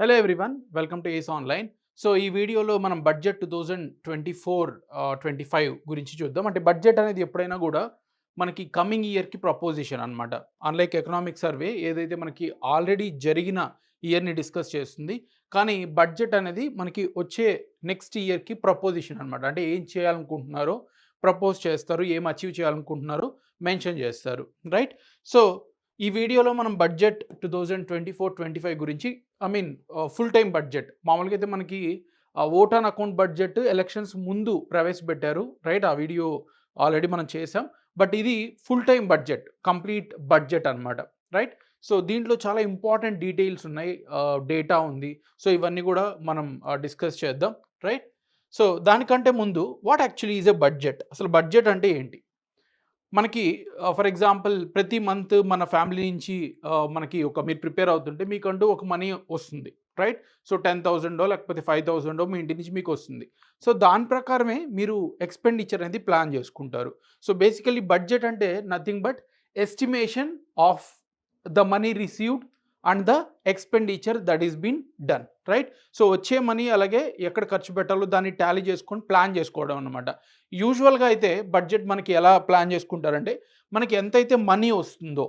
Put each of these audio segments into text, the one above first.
Hello everyone, welcome to Ace Online. So ఈ వీడియోలో మనం బడ్జెట్ 2024-25 గురించి చూద్దాం. అంటే బడ్జెట్ అనేది ఎప్పుడైనా కూడా మనకి కమింగ్ ఇయర్కి ప్రపోజిషన్ అనమాట. అన్లైక్ ఎకనామిక్ సర్వే ఏదైతే మనకి ఆల్రెడీ జరిగిన ఇయర్ని డిస్కస్ చేస్తుంది, కానీ బడ్జెట్ అనేది మనకి వచ్చే నెక్స్ట్ ఇయర్కి ప్రపోజిషన్ అనమాట. అంటే ఏం చేయాలనుకుంటున్నారో ప్రపోజ్ చేస్తారు, ఏం అచీవ్ చేయాలనుకుంటున్నారో మెన్షన్ చేస్తారు, రైట్? సో ఈ వీడియోలో మనం బడ్జెట్ 2024-25 గురించి ఫుల్ టైం బడ్జెట్ మామూలుగా అయితే మనకి vote on account budget elections ముందు ప్రవేశపెట్టారు, రైట్? ఆ వీడియో ఆల్రెడీ మనం చేసాం. బట్ ఇది full time budget, complete budget అనమాట, రైట్? సో దీంట్లో చాలా ఇంపార్టెంట్ డీటెయిల్స్ ఉన్నాయి, డేటా ఉంది. సో ఇవన్నీ కూడా మనం డిస్కస్ చేద్దాం, రైట్? సో దానికంటే ముందు what actually is a budget, అసలు బడ్జెట్ అంటే ఏంటి? మనకి ఫర్ ఎగ్జాంపుల్ ప్రతి మంత్ మన ఫ్యామిలీ నుంచి మనకి మీరు ప్రిపేర్ అవుతుంటే మీకంటూ ఒక మనీ వస్తుంది, రైట్? సో 10,000 లేకపోతే 5,000 మీ ఇంటి నుంచి మీకు వస్తుంది. సో దాని ప్రకారమే మీరు ఎక్స్పెండిచర్ అనేది ప్లాన్ చేసుకుంటారు. సో బేసికలీ బడ్జెట్ అంటే nothing but estimation of the money received and the expenditure that is been done, right? So వచ్చే మనీ అలాగే ఎక్కడ ఖర్చు పెట్టాలో దాన్ని టాలీ చేసుకొని ప్లాన్ చేసుకోవడం అనమాట. యూజువల్గా అయితే బడ్జెట్ మనకి ఎలా ప్లాన్ చేసుకుంటారంటే, మనకి ఎంతైతే మనీ వస్తుందో,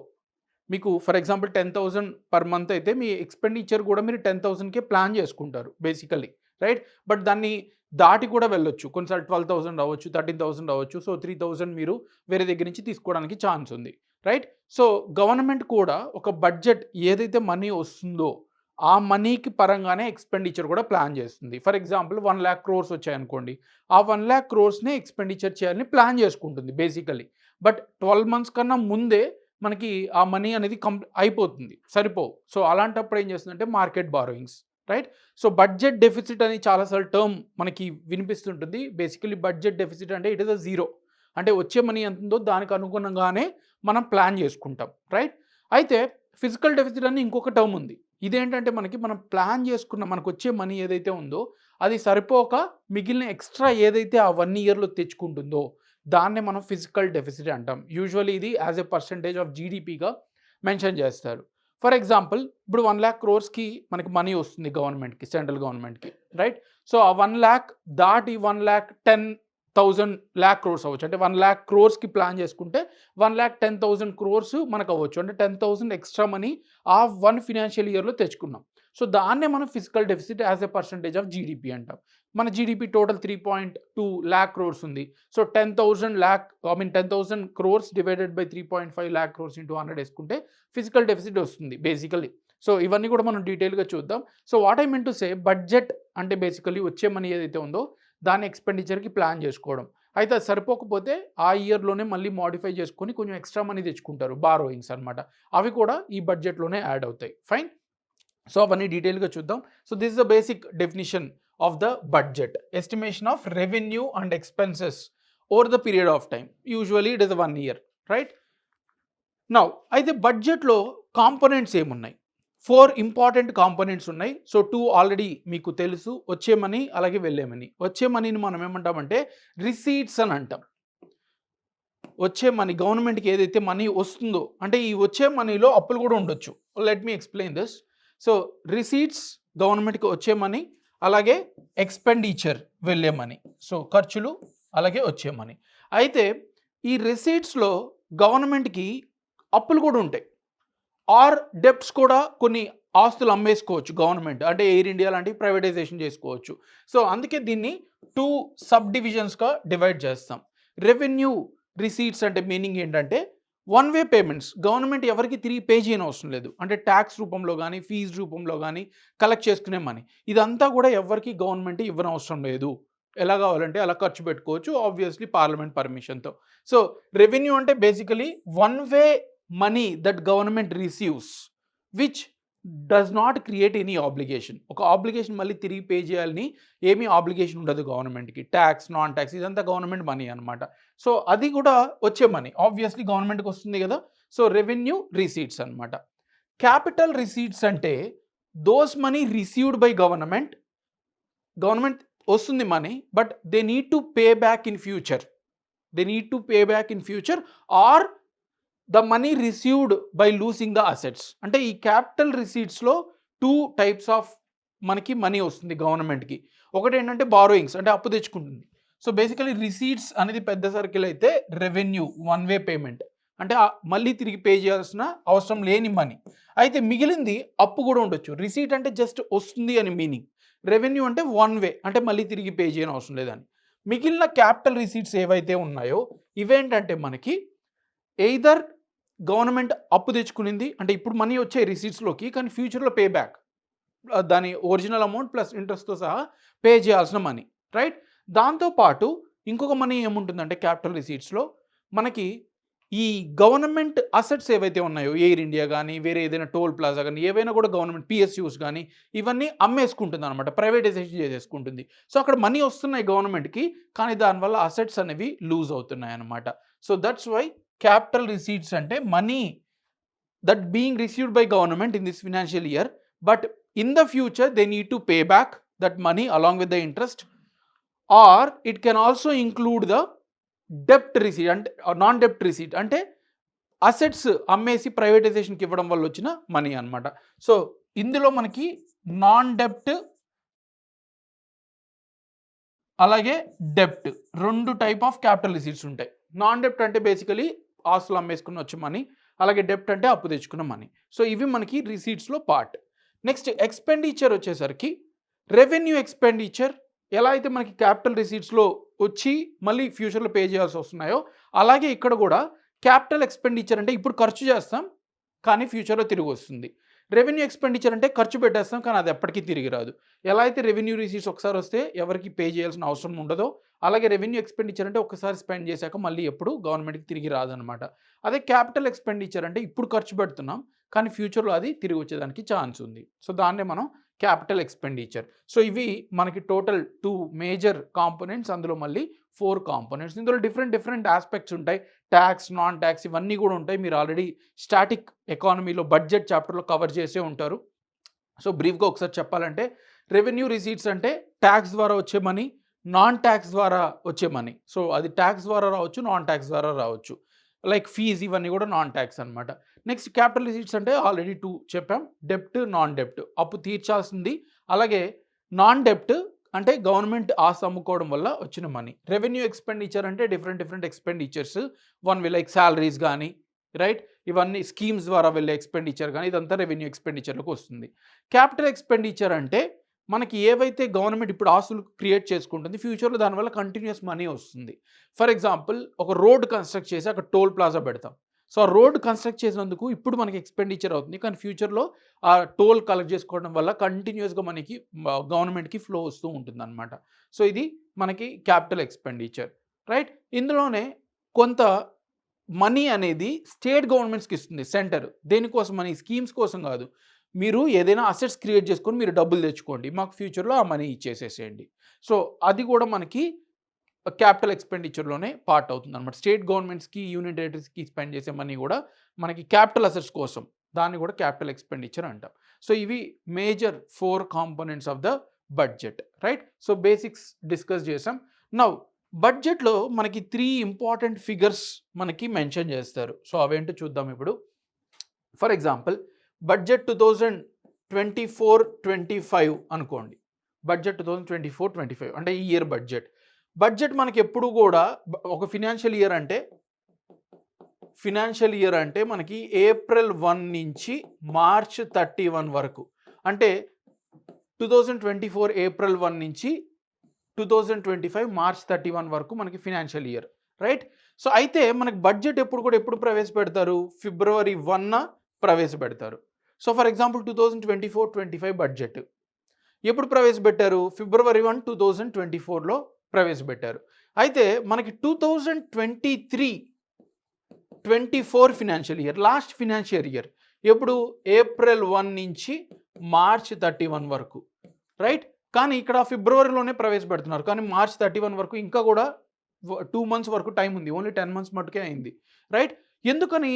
మీకు ఫర్ ఎగ్జాంపుల్ 10,000 పర్ మంత్ అయితే మీ ఎక్స్పెండిచర్ కూడా మీరు 10,000కే ప్లాన్ చేసుకుంటారు బేసికలీ, రైట్? బట్ దాన్ని దాటి కూడా వెళ్ళొచ్చు, కొన్నిసార్లు 12,000 అవ్వచ్చు, 13,000 అవ్వచ్చు. సో 3,000 మీరు వేరే దగ్గర నుంచి తీసుకోవడానికి ఛాన్స్ ఉంది, రైట్? సో గవర్నమెంట్ కూడా ఒక బడ్జెట్ ఏదైతే మనీ వస్తుందో ఆ మనీకి పరంగానే ఎక్స్పెండిచర్ కూడా ప్లాన్ చేస్తుంది. ఫర్ ఎగ్జాంపుల్ 1,00,000 crores వచ్చాయనుకోండి, ఆ 1,00,000 crores ఎక్స్పెండిచర్ చేయాలని ప్లాన్ చేసుకుంటుంది బేసికలీ. బట్ 12 months కన్నా ముందే మనకి ఆ మనీ అనేది అయిపోతుంది, సరిపోవు. సో అలాంటప్పుడు ఏం చేస్తుందంటే market borrowings, right? So budget deficit అని చాలాసార్లు టర్మ్ మనకి వినిపిస్తుంటుంది. బేసికలీ బడ్జెట్ డెఫిసిట్ అంటే ఇట్ ఇస్ అ జీరో, అంటే వచ్చే మనీ ఎంత ఉందో దానికి అనుగుణంగానే మనం ప్లాన్ చేసుకుంటాం, రైట్? అయితే ఫిజికల్ డెఫిసిట్ అని ఇంకొక టర్మ్ ఉంది. ఇదేంటంటే మనం ప్లాన్ చేసుకున్న మనకు వచ్చే మనీ ఏదైతే ఉందో అది సరిపోక మిగిలిన ఎక్స్ట్రా ఏదైతే ఆ 1 yearలో తెచ్చుకుంటుందో దాన్నే మనం ఫిజికల్ డెఫిసిట్ అంటాం. యూజువల్లీ ఇది యాజ్ ఎ పర్సంటేజ్ ఆఫ్ జీడిపిగా మెన్షన్ చేస్తారు. ఫర్ ఎగ్జాంపుల్ ఇప్పుడు 1,00,000 crores మనకి మనీ వస్తుంది గవర్నమెంట్కి, సెంట్రల్ గవర్నమెంట్కి, రైట్? సో ఆ 1,00,000 దాటి 1,10,000 crores అవ్వచ్చు. అంటే 1,00,000 crores ప్లాన్ చేసుకుంటే 1,10,000 crores మనకు అవ్వచ్చు. అంటే 10,000 ఎక్స్ట్రా మనీ ఆ 1 financial yearలో తెచ్చుకున్నాం. సో దాన్నే మనం physical deficit as a percentage of GDP అంటాం. మన జీడిపి టోటల్ 3.2 lakh crores ఉంది. So 10,000 crores divided by 3.5 lakh crores into 100 వేసుకుంటే ఫిజికల్ డెఫిసిట్ వస్తుంది బేసికలీ. సో ఇవన్నీ కూడా మనం డీటెయిల్గా చూద్దాం. So what I mean to say, budget అంటే బేసికలీ వచ్చే మనీ ఏదైతే ఉందో దాని ఎక్స్పెండిచర్కి ప్లాన్ చేసుకోవడం. అయితే అది సరిపోకపోతే ఆ ఇయర్లోనే మళ్ళీ మోడిఫై చేసుకొని కొంచెం ఎక్స్ట్రా మనీ తెచ్చుకుంటారు, బారోయింగ్స్ అనమాట. అవి కూడా ఈ బడ్జెట్లోనే యాడ్ అవుతాయి, ఫైన్. సో అవన్నీ డీటెయిల్గా చూద్దాం. So this is the basic definition of the budget: estimation of revenue and expenses over the period of time. Usually it is 1 year, right? Now అయితే బడ్జెట్లో కాంపోనెంట్స్ ఏమున్నాయి? 4 ఇంపార్టెంట్ కాంపోనెంట్స్ ఉన్నాయి. So 2 already మీకు తెలుసు, వచ్చే మనీ అలాగే వెళ్ళే money. వచ్చే మనీని మనం ఏమంటామంటే రిసీట్స్ అని అంటాం. వచ్చే మనీ, గవర్నమెంట్కి ఏదైతే మనీ వస్తుందో, అంటే ఈ వచ్చే మనీలో అప్పులు కూడా ఉండొచ్చు. Let me explain this. So receipts గవర్నమెంట్కి వచ్చే మనీ, అలాగే ఎక్స్పెండిచర్ వెళ్ళే మనీ. సో ఖర్చులు అలాగే వచ్చే మనీ. అయితే ఈ రిసీట్స్లో గవర్నమెంట్కి అప్పులు కూడా ఉంటాయి, ఆర్ డెప్ట్స్ కూడా, కొన్ని ఆస్తులు అమ్మేసుకోవచ్చు గవర్నమెంట్, అంటే ఎయిర్ ఇండియా లాంటివి ప్రైవేటైజేషన్ చేసుకోవచ్చు. సో అందుకే దీన్ని 2 సబ్ డివిజన్స్గా డివైడ్ చేస్తాం. రెవెన్యూ రిసీట్స్ అంటే మీనింగ్ ఏంటంటే 1 way పేమెంట్స్, గవర్నమెంట్ ఎవరికి తిరిగి పే చేయని అవసరం లేదు. అంటే ట్యాక్స్ రూపంలో కానీ ఫీజు రూపంలో కానీ కలెక్ట్ చేసుకునే మనీ, ఇదంతా కూడా ఎవరికి గవర్నమెంట్ ఇవ్వని అవసరం లేదు. ఎలా కావాలంటే అలా ఖర్చు పెట్టుకోవచ్చు, ఆబ్వియస్లీ పార్లమెంట్ పర్మిషన్తో. సో రెవెన్యూ అంటే basically 1 way money that government receives which does not create any obligation. ఒక ఆబ్లిగేషన్ మళ్ళీ తిరిగి పే చేయాలని ఏమీ ఆబ్లిగేషన్ ఉండదు గవర్నమెంట్కి. ట్యాక్స్, నాన్ ట్యాక్స్ ఇదంతా గవర్నమెంట్ మనీ అనమాట. సో అది కూడా వచ్చే మనీ ఆబ్వియస్లీ గవర్నమెంట్కి వస్తుంది కదా. సో రెవెన్యూ రిసీట్స్ అనమాట. క్యాపిటల్ రిసీట్స్ అంటే those money received by government వస్తుంది money, but they need to pay back in future, or the money received by losing the assets. అంటే ఈ క్యాపిటల్ రిసీట్స్లో 2 types ఆఫ్ మనకి మనీ వస్తుంది గవర్నమెంట్కి, ఒకటి ఏంటంటే బారోయింగ్స్ అంటే అప్పు తెచ్చుకుంటుంది. సో బేసికలీ రిసీట్స్ అనేది పెద్ద సర్కిల్ అయితే రెవెన్యూ వన్ వే పేమెంట్ అంటే మళ్ళీ తిరిగి పే చేయాల్సిన అవసరం లేని మనీ. అయితే మిగిలింది అప్పు కూడా ఉండొచ్చు. రిసీట్ అంటే జస్ట్ వస్తుంది అని మీనింగ్, రెవెన్యూ అంటే వన్ వే అంటే మళ్ళీ తిరిగి పే చేయని అవసరం లేదని. మిగిలిన క్యాపిటల్ రిసీట్స్ ఏవైతే ఉన్నాయో ఇవేంటంటే మనకి ఎయిదర్ గవర్నమెంట్ అప్పు తెచ్చుకునింది అంటే ఇప్పుడు మనీ వచ్చే రిసీట్స్లోకి, కానీ ఫ్యూచర్లో పే బ్యాక్ దాని ఒరిజినల్ అమౌంట్ ప్లస్ ఇంట్రెస్ట్తో సహా పే చేయాల్సిన మనీ, రైట్. దాంతోపాటు ఇంకొక మనీ ఏముంటుందంటే క్యాపిటల్ రిసీట్స్లో మనకి ఈ గవర్నమెంట్ అసెట్స్ ఏవైతే ఉన్నాయో, ఎయిర్ ఇండియా కానీ వేరే ఏదైనా టోల్ ప్లాజా కానీ ఏవైనా కూడా గవర్నమెంట్ పిఎస్యూస్ కానీ ఇవన్నీ అమ్మేసుకుంటుంది అనమాట, ప్రైవేటైజేషన్ చేసేసుకుంటుంది. సో అక్కడ మనీ వస్తున్నాయి గవర్నమెంట్కి, కానీ దానివల్ల అసెట్స్ అనేవి లూజ్ అవుతున్నాయి అనమాట. So that's why capital receipts అంటే money that being received by government in this financial year, but in the future they need to pay back that money along with the interest, or it can also include the డెప్ట్ receipt అంటే non డెప్ట్ receipt అంటే assets అమ్మేసి ప్రైవేటైజేషన్కి ఇవ్వడం వల్ల వచ్చిన money అనమాట. సో ఇందులో మనకి నాన్ డెప్ట్ అలాగే డెప్ట్ రెండు టైప్ ఆఫ్ క్యాపిటల్ రిసీట్స్ ఉంటాయి. నాన్ డెప్ట్ అంటే బేసికలీ ఆస్తులు అమ్మేసుకుని వచ్చే మనీ, అలాగే డెప్ట్ అంటే అప్పు తెచ్చుకున్న మనీ. సో ఇవి మనకి రిసీట్స్లో పార్ట్. నెక్స్ట్ ఎక్స్పెండిచర్ వచ్చేసరికి రెవెన్యూ ఎక్స్పెండిచర్ ఎలా అయితే మనకి క్యాపిటల్ రిసీట్స్లో వచ్చి మళ్ళీ ఫ్యూచర్లో పే చేయాల్సి వస్తున్నాయో, అలాగే ఇక్కడ కూడా క్యాపిటల్ ఎక్స్పెండిచర్ అంటే ఇప్పుడు ఖర్చు చేస్తాం కానీ ఫ్యూచర్లో తిరిగి వస్తుంది. రెవెన్యూ ఎక్స్పెండిచర్ అంటే ఖర్చు పెట్టేస్తాం కానీ అది ఎప్పటికీ తిరిగి రాదు. ఎలా అయితే రెవెన్యూ రిసీట్స్ ఒకసారి వస్తే ఎవరికి పే చేయాల్సిన అవసరం ఉండదో, అలాగే రెవెన్యూ ఎక్స్పెండిచర్ అంటే ఒకసారి స్పెండ్ చేశాక మళ్ళీ ఎప్పుడు గవర్నమెంట్కి తిరిగి రాదనమాట. అదే క్యాపిటల్ ఎక్స్పెండిచర్ అంటే ఇప్పుడు ఖర్చు పెడుతున్నాం కానీ ఫ్యూచర్లో అది తిరిగి వచ్చేదానికి ఛాన్స్ ఉంది. సో దాన్నే మనం క్యాపిటల్ ఎక్స్పెండిచర్. సో ఇవి మనకి టోటల్ 2 మేజర్ కాంపోనెంట్స్, అందులో మళ్ళీ 4 కాంపోనెంట్స్. ఇందులో డిఫరెంట్ ఆస్పెక్ట్స్ ఉంటాయి, ట్యాక్స్, నాన్ ట్యాక్స్ ఇవన్నీ కూడా ఉంటాయి. మీరు ఆల్రెడీ స్టాటిక్ ఎకానమీలో బడ్జెట్ చాప్టర్లో కవర్ చేసే ఉంటారు. సో బ్రీఫ్గా ఒకసారి చెప్పాలంటే రెవెన్యూ రిసీట్స్ అంటే ట్యాక్స్ ద్వారా వచ్చే మనీ, నాన్ ట్యాక్స్ ద్వారా వచ్చే మనీ. సో అది ట్యాక్స్ ద్వారా రావచ్చు, నాన్ ట్యాక్స్ ద్వారా రావచ్చు, లైక్ ఫీజ్ ఇవన్నీ కూడా నాన్ ట్యాక్స్ అనమాట. నెక్స్ట్ క్యాపిటల్ రిసీట్స్ అంటే ఆల్రెడీ 2 చెప్పాం, డెప్ట్, నాన్ డెప్ట్ అప్పు తీర్చాల్సింది, అలాగే నాన్ డెప్ట్ అంటే గవర్నమెంట్ ఆస్తి అమ్ముకోవడం వల్ల వచ్చిన మనీ. రెవెన్యూ ఎక్స్పెండిచర్ అంటే different expenditures, one way like salaries కానీ, రైట్, ఇవన్నీ స్కీమ్స్ ద్వారా వెళ్ళే ఎక్స్పెండిచర్ కానీ ఇదంతా రెవెన్యూ ఎక్స్పెండిచర్లకు వస్తుంది. క్యాపిటల్ ఎక్స్పెండిచర్ అంటే మనకి ఏవైతే గవర్నమెంట్ ఇప్పుడు ఆస్తులు క్రియేట్ చేసుకుంటుంది ఫ్యూచర్లో దానివల్ల కంటిన్యూస్ మనీ వస్తుంది. ఫర్ ఎగ్జాంపుల్ ఒక రోడ్ కన్స్ట్రక్ట్ చేసి అక్కడ టోల్ ప్లాజా పెడతాం. సో ఆ రోడ్ కన్స్ట్రక్ట్ చేసినందుకు ఇప్పుడు మనకి ఎక్స్పెండిచర్ అవుతుంది, కానీ ఫ్యూచర్లో ఆ టోల్ కలెక్ట్ చేసుకోవడం వల్ల కంటిన్యూస్గా మనకి గవర్నమెంట్కి ఫ్లో వస్తూ ఉంటుంది అనమాట. సో ఇది మనకి క్యాపిటల్ ఎక్స్పెండిచర్, రైట్. ఇందులోనే కొంత మనీ అనేది స్టేట్ గవర్నమెంట్స్కి ఇస్తుంది సెంటర్. దేనికోసం? మనీ స్కీమ్స్ కోసం కాదు, మీరు ఏదైనా అసెట్స్ క్రియేట్ చేసుకొని మీరు డబ్బులు తెచ్చుకోండి, మాకు ఫ్యూచర్లో ఆ మనీ ఇచ్చేసేసేయండి. సో అది కూడా మనకి క్యాపిటల్ ఎక్స్పెండిచర్లోనే పార్ట్ అవుతుంది అనమాట. స్టేట్ గవర్నమెంట్స్కి, యూనియన్ టెరిటరీస్కి స్పెండ్ చేసే మనీ కూడా మనకి క్యాపిటల్ అసెట్స్ కోసం, దాన్ని కూడా క్యాపిటల్ ఎక్స్పెండిచర్ అంటాం. సో ఇవి major 4 components of the budget, right. So basics discuss చేసాం. నౌ బడ్జెట్లో మనకి 3 ఇంపార్టెంట్ ఫిగర్స్ మనకి మెన్షన్ చేస్తారు. సో అవేంటో చూద్దాం ఇప్పుడు. ఫర్ ఎగ్జాంపుల్ బడ్జెట్ 2024-25 అనుకోండి. బడ్జెట్ 2024-25 అంటే ఈ ఇయర్ బడ్జెట్ మనకి ఎప్పుడు కూడా ఒక ఫినాన్షియల్ ఇయర్ అంటే మనకి ఏప్రిల్ 1 నుంచి మార్చ్ 31 వరకు, అంటే 2024 ఏప్రిల్ 1 నుంచి 2025 మార్చ్ 31 వరకు మనకి ఫినాన్షియల్ ఇయర్, రైట్. సో అయితే మనకి బడ్జెట్ ఎప్పుడు ప్రవేశపెడతారు? ఫిబ్రవరి 1న ప్రవేశపెడతారు. సో ఫర్ ఎగ్జాంపుల్ 2024-25 బడ్జెట్ ఎప్పుడు ప్రవేశపెట్టారు? ఫిబ్రవరి 1, 2024లో ప్రవేశపెట్టారు. అయితే మనకి 2023-24 financial year, last financial year ఎప్పుడు? ఏప్రిల్ 1 నుంచి మార్చ్ 31 వరకు, రైట్. కానీ ఇక్కడ ఫిబ్రవరిలోనే ప్రవేశపెడుతున్నారు, కానీ మార్చ్ 31 వరకు ఇంకా కూడా 2 months వరకు టైం ఉంది, ఓన్లీ 10 months మటుకే అయింది, రైట్. ఎందుకని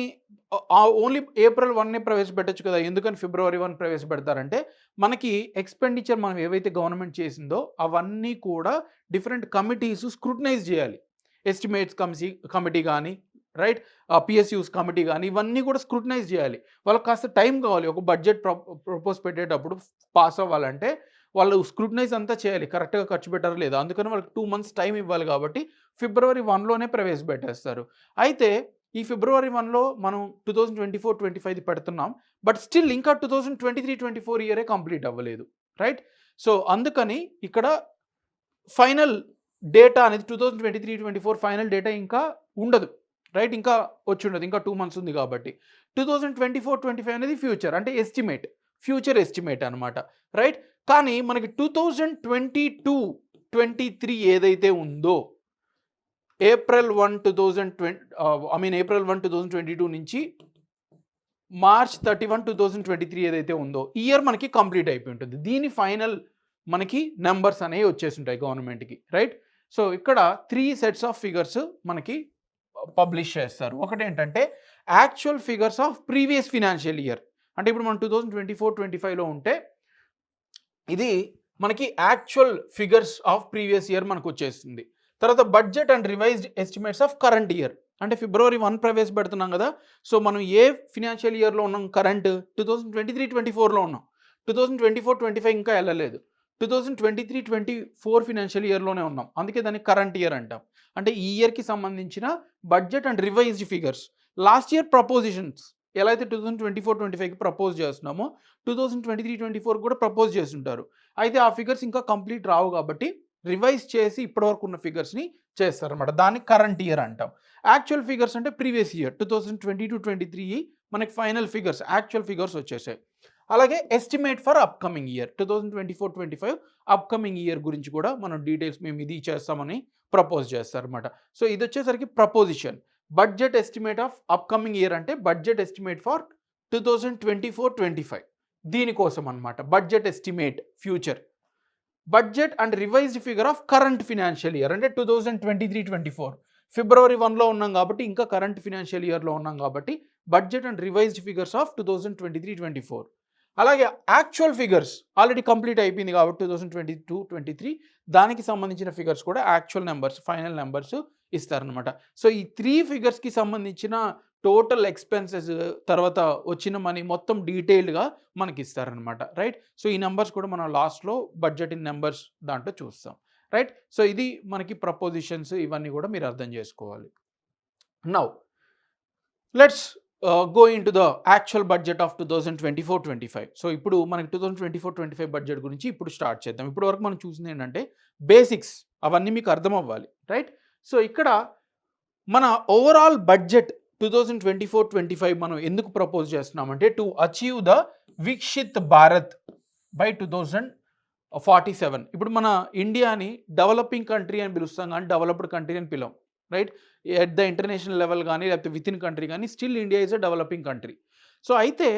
ఓన్లీ ఏప్రిల్ 1నే ప్రవేశపెట్టచ్చు కదా, ఎందుకని ఫిబ్రవరి 1 ప్రవేశపెడతారంటే మనకి ఎక్స్పెండిచర్ మనం ఏవైతే గవర్నమెంట్ చేసిందో అవన్నీ కూడా డిఫరెంట్ కమిటీస్ స్క్రూటనైజ్ చేయాలి. ఎస్టిమేట్స్ కమిటీ కానీ, రైట్, పిఎస్యూస్ కమిటీ కానీ ఇవన్నీ కూడా స్క్రూటనైజ్ చేయాలి. వాళ్ళకి కాస్త టైం కావాలి. ఒక బడ్జెట్ ప్రపోజ్ పెట్టేటప్పుడు పాస్ అవ్వాలంటే వాళ్ళు స్క్రూటనైజ్ అంతా చేయాలి కరెక్ట్గా ఖర్చు పెట్టారో లేదా, అందుకని వాళ్ళకి 2 months టైం ఇవ్వాలి కాబట్టి ఫిబ్రవరి 1లోనే ప్రవేశపెట్టేస్తారు. అయితే ఈ ఫిబ్రవరి 1లో మనం 2024-25 పెడుతున్నాం, బట్ స్టిల్ ఇంకా 2023-24 ఇయరే కంప్లీట్ అవ్వలేదు, రైట్? సో అందుకని ఇక్కడ ఫైనల్ డేటా అనేది 2023-24 ఫైనల్ డేటా ఇంకా ఉండదు, రైట్? ఇంకా వచ్చి ఉండదు, ఇంకా 2 months ఉంది కాబట్టి 2024-25 అనేది ఫ్యూచర్, అంటే ఫ్యూచర్ ఎస్టిమేట్ అనమాట, రైట్? కానీ మనకి 2022-23 ఏదైతే ఉందో ఏప్రిల్ 1, 2022 నుంచి మార్చ్ 31, 2023 ఏదైతే ఉందో ఈ ఇయర్ మనకి కంప్లీట్ అయిపోయి ఉంటుంది. దీని ఫైనల్ మనకి నెంబర్స్ అనేవి వచ్చేసి ఉంటాయి గవర్నమెంట్కి, రైట్? సో ఇక్కడ 3 sets ఆఫ్ ఫిగర్స్ మనకి పబ్లిష్ చేస్తారు. ఒకటి ఏంటంటే actual figures of previous financial year, అంటే ఇప్పుడు మనం 2024-25లో ఉంటే ఇది మనకి actual figures of previous year మనకు వచ్చేస్తుంది. తర్వాత budget and revised estimates of current year, అంటే ఫిబ్రవరి 1 ప్రవేశపెడుతున్నాం కదా, సో మనం ఏ ఫినాన్షియల్ ఇయర్లో ఉన్నాం, కరెంట్ 2023-24లో ఉన్నాం, 2024-25 ఇంకా వెళ్ళలేదు, 2023-24 ఫినాన్షియల్ ఇయర్లోనే ఉన్నాం, అందుకే దాన్ని కరెంట్ ఇయర్ అంటాం. అంటే ఈ ఇయర్కి సంబంధించిన budget and revised figures, last year prepositions ఎలా అయితే 2024-25కి ప్రపోజ్ చేస్తున్నామో 2023-24 కూడా ప్రపోజ్ చేస్తుంటారు. అయితే ఆ ఫిగర్స్ ఇంకా కంప్లీట్ రావు కాబట్టి రివైజ్ చేసి ఇప్పటివరకు ఉన్న ఫిగర్స్ని చేస్తారన్నమాట, దాన్ని కరెంట్ ఇయర్ అంటాం. యాక్చువల్ ఫిగర్స్ అంటే ప్రీవియస్ ఇయర్ 2022-23 మనకి ఫైనల్ ఫిగర్స్, యాక్చువల్ ఫిగర్స్ వచ్చేసాయి. అలాగే estimate for upcoming year 2024-25 upcoming year గురించి కూడా మనం డీటెయిల్స్ మేము ఇది చేస్తామని ప్రపోజ్ చేస్తారన్నమాట. సో ఇది వచ్చేసరికి proposition. Budget estimate of upcoming year అంటే బడ్జెట్ ఎస్టిమేట్ ఫర్ 2024-25 దీనికోసం అనమాట, budget estimate future. Budget and revised figure of current financial year అంటే 2023-24 ఫిబ్రవరి 1లో ఉన్నాం కాబట్టి ఇంకా కరెంట్ ఫినాన్షియల్ ఇయర్లో ఉన్నాం కాబట్టి budget and revised figures of 2023-24. అలాగే యాక్చువల్ ఫిగర్స్ ఆల్రెడీ కంప్లీట్ అయిపోయింది కాబట్టి 2022-23 దానికి సంబంధించిన ఫిగర్స్ కూడా యాక్చువల్ నెంబర్స్, ఫైనల్ నెంబర్స్ ఇస్తారనమాట. సో ఈ 3 ఫిగర్స్కి సంబంధించిన టోటల్ ఎక్స్పెన్సెస్, తర్వాత వచ్చిన మనీ మొత్తం డీటెయిల్డ్గా మనకి ఇస్తారనమాట, రైట్? సో ఈ నెంబర్స్ కూడా మనం లాస్ట్లో బడ్జెట్ ఇన్ నెంబర్స్ దాంట్లో చూస్తాం, రైట్? సో ఇది మనకి ప్రపోజిషన్స్, ఇవన్నీ కూడా మీరు అర్థం చేసుకోవాలి. Now let's go in to the actual budget of 2024-25. So ఇప్పుడు మనకి 2024-25 బడ్జెట్ గురించి ఇప్పుడు స్టార్ట్ చేద్దాం. ఇప్పటి వరకు మనం చూసింది ఏంటంటే బేసిక్స్, అవన్నీ మీకు అర్థం అవ్వాలి, రైట్? సో ఇక్కడ మన ఓవరాల్ బడ్జెట్ 2024-25 మనం ఎందుకు ప్రపోజ్ చేస్తున్నామంటే to achieve the Viksit Bharat by 2047. ఇప్పుడు మన ఇండియాని డెవలపింగ్ కంట్రీ అని పిలుస్తాం కానీ డెవలప్డ్ కంట్రీ అని పిలవం, right? At the international level కానీ లేకపోతే విత్ ఇన్ కంట్రీ కానీ still India is a developing country. So అయితే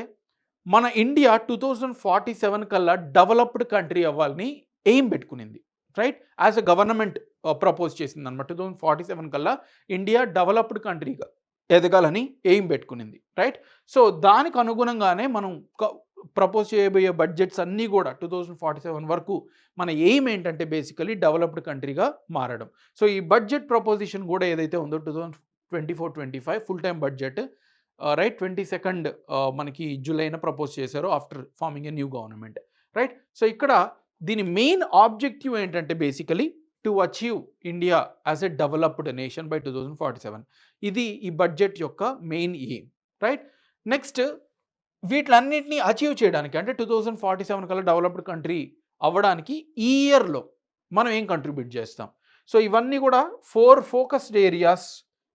మన ఇండియా 2047 కల్లా డెవలప్డ్ కంట్రీ అవ్వాలని ఎయిమ్ పెట్టుకునింది, right? As a government propose చేసింది అనమాట. 2047 కల్లా ఇండియా డెవలప్డ్ కంట్రీగా ఎదగాలని ఎయిమ్ పెట్టుకునింది, రైట్? సో దానికి అనుగుణంగానే మనం ప్రపోజ్ చేయబోయే బడ్జెట్స్ అన్నీ కూడా 2047 వరకు మన ఎయిమ్ ఏంటంటే బేసికలీ డెవలప్డ్ కంట్రీగా మారడం. సో ఈ బడ్జెట్ ప్రపోజిషన్ కూడా ఏదైతే ఉందో 2024-25 full time budget, right, 22nd మనకి జూలైన ప్రపోజ్ చేశారు after forming a new government, right? So ఇక్కడ దీని మెయిన్ ఆబ్జెక్టివ్ ఏంటంటే basically to achieve India as a developed nation by 2047. ఇది ఈ బడ్జెట్ యొక్క మెయిన్ ఎయిమ్, రైట్? నెక్స్ట్ వీటిలన్నింటినీ అచీవ్ చేయడానికి అంటే 2047 కల్లా డెవలప్డ్ కంట్రీ అవ్వడానికి ఈ ఇయర్లో మనం ఏం కంట్రిబ్యూట్ చేస్తాం. సో ఇవన్నీ కూడా 4 ఫోకస్డ్ ఏరియాస్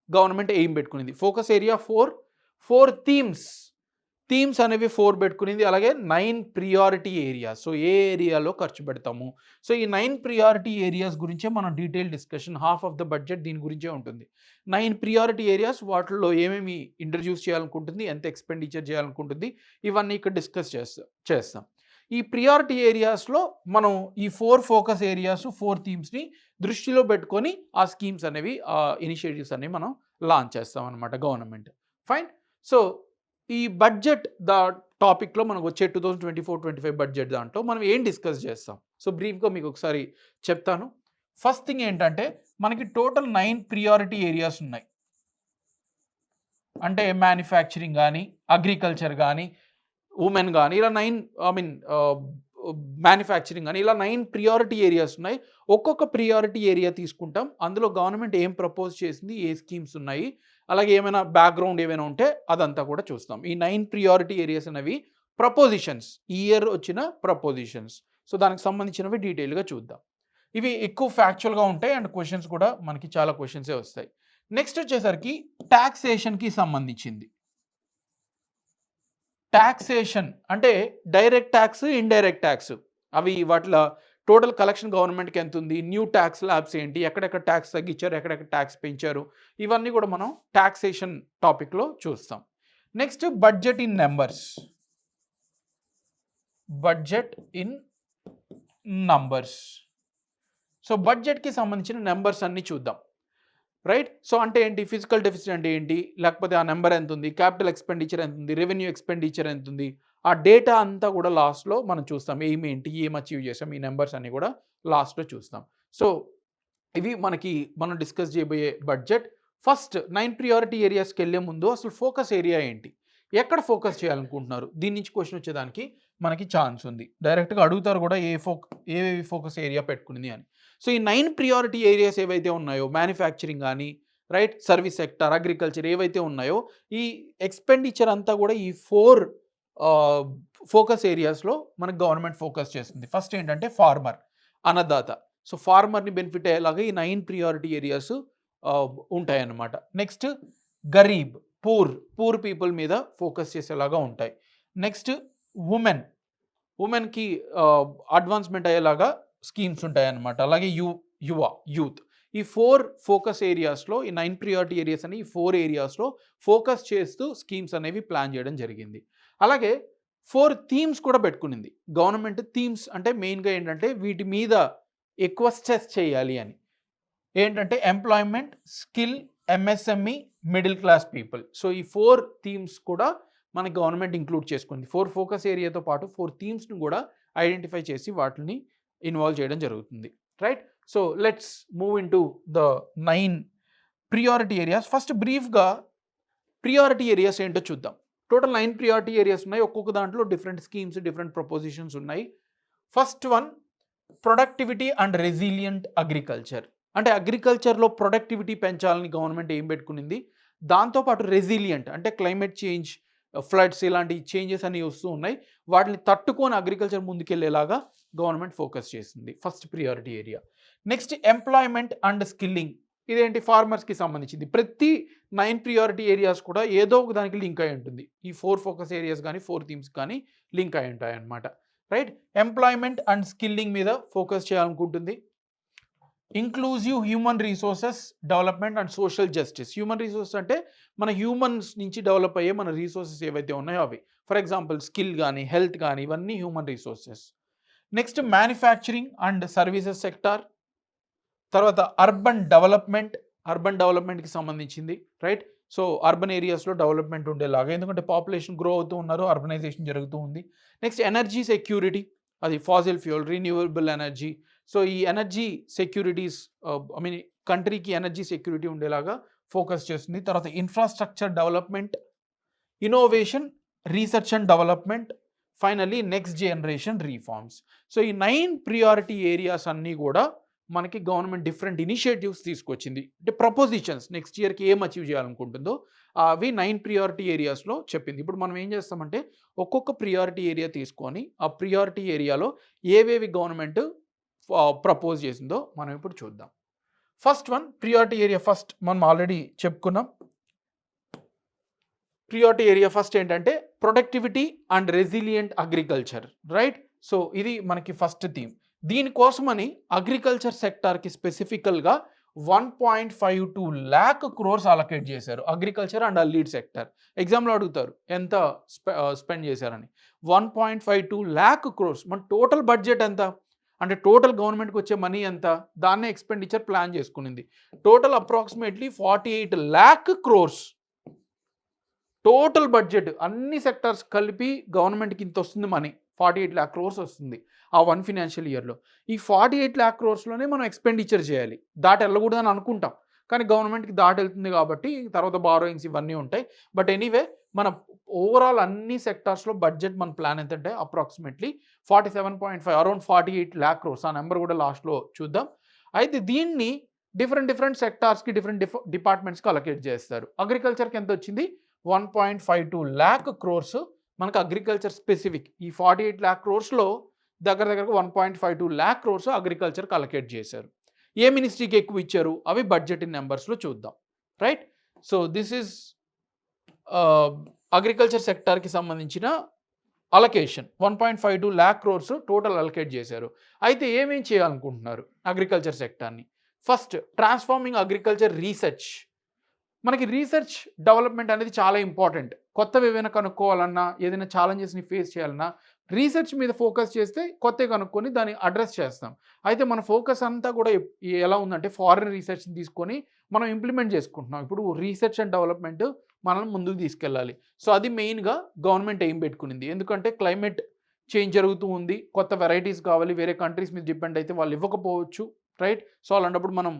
గవర్నమెంట్ ఎయిమ్ పెట్టుకునింది. ఫోకస్ ఏరియా 4 థీమ్స్ అనేవి 4 పెట్టుకునింది. అలాగే 9 ప్రియారిటీ ఏరియాస్. సో ఏ ఏరియాలో ఖర్చు పెడతాము. సో ఈ 9 ప్రియారిటీ ఏరియాస్ గురించే మనం detail discussion, half of the budget దీని గురించే ఉంటుంది. 9 ప్రియారిటీ ఏరియాస్, వాటిల్లో ఏమేమి ఇంట్రడ్యూస్ చేయాలనుకుంటుంది, ఎంత ఎక్స్పెండిచర్ చేయాలనుకుంటుంది, ఇవన్నీ ఇక్కడ డిస్కస్ చేస్తాం. ఈ ప్రియారిటీ ఏరియాస్లో మనం ఈ 4 ఫోకస్ ఏరియాస్, 4 థీమ్స్ని దృష్టిలో పెట్టుకొని ఆ స్కీమ్స్ అనేవి, ఆ ఇనిషియేటివ్స్ అనేవి మనం లాంచ్ చేస్తాం అనమాట గవర్నమెంట్. ఫైన్. సో ఈ బడ్జెట్ టాపిక్లో మనకు వచ్చే 2024-25 బడ్జెట్ దాంట్లో మనం ఏం డిస్కస్ చేస్తాం. సో బ్రీఫ్గా మీకు ఒకసారి చెప్తాను. ఫస్ట్ థింగ్ ఏంటంటే మనకి టోటల్ 9 ప్రియారిటీ ఏరియాస్ ఉన్నాయి. అంటే మ్యానుఫ్యాక్చరింగ్ కానీ, అగ్రికల్చర్ కానీ, ఉమెన్ కానీ, ఇలా 9 మ్యానుఫ్యాక్చరింగ్ అని, ఇలా 9 ప్రియారిటీ ఏరియాస్ ఉన్నాయి. ఒక్కొక్క ప్రియారిటీ ఏరియా తీసుకుంటాం. అందులో గవర్నమెంట్ ఏం ప్రపోజ్ చేసింది, ఏ స్కీమ్స్ ఉన్నాయి, అలాగే ఏమైనా బ్యాక్గ్రౌండ్ ఏమైనా ఉంటే అదంతా కూడా చూస్తాం. ఈ 9 ప్రియారిటీ ఏరియాస్ అనేవి ప్రపోజిషన్స్, ఈ ఇయర్ వచ్చిన ప్రపోజిషన్స్. సో దానికి సంబంధించినవి డీటెయిల్గా చూద్దాం. ఇవి ఎక్కువ ఫ్యాక్చువల్గా ఉంటాయి అండ్ క్వశ్చన్స్ కూడా మనకి చాలా క్వశ్చన్సే వస్తాయి. నెక్స్ట్ వచ్చేసరికి టాక్సేషన్కి సంబంధించింది. టాక్సేషన్ అంటే డైరెక్ట్ ట్యాక్స్, ఇండైరెక్ట్ ట్యాక్స్, అవి వాటిలో టోటల్ కలెక్షన్ గవర్నమెంట్కి ఎంత ఉంది, న్యూ ట్యాక్స్ ల్యాబ్స్ ఏంటి, ఎక్కడెక్కడ ట్యాక్స్ తగ్గించారు, ఎక్కడెక్కడ ట్యాక్స్ పెంచారు, ఇవన్నీ కూడా మనం టాక్సేషన్ టాపిక్లో చూస్తాం. Next budget in numbers. Budget in numbers. So బడ్జెట్కి సంబంధించిన నెంబర్స్ అన్నీ చూద్దాం, రైట్? సో అంటే ఏంటి, ఫిజికల్ డెఫిసిట్ అంటే ఏంటి, లేకపోతే ఆ నెంబర్ ఎంత ఉంది, క్యాపిటల్ ఎక్స్పెండిచర్ ఎంత ఉంది, రెవెన్యూ ఎక్స్పెండిచర్ ఎంత ఉంది, ఆ డేటా అంతా కూడా లాస్ట్లో మనం చూస్తాం. ఏంటి, ఏం అచీవ్ చేసాం, ఈ నెంబర్స్ అన్నీ కూడా లాస్ట్లో చూస్తాం. సో ఇవి మనం డిస్కస్ చేయబోయే బడ్జెట్. ఫస్ట్ 9 ప్రియారిటీ ఏరియాస్కి వెళ్ళే ముందు అసలు ఫోకస్ ఏరియా ఏంటి, ఎక్కడ ఫోకస్ చేయాలనుకుంటున్నారు, దీని నుంచి క్వశ్చన్ వచ్చేదానికి మనకి ఛాన్స్ ఉంది. డైరెక్ట్గా అడుగుతారు కూడా ఏ ఫోకస్ ఏరియా పెట్టుకునింది అని. సో ఈ 9 ప్రియారిటీ ఏరియాస్ ఏవైతే ఉన్నాయో, మ్యానుఫ్యాక్చరింగ్ కానీ, రైట్, సర్వీస్ సెక్టర్, అగ్రికల్చర్ ఏవైతే ఉన్నాయో, ఈ ఎక్స్పెండిచర్ అంతా కూడా ఈ 4 ఫోకస్ ఏరియాస్లో మనకు గవర్నమెంట్ ఫోకస్ చేస్తుంది. ఫస్ట్ ఏంటంటే ఫార్మర్, అన్నదాత. సో ఫార్మర్ని బెనిఫిట్ అయ్యేలాగా ఈ 9 ప్రియారిటీ ఏరియాస్ ఉంటాయన్నమాట. నెక్స్ట్ గరీబ్, పూర్ పీపుల్ మీద ఫోకస్ చేసేలాగా ఉంటాయి. నెక్స్ట్ ఉమెన్కి అడ్వాన్స్మెంట్ అయ్యేలాగా స్కీమ్స్ ఉంటాయన్నమాట. అలాగే యూత్. ఈ 4 ఫోకస్ ఏరియాస్లో, ఈ 9 ప్రియారిటీ ఏరియాస్ అని ఈ 4 ఏరియాస్లో ఫోకస్ చేస్తూ స్కీమ్స్ అనేవి ప్లాన్ చేయడం జరిగింది. అలాగే 4 థీమ్స్ కూడా పెట్టుకునింది గవర్నమెంట్. థీమ్స్ అంటే మెయిన్గా ఏంటంటే వీటి మీద ఎక్కువ స్ట్రెస్ చేయాలి అని. ఏంటంటే employment, skill, MSME, middle class people. So ఈ 4 థీమ్స్ కూడా మన గవర్నమెంట్ ఇంక్లూడ్ చేసుకుంది. 4 ఫోకస్ ఏరియాతో పాటు 4 థీమ్స్ని కూడా ఐడెంటిఫై చేసి వాటిని ఇన్వాల్వ్ చేయడం జరుగుతుంది, right? So let's move in to the 9 priority areas. First బ్రీఫ్గా ప్రియారిటీ ఏరియాస్ ఏంటో చూద్దాం. టోటల్ 9 ప్రియారిటీ ఏరియాస్ ఉన్నాయి. ఒక్కొక్క దాంట్లో డిఫరెంట్ స్కీమ్స్, డిఫరెంట్ ప్రపోజిషన్స్ ఉన్నాయి. First one, productivity and resilient agriculture. అంటే అగ్రికల్చర్లో ప్రొడక్టివిటీ పెంచాలని గవర్నమెంట్ ఏం పెట్టుకునింది. దాంతోపాటు రెసిలియంట్ అంటే క్లైమేట్ చేంజ్, ఫ్లడ్స్, ఇలాంటి చేంజెస్ అన్నీ వస్తూ ఉన్నాయి. వాటిని తట్టుకొని అగ్రికల్చర్ ముందుకెళ్లేలాగా గవర్నమెంట్ ఫోకస్ చేసింది. First priority area. Next employment and skilling. ఇదేంటి, ఫార్మర్స్కి సంబంధించింది. ప్రతి 9 ప్రియారిటీ ఏరియాస్ కూడా ఏదో ఒక దానికి లింక్ అయి ఉంటుంది. ఈ 4 ఫోకస్ ఏరియాస్ కానీ 4 థీమ్స్ కానీ లింక్ అయి ఉంటాయి అన్నమాట, రైట్? ఎంప్లాయ్మెంట్ అండ్ స్కిల్లింగ్ మీద ఫోకస్ చేయాలనుకుంటుంది. Inclusive human resources development and social justice. Human resources అంటే మన హ్యూమన్స్ నుంచి డెవలప్ అయ్యే మన రిసోర్సెస్ ఏవైతే ఉన్నాయో అవి. ఫర్ ఎగ్జాంపుల్ స్కిల్ కానీ, హెల్త్ కానీ, ఇవన్నీ human resources. Next manufacturing and services sector. తర్వాత అర్బన్ డెవలప్మెంట్కి సంబంధించింది, రైట్? సో అర్బన్ ఏరియాస్లో డెవలప్మెంట్ ఉండేలాగా, ఎందుకంటే పాపులేషన్ గ్రో అవుతూ ఉన్నారు, అర్బనైజేషన్ జరుగుతూ ఉంది. నెక్స్ట్ ఎనర్జీ సెక్యూరిటీ, అది fossil fuel, renewable energy. So ఈ ఎనర్జీ సెక్యూరిటీస్, కంట్రీకి ఎనర్జీ సెక్యూరిటీ ఉండేలాగా ఫోకస్ చేస్తుంది. తర్వాత infrastructure development, innovation, research and development, finally next generation reforms. So ఈ 9 ప్రియారిటీ ఏరియాస్ అన్నీ కూడా మనకి గవర్నమెంట్ డిఫరెంట్ ఇనిషియేటివ్స్ తీసుకొచ్చింది. అంటే ప్రపోజిషన్స్ నెక్స్ట్ ఇయర్కి ఏం అచీవ్ చేయాలనుకుంటుందో అవి 9 ప్రియారిటీ ఏరియాస్లో చెప్పింది. ఇప్పుడు మనం ఏం చేస్తామంటే ఒక్కొక్క ప్రియారిటీ ఏరియా తీసుకొని ఆ ప్రియారిటీ ఏరియాలో ఏవేవి గవర్నమెంట్ ప్రపోజ్ చేసిందో మనం ఇప్పుడు చూద్దాం. First one, priority area. First మనం ఆల్రెడీ చెప్పుకున్నాం. ప్రియారిటీ ఏరియా ఫస్ట్ ఏంటంటే productivity and resilient agriculture, right? So ఇది మనకి ఫస్ట్ థీమ్. దీనికోసమని అగ్రికల్చర్ సెక్టార్కి స్పెసిఫికల్గా 1.52 lakh crores అలొకేట్ చేశారు. అగ్రికల్చర్ అండ్ అల్లీడ్ సెక్టర్ ఎగ్జామ్లో అడుగుతారు ఎంత స్పెండ్ చేశారని. 1.52 lakh crores. మన టోటల్ బడ్జెట్ ఎంత అంటే టోటల్ గవర్నమెంట్కి వచ్చే మనీ ఎంత, దాన్నే ఎక్స్పెండిచర్ ప్లాన్ చేసుకునింది. Total approximately 48 lakh crores total budget. అన్ని సెక్టర్స్ కలిపి గవర్నమెంట్కి ఇంత వస్తుంది మనీ, 48 lakh crores వస్తుంది ఆ 1 ఫినాన్షియల్ ఇయర్లో. ఈ 48 lakh crores-లోనే మనం ఎక్స్పెండిచర్ చేయాలి. దాటి వెళ్ళకూడదని అనుకుంటాం, కానీ గవర్నమెంట్కి దాటి వెళ్తుంది కాబట్టి తర్వాత బారోయింగ్స్ ఇవన్నీ ఉంటాయి. బట్ ఎనీవే మన ఓవరాల్ అన్ని సెక్టార్స్లో బడ్జెట్ మన ప్లాన్ ఎంతంటే అప్రాక్సిమేట్లీ 47.5 అరౌండ్ 48 lakh crores. ఆ నెంబర్ కూడా లాస్ట్లో చూద్దాం. అయితే దీన్ని డిఫరెంట్ సెక్టార్స్కి డిపార్ట్మెంట్స్కి అలొకేట్ చేస్తారు. అగ్రికల్చర్కి ఎంత వచ్చింది 1.52 lakh crores మనకు అగ్రికల్చర్ స్పెసిఫిక్. ఈ 48 lakh crores దగ్గరకు 1.52 lakh crores అగ్రికల్చర్కి అలొకేట్ చేశారు. ఏ మినిస్ట్రీకి ఎక్కువ ఇచ్చారు అవి బడ్జెట్ ఇన్ నెంబర్స్లో చూద్దాం. Right, so this is agriculture సెక్టార్కి సంబంధించిన allocation 1.52 lakh crores total allocate చేశారు. అయితే ఏమేం చేయాలనుకుంటున్నారు అగ్రికల్చర్ సెక్టార్ని? First, transforming agriculture research. మనకి రీసెర్చ్ డెవలప్మెంట్ అనేది చాలా ఇంపార్టెంట్. కొత్తవి ఏమైనా కనుక్కోవాలన్నా, ఏదైనా ఛాలెంజెస్ని ఫేస్ చేయాలన్నా రీసెర్చ్ మీద ఫోకస్ చేస్తే కొత్తవి కనుక్కొని దాన్ని అడ్రస్ చేస్తాం. అయితే మన ఫోకస్ అంతా కూడా ఎలా ఉందంటే ఫారిన్ రీసెర్చ్ని తీసుకొని మనం ఇంప్లిమెంట్ చేసుకుంటున్నాం. ఇప్పుడు రీసెర్చ్ అండ్ డెవలప్మెంట్ మనల్ని ముందుకు తీసుకెళ్ళాలి. సో అది మెయిన్గా గవర్నమెంట్ ఏం పెట్టుకునింది. ఎందుకంటే క్లైమేట్ చేంజ్ జరుగుతూ ఉంది, కొత్త వెరైటీస్ కావాలి, వేరే కంట్రీస్ మీద డిపెండ్ అయితే వాళ్ళు ఇవ్వకపోవచ్చు. రైట్, సో అలాంటప్పుడు మనం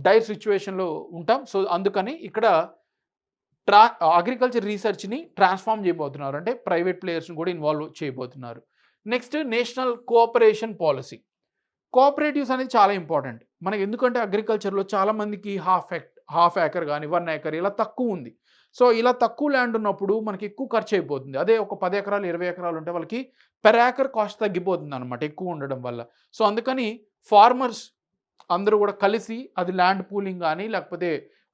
డైర్ సిచ్యువేషన్లో ఉంటాం. సో అందుకని ఇక్కడ అగ్రికల్చర్ రీసెర్చ్ని ట్రాన్స్ఫార్మ్ చేయబోతున్నారు, అంటే ప్రైవేట్ ప్లేయర్స్ని కూడా ఇన్వాల్వ్ చేయబోతున్నారు. Next, national cooperation policy. Cooperatives అనేది చాలా ఇంపార్టెంట్ మనకి. ఎందుకంటే అగ్రికల్చర్లో చాలామందికి హాఫ్ ఏకర్ కానీ 1 acre ఇలా తక్కువ ఉంది. సో ఇలా తక్కువ ల్యాండ్ ఉన్నప్పుడు మనకి ఎక్కువ ఖర్చు అయిపోతుంది. అదే ఒక 10 ఎకరాలు 20 ఎకరాలు ఉంటే వాళ్ళకి పెర్ ఏకర్ కాస్ట్ తగ్గిపోతుంది అనమాట ఎక్కువ ఉండడం వల్ల. సో అందుకని ఫార్మర్స్ అందరూ కూడా కలిసి అది ల్యాండ్ పూలింగ్ కానీ, లేకపోతే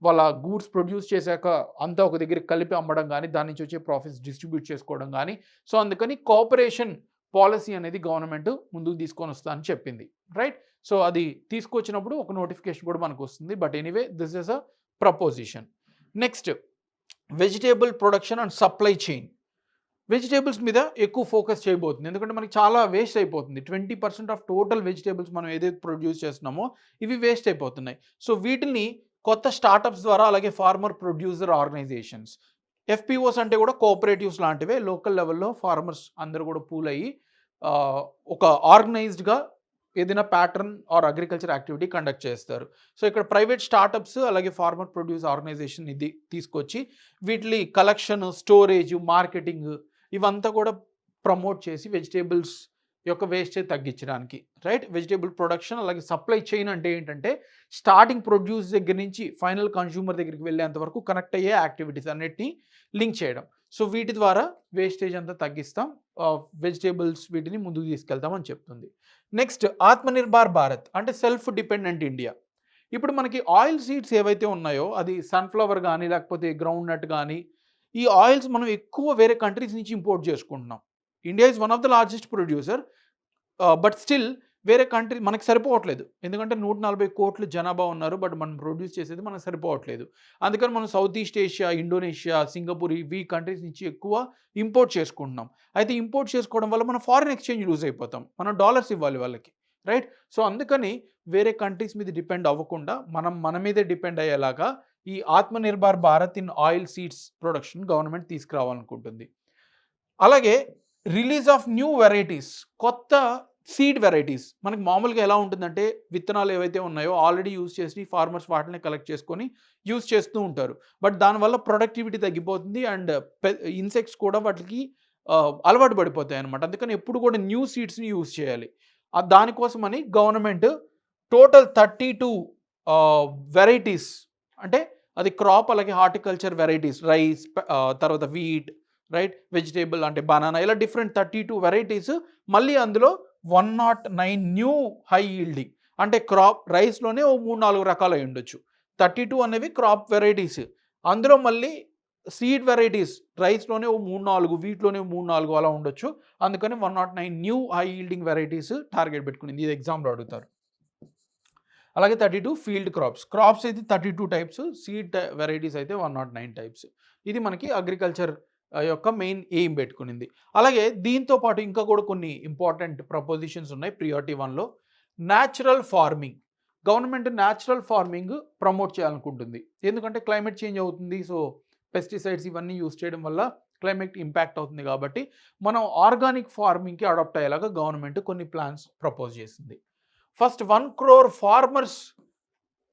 వాళ్ళ గూడ్స్ ప్రొడ్యూస్ చేశాక అంతా ఒక దగ్గరికి కలిపి అమ్మడం కానీ, దాని నుంచి వచ్చే ప్రాఫిట్స్ డిస్ట్రిబ్యూట్ చేసుకోవడం కానీ. సో అందుకని కోఆపరేషన్ పాలసీ అనేది గవర్నమెంట్ ముందుకు తీసుకొని వస్తా అని చెప్పింది. రైట్, సో అది తీసుకొచ్చినప్పుడు ఒక నోటిఫికేషన్ కూడా మనకు వస్తుంది. But anyway this is a proposition. Next, vegetable production and supply chain. Vegetables మీద ఎక్కువ ఫోకస్ చేయబోతుంది. ఎందుకంటే మనకి చాలా వేస్ట్ అయిపోతుంది. 20% ఆఫ్ టోటల్ వెజిటేబుల్స్ మనం ఏదైతే ప్రొడ్యూస్ చేస్తున్నామో ఇవి వేస్ట్ అయిపోతున్నాయి. సో వీటిని కొత్త స్టార్టప్స్ ద్వారా, అలాగే ఫార్మర్ ప్రొడ్యూసర్ ఆర్గనైజేషన్స్, ఎఫ్పిఓస్ అంటే కూడా కోఆపరేటివ్స్ లాంటివే, లోకల్ లెవెల్లో ఫార్మర్స్ అందరూ కూడా పూల్ అయ్యి ఒక ఆర్గనైజ్డ్గా ఏదైనా pattern are agriculture activity conduct చేస్తారు. సో ఇక్కడ ప్రైవేట్ స్టార్టప్స్ అలాగే ఫార్మర్ ప్రొడ్యూస్ ఆర్గనైజేషన్ ఇది తీసుకొచ్చి వీటి కలెక్షన్, స్టోరేజ్, మార్కెటింగ్ ఇవంతా కూడా ప్రమోట్ చేసి వెజిటేబుల్స్ యొక్క వేస్టేజ్ తగ్గించడానికి. రైట్, వెజిటేబుల్ ప్రొడక్షన్ అలాగే సప్లై చైన్ అంటే ఏంటంటే స్టార్టింగ్ ప్రొడ్యూస్ దగ్గర నుంచి ఫైనల్ కన్జ్యూమర్ దగ్గరికి వెళ్ళేంత వరకు కనెక్ట్ అయ్యే యాక్టివిటీస్ అన్నిటిని లింక్ చేయడం. సో వీటి ద్వారా వేస్టేజ్ అంతా తగ్గిస్తాం, వెజిటేబుల్స్ వీటిని ముందుకు తీసుకెళ్తామని చెప్తుంది. నెక్స్ట్, ఆత్మనిర్భర్ భారత్ అంటే సెల్ఫ్ డిపెండెంట్ ఇండియా. ఇప్పుడు మనకి ఆయిల్ సీడ్స్ ఏవైతే ఉన్నాయో అది సన్ఫ్లవర్ కానీ లేకపోతే గ్రౌండ్ నట్ కానీ, ఈ ఆయిల్స్ మనం ఎక్కువ వేరే కంట్రీస్ నుంచి ఇంపోర్ట్ చేసుకుంటున్నాం. India is one of the largest producer, but still వేరే కంట్రీ మనకి సరిపోవట్లేదు. ఎందుకంటే 140 కోట్ల జనాభా ఉన్నారు, బట్ మనం ప్రొడ్యూస్ చేసేది మనకు సరిపోవట్లేదు. అందుకని మనం south east Asia, Indonesia, Singapore ఇవి కంట్రీస్ నుంచి ఎక్కువ ఇంపోర్ట్ చేసుకుంటున్నాం. అయితే ఇంపోర్ట్ చేసుకోవడం వల్ల మనం ఫారిన్ ఎక్స్చేంజ్ లూజ్ అయిపోతాం, మనం డాలర్స్ ఇవ్వాలి వాళ్ళకి. రైట్, సో అందుకని వేరే కంట్రీస్ మీద డిపెండ్ అవ్వకుండా మన మీదే డిపెండ్ అయ్యేలాగా ఈ Atmanirbhar Bharat in oil seeds production government తీసుకురావాలనుకుంటుంది. అలాగే రిలీజ్ ఆఫ్ న్యూ వెరైటీస్, కొత్త సీడ్ వెరైటీస్. మనకి మామూలుగా ఎలా ఉంటుందంటే విత్తనాలు ఏవైతే ఉన్నాయో ఆల్రెడీ యూజ్ చేసి ఫార్మర్స్ వాటిని కలెక్ట్ చేసుకొని యూజ్ చేస్తూ ఉంటారు. బట్ దానివల్ల ప్రొడక్టివిటీ తగ్గిపోతుంది అండ్ ఇన్సెక్ట్స్ కూడా వాటికి అలవాటు పడిపోతాయి అనమాట. అందుకని ఎప్పుడు కూడా న్యూ సీడ్స్ని యూజ్ చేయాలి. దానికోసమని గవర్నమెంట్ టోటల్ 32 వెరైటీస్, అంటే అది క్రాప్ అలాగే హార్టికల్చర్ వెరైటీస్, రైస్, తర్వాత వీట్, రైట్, వెజిటేబుల్ అంటే బనానా, ఇలా డిఫరెంట్ 32 వెరైటీస్. మళ్ళీ అందులో 109 న్యూ హై ఈల్డింగ్, అంటే క్రాప్ రైస్లోనే ఓ 3-4 రకాలు అయి ఉండొచ్చు. 32 అనేవి క్రాప్ వెరైటీస్. అందులో మళ్ళీ సీడ్ వెరైటీస్ రైస్లోనే ఓ 3-4, వీటిలోనే 3-4 అలా ఉండొచ్చు. అందుకని 109 new high yielding varieties target పెట్టుకునింది. ఇది ఎగ్జామ్లో అడుగుతారు. అలాగే 32 ఫీల్డ్ క్రాప్స్ అయితే 32 టైప్స్, సీడ్ వెరైటీస్ అయితే 109 టైప్స్. ఇది మనకి అగ్రికల్చర్ యొక్క మెయిన్ ఎయిమ్ పెట్టుకునింది. అలాగే దీంతో పాటు ఇంకా కూడా కొన్ని ఇంపార్టెంట్ ప్రపోజిషన్స్ ఉన్నాయి. ప్రియారిటీ 1లో natural farming. Government natural farming promote చేయాలనుకుంటుంది. ఎందుకంటే క్లైమేట్ చేంజ్ అవుతుంది, సో పెస్టిసైడ్స్ ఇవన్నీ యూజ్ చేయడం వల్ల క్లైమేట్ ఇంపాక్ట్ అవుతుంది. కాబట్టి మనం ఆర్గానిక్ ఫార్మింగ్కి అడాప్ట్ అయ్యేలాగా గవర్నమెంట్ కొన్ని ప్లాన్స్ ప్రపోజ్ చేసింది. ఫస్ట్ 1 crore ఫార్మర్స్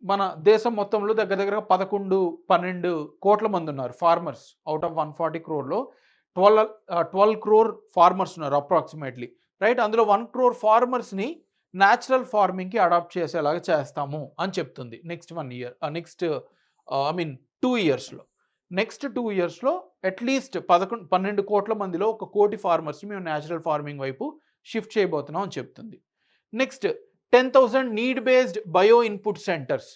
మన దేశం మొత్తంలో దగ్గర 11-12 కోట్ల మంది ఉన్నారు ఫార్మర్స్. ఔట్ ఆఫ్ 140 క్రోర్‌లో 12 క్రోర్ ఫార్మర్స్ ఉన్నారు అప్రాక్సిమేట్‌లీ. రైట్? అందులో 1 క్రోర్ ఫార్మర్స్‌ని న్యాచురల్ ఫార్మింగ్‌కి అడాప్ట్ చేసేలాగా చేస్తాము అని చెప్తుంది. Next 1 year next I mean 2 ఇయర్స్‌లో. నెక్స్ట్ 2 ఇయర్స్‌లో అట్‌లీస్ట్ 12 కోట్ల మందిలో 1 కోటి ఫార్మర్స్‌ని మేము న్యాచురల్ ఫార్మింగ్ వైపు షిఫ్ట్ చేయబోతున్నాం అని చెప్తుంది. Next 10,000 need based bio input centres.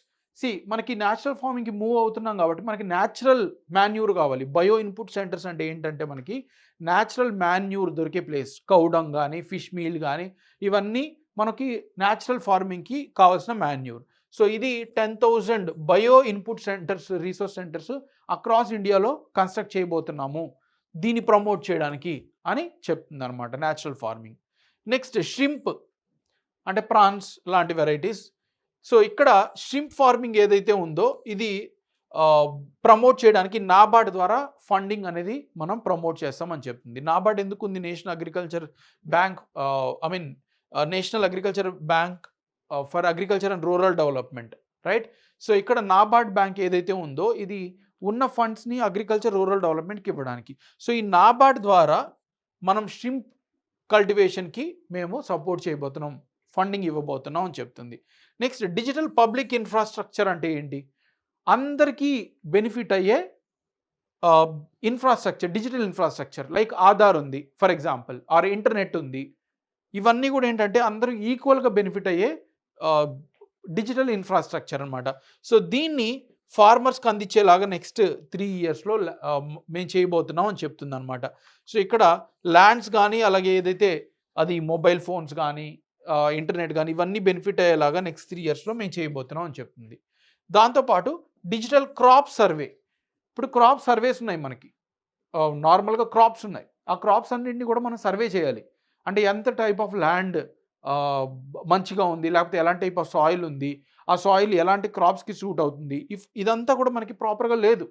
మనకి న్యాచురల్ ఫార్మింగ్‌కి మూవ్ అవుతున్నాం కాబట్టి మనకి న్యాచురల్ మాన్యూర్ కావాలి. బయో ఇన్పుట్ సెంటర్స్ అంటే ఏంటంటే మనకి న్యాచురల్ మాన్యూర్ దొరికే ప్లేస్. కౌ డంగ్ గాని, ఫిష్ మీల్ గాని ఇవన్నీ మనకి న్యాచురల్ ఫార్మింగ్‌కి కావాల్సిన మాన్యూర్. సో ఇది 10,000 bio input centres, resource centres across ఇండియాలో కన్స్ట్రక్ట్ చేయబోతున్నాము. దీన్ని ప్రమోట్ చేయడానికి అని చెప్తుందనమాట న్యాచురల్ ఫార్మింగ్. నెక్స్ట్ ష్రింప్ అంటే ప్రాన్స్ లాంటి వెరైటీస్. సో ఇక్కడ ష్రింప్ ఫార్మింగ్ ఏదైతే ఉందో ఇది ప్రమోట్ చేయడానికి నాబార్డ్ ద్వారా ఫండింగ్ అనేది మనం ప్రమోట్ చేస్తామని చెప్తుంది. నాబార్డ్ ఎందుకు ఉంది? National agriculture bank national agriculture bank for agriculture and rural development. Right? So ఇక్కడ నాబార్డ్ బ్యాంక్ ఏదైతే ఉందో ఇది ఉన్న ఫండ్స్ని అగ్రికల్చర్ రూరల్ డెవలప్మెంట్కి ఇవ్వడానికి. సో ఈ నాబార్డ్ ద్వారా మనం ష్రింప్ కల్టివేషన్కి మేము సపోర్ట్ చేయబోతున్నాం, ఫండింగ్ ఇవ్వబోతున్నాం అని చెప్తుంది. నెక్స్ట్ డిజిటల్ పబ్లిక్ ఇన్ఫ్రాస్ట్రక్చర్ అంటే ఏంటి? అందరికీ బెనిఫిట్ అయ్యే infrastructure, digital infrastructure like Aadhaar ఉంది ఫర్ ఎగ్జాంపుల్, ఆర్ ఇంటర్నెట్ ఉంది. ఇవన్నీ కూడా ఏంటంటే అందరూ ఈక్వల్గా బెనిఫిట్ అయ్యే డిజిటల్ ఇన్ఫ్రాస్ట్రక్చర్ అనమాట. సో దీన్ని ఫార్మర్స్కి అందించేలాగా నెక్స్ట్ 3 ఇయర్స్లో మేము చేయబోతున్నాం అని చెప్తుంది అనమాట. సో ఇక్కడ ల్యాండ్స్ కానీ అలాగే ఏదైతే అది మొబైల్ ఫోన్స్ కానీ ఇంటర్నెట్ కానీ ఇవన్నీ బెనిఫిట్ అయ్యేలాగా నెక్స్ట్ 3 ఇయర్స్లో మేము చేయబోతున్నాం అని చెప్తుంది. దాంతోపాటు డిజిటల్ క్రాప్ సర్వే. ఇప్పుడు క్రాప్ సర్వేస్ ఉన్నాయి మనకి, నార్మల్గా క్రాప్స్ ఉన్నాయి. ఆ క్రాప్స్ అన్నింటినీ కూడా మనం సర్వే చేయాలి. అంటే ఎంత టైప్ ఆఫ్ ల్యాండ్ మంచిగా ఉంది, లేకపోతే ఎలాంటి టైప్ ఆఫ్ సాయిల్ ఉంది, ఆ సాయిల్ ఎలాంటి క్రాప్స్కి సూట్ అవుతుంది, ఇదంతా కూడా మనకి ప్రాపర్గా లేదు.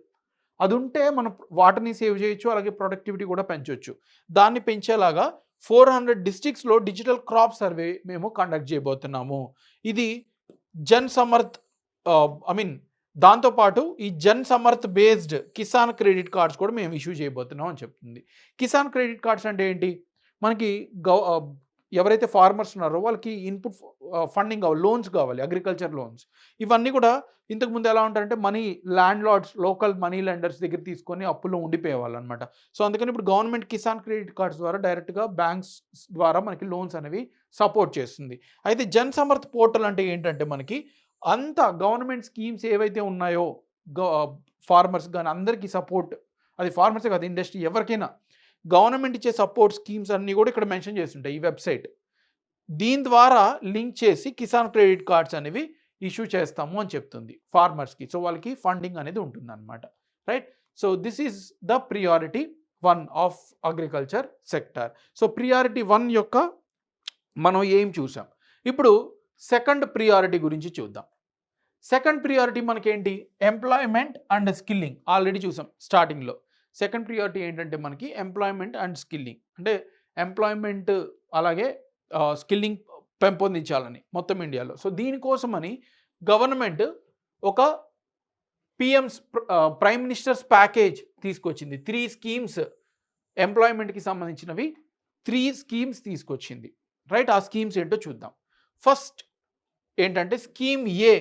అది ఉంటే మనం వాటర్ని సేవ్ చేయొచ్చు, అలాగే ప్రొడక్టివిటీ కూడా పెంచవచ్చు. దాన్ని పెంచేలాగా 400 డిస్ట్రిక్ట్స్లో డిజిటల్ క్రాప్ సర్వే మేము కండక్ట్ చేయబోతున్నాము. ఇది జన్ సమర్థ్ దాంతోపాటు ఈ Jan Samarth based Kisan credit cards కూడా మేము ఇష్యూ చేయబోతున్నాం అని చెప్తుంది. కిసాన్ క్రెడిట్ కార్డ్స్ అంటే ఏంటి? మనకి ఎవరైతే ఫార్మర్స్ ఉన్నారో వాళ్ళకి ఇన్పుట్ ఫండింగ్ కావాలి, లోన్స్ కావాలి, అగ్రికల్చర్ లోన్స్. ఇవన్నీ కూడా ఇంతకుముందు ఎలా ఉంటారంటే landlords, local money lenders దగ్గర తీసుకొని అప్పుల్లో ఉండిపోయేవాళ్ళు అనమాట. సో అందుకని ఇప్పుడు గవర్నమెంట్ కిసాన్ క్రెడిట్ కార్డ్స్ ద్వారా డైరెక్ట్గా బ్యాంక్స్ ద్వారా మనకి లోన్స్ అనేవి సపోర్ట్ చేస్తుంది. అయితే జన్ సమర్థ్ పోర్టల్ అంటే ఏంటంటే మనకి అంత గవర్నమెంట్ స్కీమ్స్ ఏవైతే ఉన్నాయో ఫార్మర్స్ కానీ అందరికీ సపోర్ట్, అది ఫార్మర్సే కాదు ఇండస్ట్రీ ఎవరికైనా గవర్నమెంట్ ఇచ్చే సపోర్ట్ స్కీమ్స్ అన్నీ కూడా ఇక్కడ మెన్షన్ చేస్తుంటాయి ఈ వెబ్సైట్. దీని ద్వారా లింక్ చేసి కిసాన్ క్రెడిట్ కార్డ్స్ అనేవి ఇష్యూ చేస్తాము అని చెప్తుంది ఫార్మర్స్కి. సో వాళ్ళకి ఫండింగ్ అనేది ఉంటుందన్నమాట. Right? So this is the priority 1 of agriculture sector. So priority 1 యొక్క మనం ఏం చూసాం. ఇప్పుడు సెకండ్ ప్రియారిటీ గురించి చూద్దాం. సెకండ్ ప్రియారిటీ మనకేంటి? Employment and skilling. ఆల్రెడీ చూసాం స్టార్టింగ్లో. సెకండ్ ప్రియారిటీ ఏంటంటే మనకి ఎంప్లాయ్మెంట్ అండ్ స్కిల్లింగ్. అంటే ఎంప్లాయ్మెంట్ అలాగే స్కిల్లింగ్ పెంపొందించాలని మొత్తం ఇండియాలో. సో దీనికోసమని గవర్నమెంట్ ఒక ప్రైమ్ మినిస్టర్స్ ప్యాకేజ్ తీసుకొచ్చింది. 3 స్కీమ్స్ ఎంప్లాయ్మెంట్కి సంబంధించినవి 3 స్కీమ్స్ తీసుకొచ్చింది. రైట్? ఆ స్కీమ్స్ ఏంటో చూద్దాం. ఫస్ట్ ఏంటంటే scheme A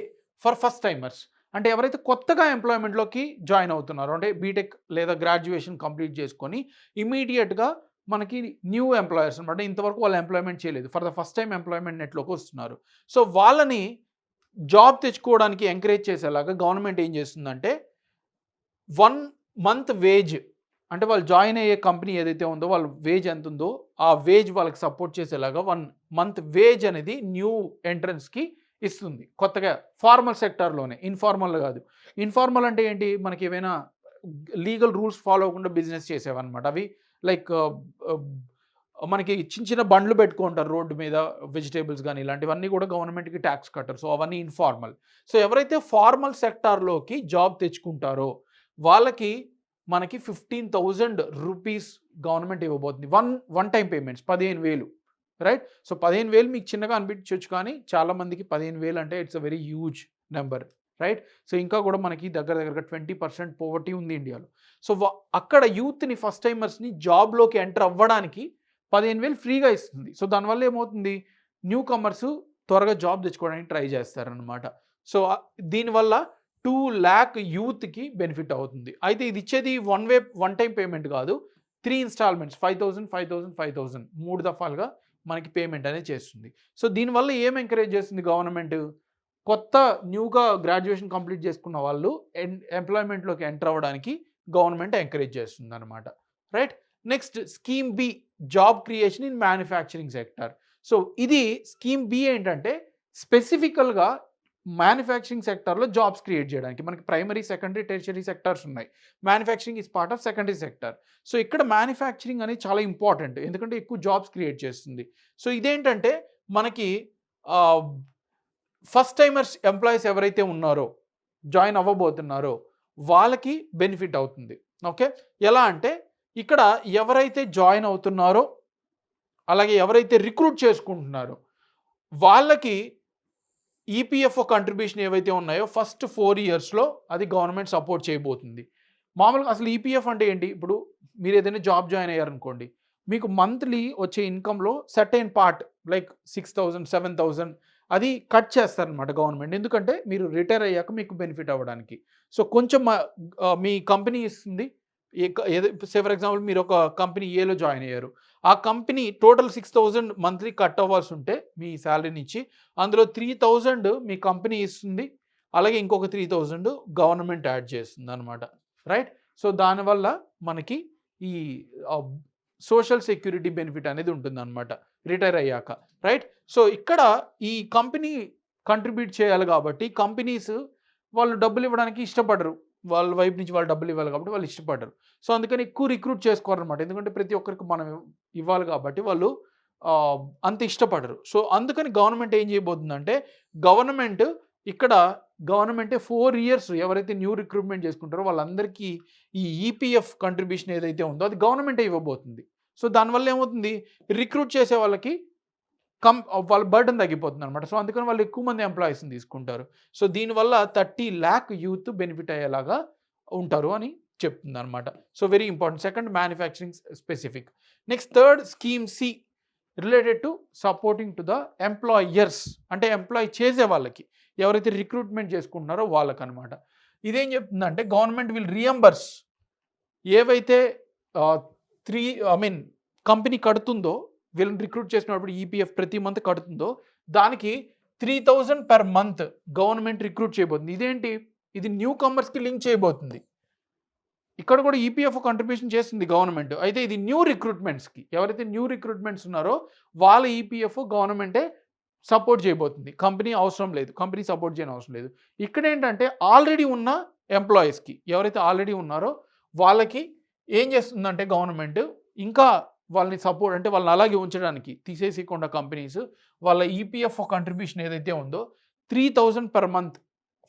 for first timers. అంటే ఎవరైతే కొత్తగా ఎంప్లాయ్మెంట్లోకి జాయిన్ అవుతున్నారో, అంటే బీటెక్ లేదా గ్రాడ్యుయేషన్ కంప్లీట్ చేసుకొని ఇమీడియట్గా మనకి న్యూ ఎంప్లాయర్స్ అనమాట, ఇంతవరకు వాళ్ళు ఎంప్లాయ్మెంట్ చేయలేదు, for the first time employment నెట్లోకి వస్తున్నారు. సో వాళ్ళని జాబ్ తెచ్చుకోవడానికి ఎంకరేజ్ చేసేలాగా గవర్నమెంట్ ఏం చేస్తుందంటే 1 మంత్ వేజ్, అంటే వాళ్ళు జాయిన్ అయ్యే కంపెనీ ఏదైతే ఉందో వాళ్ళ వేజ్ ఎంత ఉందో ఆ వేజ్ వాళ్ళకి సపోర్ట్ చేసేలాగా 1 మంత్ వేజ్ అనేది న్యూ ఎంట్రన్స్కి ఇస్తుంది. కొత్తగా ఫార్మల్ సెక్టార్లోనే, ఇన్ఫార్మల్ కాదు. ఇన్ఫార్మల్ అంటే ఏంటి? మనకి ఏమైనా లీగల్ రూల్స్ ఫాలో అవ్వకుండా బిజినెస్ చేసేవన్నమాట. అవి లైక్ మనకి చిన్న చిన్న బండ్లు పెట్టుకుంటారు రోడ్డు మీద, వెజిటేబుల్స్ కానీ ఇలాంటివన్నీ కూడా గవర్నమెంట్కి ట్యాక్స్ కట్టరు. సో అవన్నీ ఇన్ఫార్మల్. సో ఎవరైతే ఫార్మల్ సెక్టార్లోకి జాబ్ తెచ్చుకుంటారో వాళ్ళకి మనకి 15,000 రూపీస్ గవర్నమెంట్ ఇవ్వబోతుంది. One time payments 15,000. Right? So 15,000 మీకు చిన్నగా అనిపించవచ్చు, కానీ చాలామందికి 15,000 అంటే it's a very huge number. Right? So ఇంకా కూడా మనకి దగ్గరగా 20% పోవర్టీ ఉంది ఇండియాలో. సో అక్కడ యూత్‌ని ఫస్ట్ టైమర్స్‌ని జాబ్‌లోకి ఎంటర్ అవ్వడానికి 15,000 ఫ్రీగా ఇస్తుంది. సో దానివల్ల ఏమవుతుంది? న్యూ కమర్స్ త్వరగా జాబ్ తెచ్చుకోవడానికి ట్రై చేస్తారనమాట. సో దీనివల్ల 2,00,000 యూత్‌కి బెనిఫిట్ అవుతుంది. అయితే ఇది ఇచ్చేది వన్ టైమ్ పేమెంట్ కాదు. 3 ఇన్‌స్టాల్‌మెంట్స్ 5,000, 5,000, 5,000 3 దఫాలుగా మనకి పేమెంట్ అనేది చేస్తుంది. సో దీనివల్ల ఏం ఎంకరేజ్ చేస్తుంది గవర్నమెంట్? కొత్త న్యూగా గ్రాడ్యుయేషన్ కంప్లీట్ చేసుకున్న వాళ్ళు ఎంప్లాయ్‌మెంట్‌లోకి ఎంటర్ అవ్వడానికి గవర్నమెంట్ ఎంకరేజ్ చేస్తుందనమాట. Right? Next scheme B, job creation in manufacturing sector. So ఇది స్కీమ్ బి ఏంటంటే స్పెసిఫికల్‌గా మ్యానుఫ్యాక్చరింగ్ సెక్టార్‌లో జాబ్స్ క్రియేట్ చేయడానికి. మనకి ప్రైమరీ, సెకండరీ, టెర్షియరీ సెక్టార్స్ ఉన్నాయి. Manufacturing is part of secondary sector. So ఇక్కడ మ్యానుఫ్యాక్చరింగ్ అనేది చాలా ఇంపార్టెంట్. ఎందుకంటే ఎక్కువ జాబ్స్ క్రియేట్ చేస్తుంది. సో ఇదేంటంటే మనకి ఫస్ట్ టైమర్స్ ఎంప్లాయీస్ ఎవరైతే ఉన్నారో, జాయిన్ అవ్వబోతున్నారో వాళ్ళకి బెనిఫిట్ అవుతుంది. ఓకే. ఎలా అంటే ఇక్కడ ఎవరైతే జాయిన్ అవుతున్నారో, అలాగే ఎవరైతే రిక్రూట్ చేసుకుంటున్నారో వాళ్ళకి ఈపీఎఫ్ఓ కంట్రిబ్యూషన్ ఏవైతే ఉన్నాయో ఫస్ట్ 4 ఇయర్స్‌లో అది గవర్నమెంట్ సపోర్ట్ చేయబోతుంది. మామూలుగా అసలు ఈపీఎఫ్ అంటే ఏంటి? ఇప్పుడు మీరు ఏదైనా జాబ్ జాయిన్ అయ్యారనుకోండి, మీకు మంత్లీ వచ్చే ఇన్‌కమ్‌లో సర్టెన్ పార్ట్ లైక్ 6,000, 7,000 అది కట్ చేస్తారనమాట గవర్నమెంట్. ఎందుకంటే మీరు రిటైర్ అయ్యాక మీకు బెనిఫిట్ అవ్వడానికి. సో కొంచెం మీ కంపెనీ ఇస్తుంది. ఫర్ ఎగ్జాంపుల్ మీరు ఒక కంపెనీ ఏలో జాయిన్ అయ్యారు. ఆ కంపెనీ టోటల్ 6,000 మంత్లీ కట్ అవ్వాల్సి ఉంటే మీ సాలరీ నుంచి అందులో 3,000 మీ కంపెనీ ఇస్తుంది. అలాగే ఇంకొక 3,000 గవర్నమెంట్ యాడ్ చేస్తుందనమాట. రైట్? సో దానివల్ల మనకి ఈ సోషల్ సెక్యూరిటీ బెనిఫిట్ అనేది ఉంటుందన్నమాట రిటైర్ అయ్యాక. రైట్? సో ఇక్కడ ఈ కంపెనీ కంట్రిబ్యూట్ చేయాలి కాబట్టి కంపెనీస్ వాళ్ళు డబ్బులు ఇవ్వడానికి ఇష్టపడరు. వాళ్ళ వైపు నుంచి వాళ్ళు డబ్బులు ఇవ్వాలి కాబట్టి వాళ్ళు ఇష్టపడరు. సో అందుకని ఎక్కువ రిక్రూట్ చేసుకోరనమాట. ఎందుకంటే ప్రతి ఒక్కరికి మనం ఇవ్వాలి కాబట్టి వాళ్ళు అంత ఇష్టపడరు. సో అందుకని గవర్నమెంట్ ఏం చేయబోతుందంటే ఇక్కడ గవర్నమెంటే 4 ఇయర్స్ ఎవరైతే న్యూ రిక్రూట్మెంట్ చేసుకుంటారో వాళ్ళందరికీ ఈ ఈపీఎఫ్ కంట్రిబ్యూషన్ ఏదైతే ఉందో అది గవర్నమెంటే ఇవ్వబోతుంది. సో దానివల్ల ఏమవుతుంది? రిక్రూట్ చేసే వాళ్ళకి వాళ్ళ బర్డెన్ తగ్గిపోతుందనమాట. సో అందుకని వాళ్ళు ఎక్కువ మంది ఎంప్లాయీస్‌ని తీసుకుంటారు. సో దీనివల్ల 30,00,000 యూత్ బెనిఫిట్ అయ్యేలాగా ఉంటారు అని చెప్తుందనమాట. So very important. Second manufacturing specific. Next third scheme C related to supporting to the employers. అంటే ఎంప్లాయ్ చేసే వాళ్ళకి ఎవరైతే రిక్రూట్మెంట్ చేసుకుంటున్నారో వాళ్ళకనమాట. ఇదేం చెప్తుందంటే గవర్నమెంట్ విల్ రియంబర్స్ ఏవైతే కంపెనీ కడుతుందో వీళ్ళని రిక్రూట్ చేసినప్పుడు ఈపీఎఫ్ ప్రతి మంత్ కడుతుందో దానికి 3,000 పర్ మంత్ గవర్నమెంట్ రిక్రూట్ చేయబోతుంది. ఇదేంటి? ఇది న్యూ కమర్స్కి లింక్ చేయబోతుంది. ఇక్కడ కూడా ఈపీఎఫ్ కంట్రిబ్యూషన్ చేస్తుంది గవర్నమెంట్. అయితే ఇది న్యూ రిక్రూట్మెంట్స్కి ఎవరైతే న్యూ రిక్రూట్మెంట్స్ ఉన్నారో వాళ్ళ ఈపీఎఫ్ గవర్నమెంటే సపోర్ట్ చేయబోతుంది. కంపెనీ అవసరం లేదు, కంపెనీ సపోర్ట్ చేయని అవసరం లేదు. ఇక్కడ ఏంటంటే ఆల్రెడీ ఉన్న ఎంప్లాయీస్కి ఎవరైతే ఆల్రెడీ ఉన్నారో వాళ్ళకి ఏం చేస్తుందంటే గవర్నమెంట్ ఇంకా వాళ్ళని సపోర్ట్ అంటే వాళ్ళని అలాగే ఉంచడానికి తీసేయకుండా కంపెనీస్ వాళ్ళ ఈపీఎఫ్ కంట్రిబ్యూషన్ ఏదైతే ఉందో 3,000 పర్ మంత్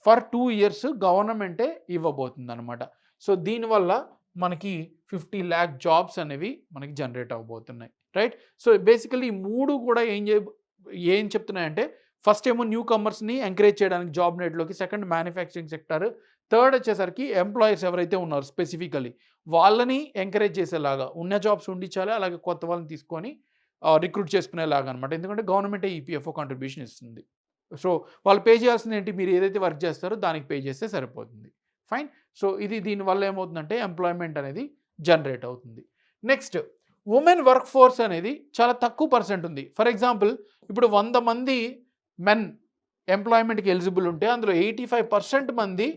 ఫర్ 2 ఇయర్స్ గవర్నమెంటే ఇవ్వబోతుంది అనమాట. సో దీనివల్ల మనకి 50,00,000 జాబ్స్ అనేవి మనకి జనరేట్ అవ్వబోతున్నాయి. రైట్? సో బేసికలీ ఈ 3 కూడా ఏం చెప్తున్నాయంటే ఫస్ట్ ఏమో న్యూ కమర్స్ని ఎంకరేజ్ చేయడానికి జాబ్ నెట్లోకి, సెకండ్ మ్యానుఫ్యాక్చరింగ్ సెక్టర్, థర్డ్ వచ్చేసరికి ఎంప్లాయర్స్ ఎవరైతే ఉన్నారో స్పెసిఫికలీ వాళ్ళని ఎంకరేజ్ చేసేలాగా ఉన్న జాబ్స్ ఉండించాలి, అలాగే కొత్త వాళ్ళని తీసుకొని రిక్రూట్ చేసుకునేలాగా అనమాట. ఎందుకంటే గవర్నమెంటే ఈపీఎఫ్ఓ కంట్రిబ్యూషన్ ఇస్తుంది. సో వాళ్ళు పే చేయాల్సింది ఏంటి? మీరు ఏదైతే వర్క్ చేస్తారో దానికి పే చేస్తే సరిపోతుంది. ఫైన్. సో ఇది దీనివల్ల ఏమవుతుందంటే ఎంప్లాయ్మెంట్ అనేది జనరేట్ అవుతుంది. నెక్స్ట్ ఉమెన్ వర్క్ ఫోర్స్ అనేది చాలా తక్కువ పర్సెంట్ ఉంది. ఫర్ ఎగ్జాంపుల్ ఇప్పుడు 100 మంది మెన్ ఎంప్లాయ్మెంట్కి ఎలిజిబుల్ ఉంటే అందులో 85% మంది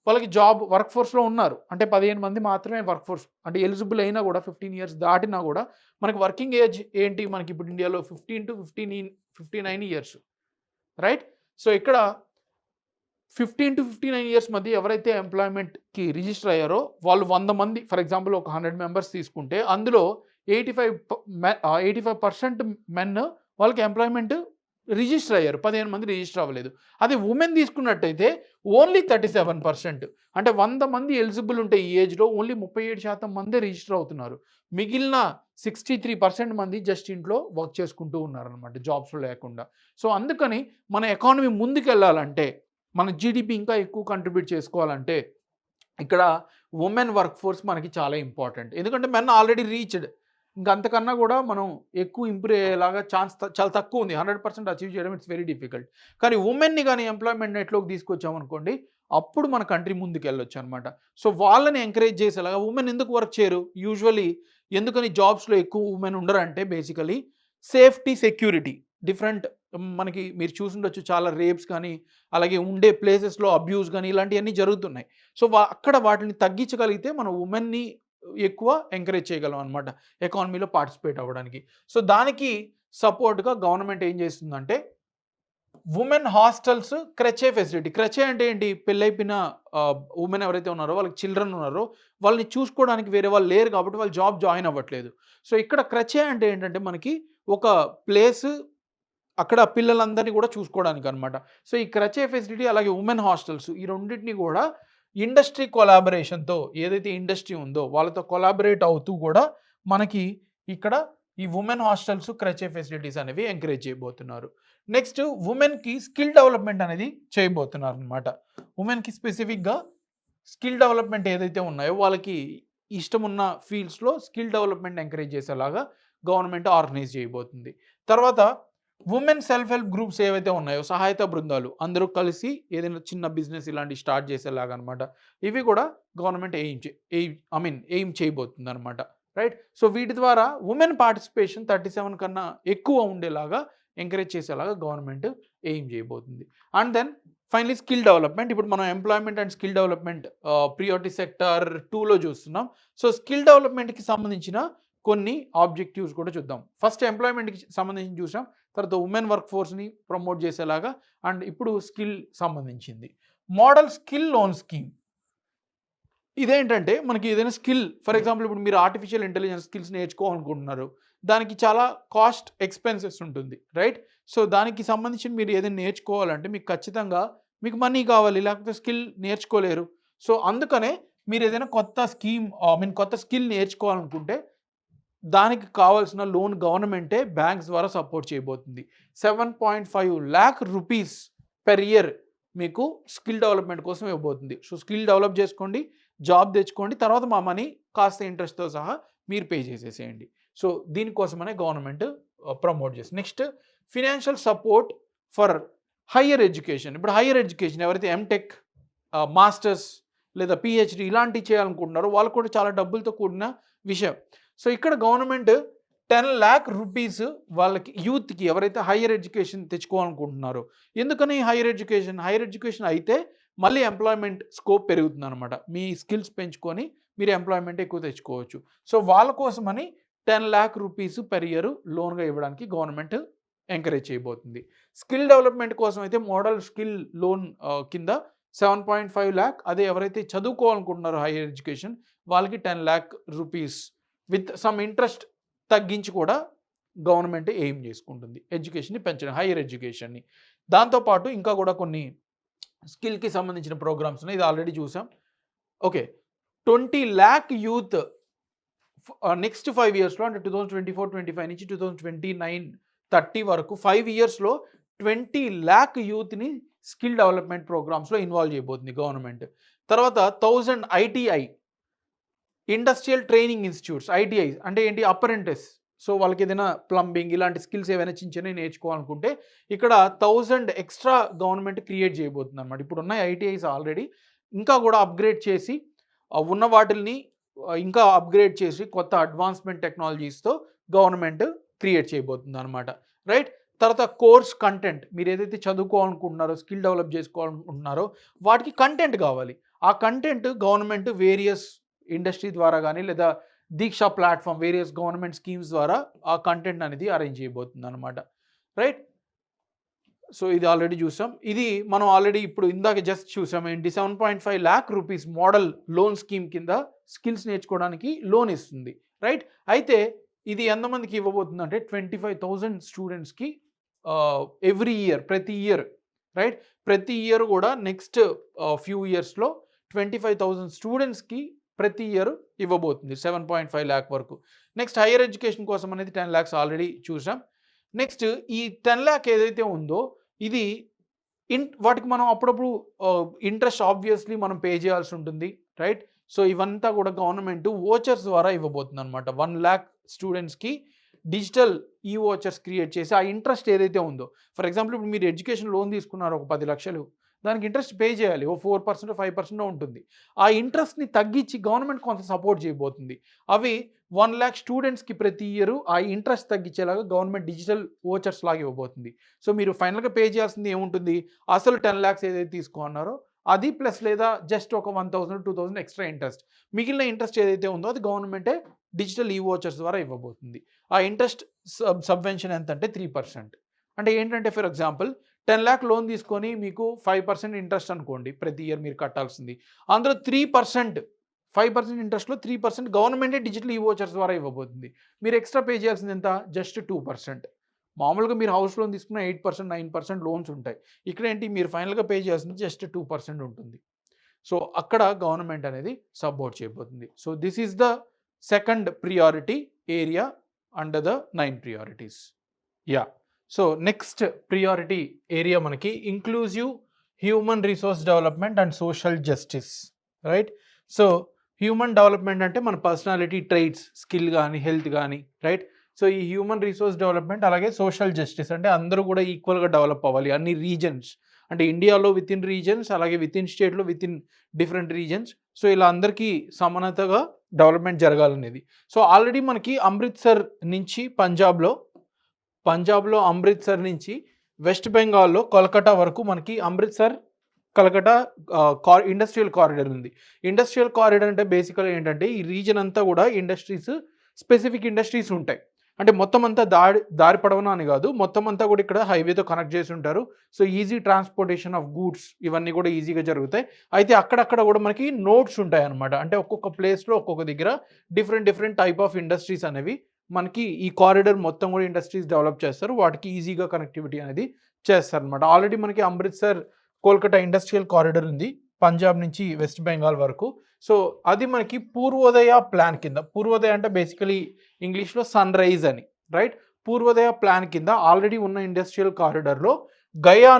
వాళ్ళకి జాబ్ వర్క్ ఫోర్స్లో ఉన్నారు. అంటే 15 మంది మాత్రమే వర్క్ ఫోర్స్ అంటే ఎలిజిబుల్ అయినా కూడా 15 ఇయర్స్ దాటినా కూడా మనకి వర్కింగ్ ఏజ్ ఏంటి? మనకి ఇప్పుడు ఇండియాలో 15 to 59 ఇయర్స్. రైట్? సో ఇక్కడ 15 to 59 ఇయర్స్ మధ్య ఎవరైతే ఎంప్లాయ్మెంట్కి రిజిస్టర్ అయ్యారో వాళ్ళు 100 మంది ఫర్ ఎగ్జాంపుల్ ఒక 100 మెంబర్స్ తీసుకుంటే అందులో 85% మెన్ వాళ్ళకి ఎంప్లాయ్మెంట్ రిజిస్టర్ అయ్యారు, 15 మంది రిజిస్టర్ అవ్వలేదు. అదే ఉమెన్ తీసుకున్నట్టయితే ఓన్లీ 37%. అంటే 100 మంది ఎలిజిబుల్ ఉంటే ఈ ఏజ్లో ఓన్లీ 37% మందే రిజిస్టర్ అవుతున్నారు. మిగిలిన 63% మంది జస్ట్ ఇంట్లో వర్క్ చేసుకుంటూ ఉన్నారనమాట జాబ్స్ లేకుండా. సో అందుకని మన ఎకానమీ ముందుకెళ్ళాలంటే మన జీడిపి ఇంకా ఎక్కువ కంట్రిబ్యూట్ చేసుకోవాలంటే ఇక్కడ ఉమెన్ వర్క్ ఫోర్స్ మనకి చాలా ఇంపార్టెంట్. ఎందుకంటే మెన్ ఆల్రెడీ రీచ్డ్. ఇంక అంతకన్నా కూడా మనం ఎక్కువ ఇంప్రూవ్ అయ్యేలాగా ఛాన్స్ చాలా తక్కువ ఉంది. 100% అచీవ్ చేయడం ఇట్స్ వెరీ డిఫికల్ట్. కానీ ఉమెన్‌ని గాని ఎంప్లాయ్‌మెంట్ నెట్‌లోకి తీసుకొచ్చామనుకోండి, అప్పుడు మన కంట్రీ ముందుకెళ్ళొచ్చనమాట. సో, వాళ్ళని ఎంకరేజ్ చేసేలాగా ఉమెన్ ఎందుకు వర్క్ చేయరు? యూజువల్లీ ఎందుకని జాబ్స్‌లో ఎక్కువ ఉమెన్ ఉండరంటే బేసికల్లీ సేఫ్టీ, సెక్యూరిటీ డిఫరెంట్ మనకి మీరు చూసుండొచ్చు చాలా రేప్స్ కానీ, అలాగే ఉండే ప్లేసెస్‌లో అబ్యూస్ గానీ ఇలాంటియన్నీ జరుగుతున్నాయి. సో, అక్కడ వాటిని తగ్గించగలిగితే మనం ఉమెన్‌ని ఎక్కువ ఎంకరేజ్ చేయగలం అనమాట ఎకానమీలో పార్టిసిపేట్ అవ్వడానికి. సో, దానికి సపోర్ట్‌గా గవర్నమెంట్ ఏం చేస్తుందంటే వుమెన్ హాస్టల్స్, క్రెచే ఫెసిలిటీ. క్రెచే అంటే ఏంటి? పెళ్లైపోయిన వుమెన్ ఎవరైతే ఉన్నారో వాళ్ళకి చిల్డ్రన్ ఉన్నారో వాళ్ళని చూసుకోవడానికి వేరే వాళ్ళు లేరు కాబట్టి వాళ్ళు జాయిన్ అవ్వట్లేదు. సో, ఇక్కడ క్రెచే అంటే ఏంటంటే మనకి ఒక ప్లేసు అక్కడ పిల్లలందరినీ కూడా చూసుకోవడానికనమాట. సో, ఈ క్రచే ఫెసిలిటీ అలాగే వుమెన్ హాస్టల్స్ ఈ రెండిటిని కూడా ఇండస్ట్రీ కొలాబరేషన్‌తో ఏదైతే ఇండస్ట్రీ ఉందో వాళ్ళతో కొలాబరేట్ అవుతూ కూడా మనకి ఇక్కడ ఈ వుమెన్ హాస్టల్స్, క్రచే ఫెసిలిటీస్ అనేవి ఎంకరేజ్ చేయబోతున్నారు. నెక్స్ట్ వుమెన్‌కి స్కిల్ డెవలప్‌మెంట్ అనేది చేయబోతున్నారనమాట. వుమెన్‌కి స్పెసిఫిక్‌గా స్కిల్ డెవలప్‌మెంట్ ఏదైతే ఉన్నాయో వాళ్ళకి ఇష్టమున్న ఫీల్డ్స్‌లో స్కిల్ డెవలప్‌మెంట్ ఎంకరేజ్ చేసేలాగా గవర్నమెంట్ ఆర్గనైజ్ చేయబోతుంది. తర్వాత వుమెన్ సెల్ఫ్ హెల్ప్ గ్రూప్స్ ఏవైతే ఉన్నాయో సహాయత బృందాలు అందరూ కలిసి ఏదైనా చిన్న బిజినెస్ ఇలాంటివి స్టార్ట్ చేసేలాగా అనమాట. ఇవి కూడా గవర్నమెంట్ ఎయిమ్ చేయబోతుంది అనమాట. రైట్. సో, వీటి ద్వారా వుమెన్ పార్టిసిపేషన్ 37 కన్నా ఎక్కువ ఉండేలాగా ఎంకరేజ్ చేసేలాగా గవర్నమెంట్ ఎయిమ్ చేయబోతుంది. And then finally skill development. ఇప్పుడు మనం employment and skill development priority sector 2లో చూస్తున్నాం. సో, స్కిల్ డెవలప్మెంట్‌కి సంబంధించిన కొన్ని ఆబ్జెక్టివ్స్ కూడా చూద్దాం. ఫస్ట్ ఎంప్లాయ్మెంట్‌కి సంబంధించి చూసాం. తర్వాత ఉమెన్ వర్క్ ఫోర్స్‌ని ప్రమోట్ చేసేలాగా అండ్ ఇప్పుడు స్కిల్ సంబంధించింది. Model skill loan scheme. ఇదేంటంటే మనకి ఏదైనా స్కిల్ ఫర్ ఎగ్జాంపుల్ ఇప్పుడు మీరు ఆర్టిఫిషియల్ ఇంటెలిజెన్స్ స్కిల్స్ నేర్చుకోవాలనుకుంటున్నారు. దానికి చాలా కాస్ట్ ఎక్స్‌పెన్సెస్ ఉంటుంది. రైట్? సో, దానికి సంబంధించి మీరు ఏదైనా నేర్చుకోవాలంటే మీకు ఖచ్చితంగా మీకు మనీ కావాలి. లేకపోతే స్కిల్ నేర్చుకోలేరు. సో, అందుకనే మీరు ఏదైనా కొత్త స్కిల్ నేర్చుకోవాలనుకుంటే దానికి కావాల్సిన లోన్ గవర్నమెంటే బ్యాంక్స్ ద్వారా సపోర్ట్ చేయబోతుంది. 7.5 lakh రూపీస్ పెర్ ఇయర్ మీకు స్కిల్ డెవలప్మెంట్ కోసం ఇవ్వబోతుంది. సో, స్కిల్ డెవలప్ చేసుకోండి, జాబ్ తెచ్చుకోండి. తర్వాత మా మనీ కాస్త ఇంట్రెస్ట్‌తో సహా మీరు పే చేసేసేయండి. సో, దీనికోసమనే గవర్నమెంట్ ప్రమోట్ చేస్తుంది. Next financial support for higher education. ఇప్పుడు హైయర్ ఎడ్యుకేషన్ ఎవరైతే ఎంటెక్, మాస్టర్స్ లేదా పీహెచ్‌డీ ఇలాంటివి చేయాలనుకుంటున్నారో వాళ్ళకు కూడా చాలా డబ్బులతో కూడిన విషయం. సో, ఇక్కడ గవర్నమెంట్ 10 lakh రూపీస్ వాళ్ళకి యూత్‌కి ఎవరైతే హైయర్ ఎడ్యుకేషన్ తెచ్చుకోవాలనుకుంటున్నారో. ఎందుకని హైయర్ ఎడ్యుకేషన్ అయితే మళ్ళీ ఎంప్లాయ్మెంట్ స్కోప్ పెరుగుతుందనమాట. మీ స్కిల్స్ పెంచుకొని మీరు ఎంప్లాయ్మెంట్ ఎక్కువ తెచ్చుకోవచ్చు. సో, వాళ్ళ కోసమని 10 lakh రూపీస్ పెర్ ఇయర్ లోన్‌గా ఇవ్వడానికి గవర్నమెంట్ ఎంకరేజ్ చేయబోతుంది. స్కిల్ డెవలప్మెంట్ కోసం అయితే మోడల్ స్కిల్ లోన్ కింద 7.5 lakh అదే ఎవరైతే చదువుకోవాలనుకుంటున్నారో హైయర్ ఎడ్యుకేషన్ వాళ్ళకి 10 lakh rupees with some interest తగ్గించి కూడా గవర్నమెంట్ ఎయిమ్ చేసుకుంటుంది ఎడ్యుకేషన్‌ని పెంచడం, హైయర్ ఎడ్యుకేషన్‌ని. దాంతోపాటు ఇంకా కూడా కొన్ని స్కిల్‌కి సంబంధించిన ప్రోగ్రామ్స్ ఉన్నాయి. ఇది ఆల్రెడీ చూసాం. ఓకే. 20 lakh యూత్ నెక్స్ట్ 5 ఇయర్స్‌లో అంటే 2024, 25 నుంచి 2029, 30 వరకు 5 ఇయర్స్‌లో 20 lakh యూత్‌ని స్కిల్ డెవలప్మెంట్ ప్రోగ్రామ్స్‌లో ఇన్వాల్వ్ చేయబోతుంది గవర్నమెంట్. తర్వాత 1000 ITI industrial training institutes, ITIs అంటే ఏంటి? అప్రెంటిస్. సో, వాళ్ళకి ఏదైనా ప్లంబింగ్ ఇలాంటి స్కిల్స్ ఏవైనా చిన్నవి నేర్చుకోవాలనుకుంటే ఇక్కడ 1000 ఎక్స్ట్రా గవర్నమెంట్ క్రియేట్ చేయబోతుందన్నమాట. ఇప్పుడున్న ఐటీఐస్ ఆల్రెడీ ఇంకా కూడా అప్గ్రేడ్ చేసి ఉన్న వాటిల్ని ఇంకా అప్గ్రేడ్ చేసి కొత్త అడ్వాన్స్‌మెంట్ టెక్నాలజీస్‌తో గవర్నమెంట్ క్రియేట్ చేయబోతుందన్నమాట. రైట్? తర్వాత కోర్స్ కంటెంట్ మీరు ఏదైతే చదువుకోవాలనుకుంటున్నారో, స్కిల్ డెవలప్ చేసుకోవాలనుకుంటున్నారో వాటికి కంటెంట్ కావాలి. ఆ కంటెంట్ గవర్నమెంట్ వేరియస్ ఇండస్ట్రీ ద్వారా కానీ లేదా దీక్ష ప్లాట్ఫామ్ వేరియస్ గవర్నమెంట్ స్కీమ్స్ ద్వారా ఆ కంటెంట్ అనేది అరేంజ్ చేయబోతుందన్నమాట. రైట్? సో, ఇది ఆల్రెడీ చూసాం. ఇది మనం ఆల్రెడీ ఇప్పుడు ఇందాక జస్ట్ చూసాం ఏంటి? 7.5 lakh rupees model loan scheme కింద స్కిల్స్ నేర్చుకోవడానికి లోన్ ఇస్తుంది. రైట్? అయితే ఇది ఎంతమందికి ఇవ్వబోతుందంటే 25,000 స్టూడెంట్స్‌కి ఎవ్రీ ఇయర్ ప్రతి ఇయర్. రైట్? ప్రతి ఇయర్ కూడా నెక్స్ట్ ఫ్యూ ఇయర్స్‌లో 25,000 స్టూడెంట్స్‌కి ప్రతి ఇయర్ ఇవ్వబోతుంది 7.5 lakh వరకు. నెక్స్ట్ హైయర్ ఎడ్యుకేషన్ కోసం అనేది 10 lakhs ఆల్రెడీ చూసాం. నెక్స్ట్ ఈ 10 lakh ఏదైతే ఉందో ఇది వాటికి మనం అప్పుడప్పుడు ఇంట్రెస్ట్ ఆబ్వియస్లీ మనం పే చేయాల్సి ఉంటుంది, రైట్? సో ఇవంతా కూడా గవర్నమెంట్ వోచర్స్ ద్వారా ఇవ్వబోతుంది అనమాట. 1,00,000 స్టూడెంట్స్కి డిజిటల్ ఈ వోచర్స్ క్రియేట్ చేసి ఆ ఇంట్రెస్ట్ ఏదైతే ఉందో, ఫర్ ఎగ్జాంపుల్ ఇప్పుడు మీరు ఎడ్యుకేషన్ లోన్ తీసుకున్నారు ఒక 10 లక్షలు, దానికి ఇంట్రెస్ట్ పే చేయాలి, ఓ 4% 5% ఉంటుంది. ఆ ఇంట్రెస్ట్ని తగ్గించి గవర్నమెంట్ కొంత సపోర్ట్ చేయబోతుంది. అవి 1,00,000 స్టూడెంట్స్కి ప్రతి ఇయర్ ఆ ఇంట్రెస్ట్ తగ్గించేలాగా గవర్నమెంట్ డిజిటల్ వోచర్స్ లాగా ఇవ్వబోతుంది. సో మీరు ఫైనల్గా పే చేయాల్సింది ఏముంటుంది, అసలు 10 lakhs ఏదైతే తీసుకున్నారో అది ప్లస్ లేదా జస్ట్ ఒక 1,000 2,000 ఎక్స్ట్రా ఇంట్రెస్ట్, మిగిలిన ఇంట్రెస్ట్ ఏదైతే ఉందో అది గవర్నమెంటే డిజిటల్ ఈ వోచర్స్ ద్వారా ఇవ్వబోతుంది. ఆ ఇంట్రెస్ట్ సబ్వెన్షన్ ఎంత అంటే 3%. అంటే ఏంటంటే ఫర్ ఎగ్జాంపుల్ 10 lakh లోన్ తీసుకొని మీకు 5% ఇంట్రెస్ట్ అనుకోండి ప్రతి ఇయర్ మీరు కట్టాల్సింది, అందులో 3%, 5% ఇంట్రెస్ట్లో 3% గవర్నమెంటే డిజిటల్ ఈ వోచర్స్ ద్వారా ఇవ్వబోతుంది. మీరు ఎక్స్ట్రా పే చేయాల్సింది ఎంత, జస్ట్ 2%. మామూలుగా మీరు హౌస్ లోన్ తీసుకున్న 8% 9% లోన్స్ ఉంటాయి, ఇక్కడ ఏంటి మీరు ఫైనల్గా పే చేయాల్సింది జస్ట్ 2% ఉంటుంది. సో అక్కడ గవర్నమెంట్ అనేది సపోర్ట్ చేయబోతుంది. So this is the second priority area under the 9 priorities. Yeah, so next priority area మనకి inclusive human resource development and social justice, right? So human development అంటే మన personality traits, skill కానీ health కానీ, right? So ఈ human resource development అలాగే social justice అంటే అందరూ కూడా ఈక్వల్గా డెవలప్ అవ్వాలి అన్ని రీజన్స్, అంటే ఇండియాలో విత్ ఇన్ రీజన్స్ అలాగే విత్ ఇన్ స్టేట్లో with in different reasons. So ఇలా అందరికీ సమానతగా డెవలప్మెంట్ జరగాలనేది. సో ఆల్రెడీ మనకి అమృత్సర్ నుంచి పంజాబ్లో అమృత్సర్ నుంచి వెస్ట్ బెంగాల్లో కోల్కతా వరకు మనకి అమృత్సర్ కలకటా ఇండస్ట్రియల్ కారిడార్ ఉంది. ఇండస్ట్రియల్ కారిడార్ అంటే బేసికల్గా ఏంటంటే ఈ రీజన్ అంతా కూడా ఇండస్ట్రీస్, స్పెసిఫిక్ ఇండస్ట్రీస్ ఉంటాయి. అంటే మొత్తం అంతా దారి పడవనా అని కాదు, మొత్తం అంతా కూడా ఇక్కడ హైవేతో కనెక్ట్ చేసి ఉంటారు. So easy transportation of goods ఇవన్నీ కూడా ఈజీగా జరుగుతాయి. అయితే అక్కడక్కడ కూడా మనకి నోడ్స్ ఉంటాయి అనమాట. అంటే ఒక్కొక్క ప్లేస్లో ఒక్కొక్క దగ్గర డిఫరెంట్ టైప్ ఆఫ్ ఇండస్ట్రీస్ అనేవి మనకి ఈ కారిడార్ మొత్తం కూడా ఇండస్ట్రీస్ డెవలప్ చేస్తారు, వాటికి ఈజీగా కనెక్టివిటీ అనేది చేస్తారు అనమాట. ఆల్రెడీ మనకి అమృత్సర్ కోల్కతా ఇండస్ట్రియల్ కారిడార్ ఉంది పంజాబ్ నుంచి వెస్ట్ బెంగాల్ వరకు. సో అది మనకి పూర్వోదయ ప్లాన్ కింద, పూర్వోదయ అంటే బేసికలీ ఇంగ్లీష్లో సన్ రైజ్ అని, రైట్? పూర్వోదయ ప్లాన్ కింద ఆల్రెడీ ఉన్న ఇండస్ట్రియల్ కారిడార్లో గయా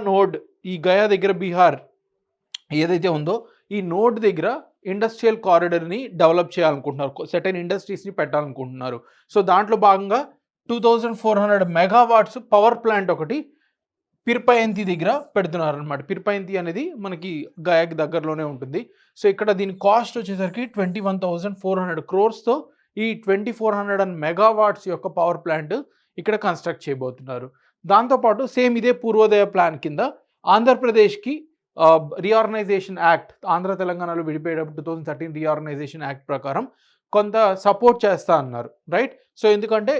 నోడ్ ఈ గయా దగ్గర బీహార్ ఏదైతే ఉందో ఈ నోడ్ దగ్గర ఇండస్ట్రియల్ కారిడార్ని డెవలప్ చేయాలనుకుంటున్నారు, సెటైన్ ఇండస్ట్రీస్ని పెట్టాలనుకుంటున్నారు. సో దాంట్లో భాగంగా 2,400 మెగావాట్స్ పవర్ ప్లాంట్ ఒకటి పిర్పయంతి దగ్గర పెడుతున్నారు అనమాట. పిర్పయంతి అనేది మనకి గయాకి దగ్గరలోనే ఉంటుంది. సో ఇక్కడ దీని కాస్ట్ వచ్చేసరికి 21,400 crores ఈ 2,400 మెగావాట్స్ యొక్క పవర్ ప్లాంట్ ఇక్కడ కన్స్ట్రక్ట్ చేయబోతున్నారు. దాంతోపాటు సేమ్ ఇదే పూర్వోదయ ప్లాన్ కింద ఆంధ్రప్రదేశ్కి రీఆర్గనైజేషన్ యాక్ట్, ఆంధ్ర తెలంగాణలో విడిపోయేటప్పుడు 2013 రీఆర్గనైజేషన్ యాక్ట్ ప్రకారం కొంత సపోర్ట్ చేస్తా అన్నారు, రైట్? సో ఎందుకంటే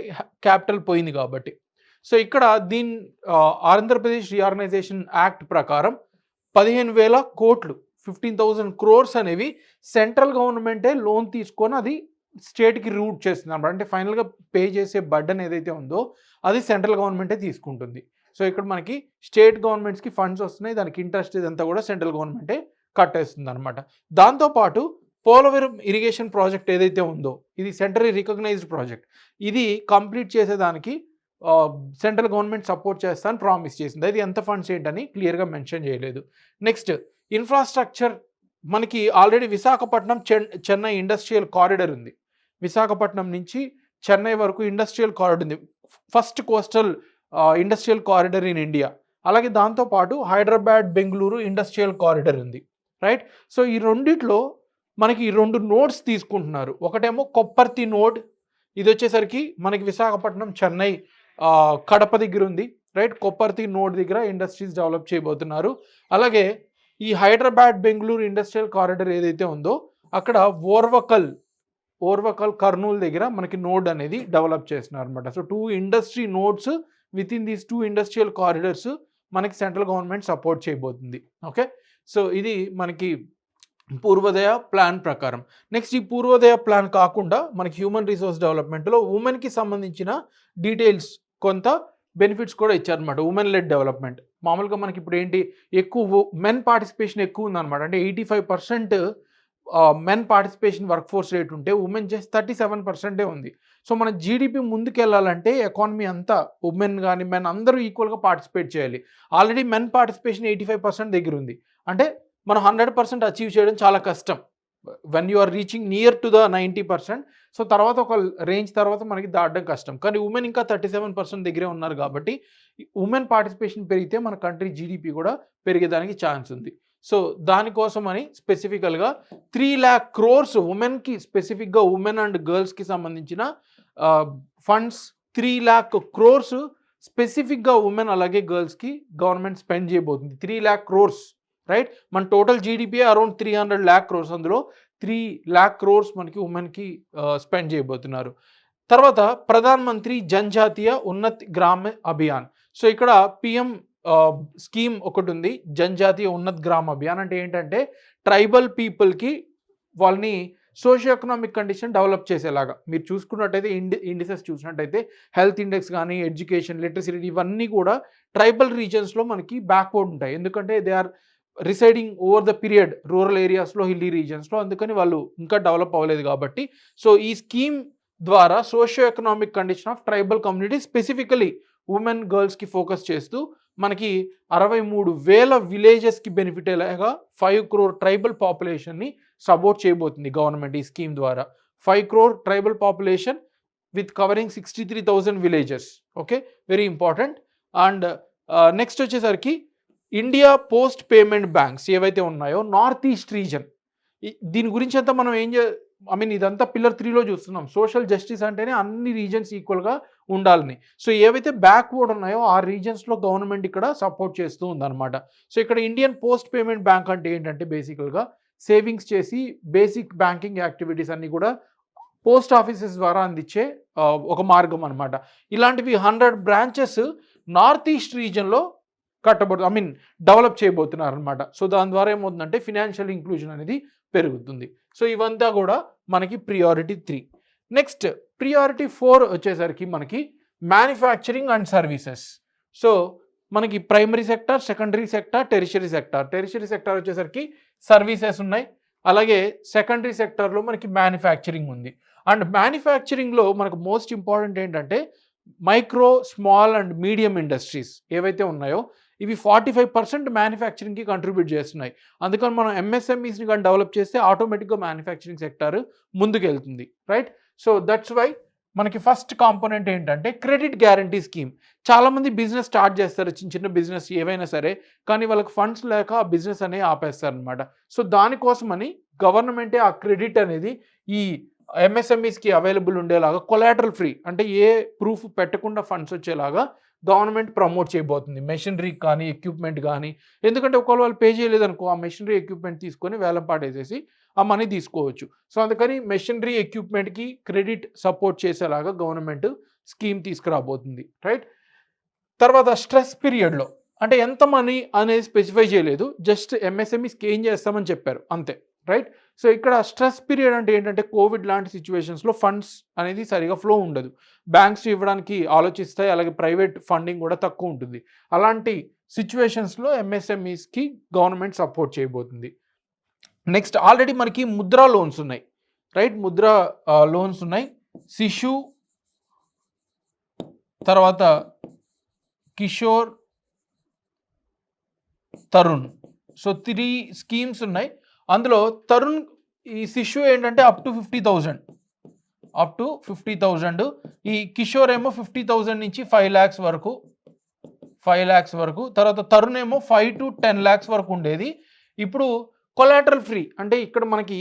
క్యాపిటల్ పోయింది కాబట్టి. సో ఇక్కడ ఆంధ్రప్రదేశ్ రీఆర్గనైజేషన్ యాక్ట్ ప్రకారం 15,000 కోట్లు 15,000 crores అనేవి సెంట్రల్ గవర్నమెంటే లోన్ తీసుకొని అది స్టేట్కి రూట్ చేస్తుంది అనమాట. అంటే ఫైనల్గా పే చేసే బర్డెన్ ఏదైతే ఉందో అది సెంట్రల్ గవర్నమెంటే తీసుకుంటుంది. సో ఇక్కడ మనకి స్టేట్ గవర్నమెంట్స్కి ఫండ్స్ వస్తున్నాయి, దానికి ఇంట్రెస్ట్ ఇదంతా కూడా సెంట్రల్ గవర్నమెంటే కట్టేస్తుంది అనమాట. దాంతోపాటు పోలవరం ఇరిగేషన్ ప్రాజెక్ట్ ఏదైతే ఉందో ఇది సెంట్రల్ రికగ్నైజ్డ్ ప్రాజెక్ట్, ఇది కంప్లీట్ చేసేదానికి సెంట్రల్ గవర్నమెంట్ సపోర్ట్ చేస్తానని ప్రామిస్ చేసింది. అది ఎంత ఫండ్స్ ఏంటని క్లియర్గా మెన్షన్ చేయలేదు. నెక్స్ట్ ఇన్ఫ్రాస్ట్రక్చర్, మనకి already Visakhapatnam Chennai industrial corridor ఉంది. విశాఖపట్నం నుంచి చెన్నై వరకు ఇండస్ట్రియల్ కారిడార్ ఉంది, first coastal industrial corridor in India. అలాగే దాంతోపాటు హైదరాబాద్ బెంగళూరు ఇండస్ట్రియల్ కారిడార్ ఉంది, రైట్? సో ఈ రెండిట్లో మనకి 2 నోడ్స్ తీసుకుంటున్నారు. ఒకటేమో కొప్పర్తి నోడ్, ఇది వచ్చేసరికి మనకి విశాఖపట్నం చెన్నై కడప దగ్గర ఉంది, రైట్? కొప్పర్తి నోడ్ దగ్గర ఇండస్ట్రీస్ డెవలప్ చేయబోతున్నారు. అలాగే ఈ హైదరాబాద్ బెంగళూరు ఇండస్ట్రియల్ కారిడార్ ఏదైతే ఉందో అక్కడ ఓర్వకల్ కర్నూలు దగ్గర మనకి నోడ్ అనేది డెవలప్ చేస్తున్నారు అనమాట. So 2 industry nodes with in these 2 industrial corridors మనకి సెంట్రల్ గవర్నమెంట్ సపోర్ట్ చేయబోతుంది. ఓకే, సో ఇది మనకి పూర్వోదయ ప్లాన్ ప్రకారం. నెక్స్ట్ ఈ పూర్వోదయ ప్లాన్ కాకుండా మనకి హ్యూమన్ రిసోర్స్ డెవలప్మెంట్లో ఉమెన్కి సంబంధించిన డీటెయిల్స్ కొంత బెనిఫిట్స్ కూడా ఇచ్చారనమాట. ఉమెన్ లెడ్ డెవలప్మెంట్, మామూలుగా మనకి ఇప్పుడు ఏంటి ఎక్కువ మెన్ పార్టిసిపేషన్ ఎక్కువ ఉందన్నమాట. అంటే 85% men participation work force rate ఉంటే ఉమెన్ జస్ట్ 37% ఉంది. సో మన జీడిపి ముందుకెళ్ళాలంటే ఎకానమీ అంతా ఉమెన్ కానీ మెన్ అందరూ ఈక్వల్గా పార్టిసిపేట్ చేయాలి. ఆల్రెడీ మెన్ పార్టిసిపేషన్ 85% దగ్గర ఉంది. అంటే మనం 100% అచీవ్ చేయడం చాలా కష్టం. When you are reaching near to the 90%. So తర్వాత ఒక రేంజ్ తర్వాత మనకి దాటడం కష్టం. కానీ ఉమెన్ ఇంకా 37% దగ్గరే ఉన్నారు కాబట్టి ఉమెన్ పార్టిసిపేషన్ పెరిగితే మన కంట్రీ జీడిపి కూడా పెరిగేదానికి ఛాన్స్ ఉంది. సో దానికోసమని స్పెసిఫికల్గా 3 lakh crores ఉమెన్కి, స్పెసిఫిక్గా ఉమెన్ అండ్ గర్ల్స్కి సంబంధించిన ఫండ్స్ 3 lakh crores స్పెసిఫిక్గా ఉమెన్ అలాగే గర్ల్స్కి గవర్నమెంట్ స్పెండ్ చేయబోతుంది. 3 lakh crores, రైట్? మన total GDP around 300 lakh crores, అందులో 3 lakh crores మనకి ఉమెన్కి స్పెండ్ చేయబోతున్నారు. తర్వాత ప్రధాన్ మంత్రి జనజాతీయ ఉన్నత్ గ్రామ అభియాన్. సో ఇక్కడ పిఎం స్కీమ్ ఒకటి ఉంది, జనజాతీయ ఉన్నత్ గ్రామ అభియాన్. అంటే ఏంటంటే ట్రైబల్ పీపుల్కి వాళ్ళని సోషియో ఎకనామిక్ కండిషన్ డెవలప్ చేసేలాగా. మీరు చూసుకున్నట్టయితే ఇండిసెస్ చూసినట్టయితే హెల్త్ ఇండెక్స్ కానీ, ఎడ్యుకేషన్, లిటరసీ రేట్ ఇవన్నీ కూడా ట్రైబల్ రీజన్స్లో మనకి బ్యాక్వర్డ్ ఉంటాయి. ఎందుకంటే they are residing over the period rural ఏరియాస్లో, హిల్లీ రీజన్స్లో, అందుకని వాళ్ళు ఇంకా డెవలప్ అవ్వలేదు కాబట్టి. సో ఈ స్కీమ్ ద్వారా socio economic condition of tribal community specifically women గర్ల్స్కి ఫోకస్ చేస్తూ మనకి 63,000 విలేజెస్కి బెనిఫిట్ అయ్యేలాగా 5 crore ట్రైబల్ పాపులేషన్ని సపోర్ట్ చేయబోతుంది గవర్నమెంట్ ఈ స్కీమ్ ద్వారా. 5 crore tribal population with covering 63,000 villages. Okay, very important. And next వచ్చేసరికి ఇండియా పోస్ట్ పేమెంట్ బ్యాంక్స్ ఏవైతే ఉన్నాయో నార్త్ ఈస్ట్ రీజన్, దీని గురించి అంతా మనం ఇదంతా పిల్లర్ 3లో చూస్తున్నాం. సోషల్ జస్టిస్ అంటేనే అన్ని రీజన్స్ ఈక్వల్గా ఉండాలని. సో ఏవైతే బ్యాక్వర్డ్ ఉన్నాయో ఆ రీజన్స్లో గవర్నమెంట్ ఇక్కడ సపోర్ట్ చేస్తూ ఉందన్నమాట. సో ఇక్కడ ఇండియన్ పోస్ట్ పేమెంట్ బ్యాంక్ అంటే ఏంటంటే బేసికల్గా సేవింగ్స్ చేసి బేసిక్ బ్యాంకింగ్ యాక్టివిటీస్ అన్నీ కూడా పోస్ట్ ఆఫీసెస్ ద్వారా అందించే ఒక మార్గం అనమాట. ఇలాంటివి 100 బ్రాంచెస్ నార్త్ ఈస్ట్ రీజన్లో డెవలప్ చేయబోతున్నారు అనమాట. సో దాని ద్వారా ఏమవుతుందంటే ఫినాన్షియల్ ఇంక్లూజన్ అనేది పెరుగుతుంది. సో ఇవంతా కూడా మనకి ప్రియారిటీ 3. నెక్స్ట్ ప్రియారిటీ 4 వచ్చేసరికి మనకి మ్యానుఫ్యాక్చరింగ్ అండ్ సర్వీసెస్. సో మనకి primary sector, secondary sector, tertiary sector. Tertiary sector వచ్చేసరికి సర్వీసెస్ ఉన్నాయి, అలాగే సెకండరీ సెక్టార్లో మనకి మ్యానుఫ్యాక్చరింగ్ ఉంది. అండ్ మ్యానుఫ్యాక్చరింగ్లో మనకు మోస్ట్ ఇంపార్టెంట్ ఏంటంటే micro, small and medium industries ఏవైతే ఉన్నాయో ఇవి 45% మ్యానుఫ్యాక్చరింగ్కి కంట్రిబ్యూట్ చేస్తున్నాయి. అందుకని మనం ఎంఎస్ఎంఈస్ని కానీ డెవలప్ చేస్తే ఆటోమేటిక్గా మ్యానుఫ్యాక్చరింగ్ సెక్టార్ ముందుకు వెళ్తుంది, రైట్? సో దట్స్ వై మనకి ఫస్ట్ కాంపోనెంట్ ఏంటంటే క్రెడిట్ గ్యారంటీ స్కీమ్. చాలామంది బిజినెస్ స్టార్ట్ చేస్తారు, చిన్న చిన్న బిజినెస్ ఏవైనా సరే, కానీ వాళ్ళకి ఫండ్స్ లేక ఆ బిజినెస్ అనేది ఆపేస్తారు అనమాట. సో దానికోసమని గవర్నమెంటే ఆ క్రెడిట్ అనేది ఈ ఎంఎస్ఎంఈస్కి అవైలబుల్ ఉండేలాగా కొలాటరల్ ఫ్రీ, అంటే ఏ ప్రూఫ్ పెట్టకుండా ఫండ్స్ వచ్చేలాగా గవర్నమెంట్ ప్రమోట్ చేయబోతుంది. మెషినరీ కానీ, ఎక్విప్మెంట్ కానీ. ఎందుకంటే ఒకవేళ వాళ్ళు పే చేయలేదనుకో ఆ మెషినరీ ఎక్విప్మెంట్ తీసుకొని వేలం పాటేసేసి ఆ మనీ తీసుకోవచ్చు. సో అందుకని మెషినరీ ఎక్విప్మెంట్కి క్రెడిట్ సపోర్ట్ చేసేలాగా గవర్నమెంట్ స్కీమ్ తీసుకురాబోతుంది, రైట్? తర్వాత స్ట్రెస్ పీరియడ్లో అంటే ఎంత మనీ అనేది స్పెసిఫై చేయలేదు, జస్ట్ ఎంఎస్ఎంఈస్కి ఏం చేస్తామని చెప్పారు అంతే, రైట్? సో ఇక్కడ స్ట్రెస్ పీరియడ్ అంటే ఏంటంటే కోవిడ్ లాంటి సిచ్యువేషన్స్లో ఫండ్స్ అనేది సరిగా ఫ్లో ఉండదు, బ్యాంక్స్ ఇవ్వడానికి ఆలోచిస్తాయి, అలాగే ప్రైవేట్ ఫండింగ్ కూడా తక్కువ ఉంటుంది. అలాంటి సిచ్యువేషన్స్లో ఎంఎస్ఎంఈస్కి గవర్నమెంట్ సపోర్ట్ చేయబోతుంది. నెక్స్ట్ ఆల్రెడీ మనకి ముద్రా లోన్స్ ఉన్నాయి, రైట్? ముద్రా లోన్స్ ఉన్నాయి, శిశు, తర్వాత కిషోర్, తరుణ్. సో 3 స్కీమ్స్ ఉన్నాయి. అందులో తరుణ్, ఈ శిశు ఏంటంటే అప్ టు 50,000, ఈ కిషోర్ ఏమో 50,000 నుంచి 5 lakhs వరకు, తర్వాత తరుణ్ ఏమో 5 to 10 lakhs వరకు ఉండేది. ఇప్పుడు కొలాటరల్ ఫ్రీ, అంటే ఇక్కడ మనకి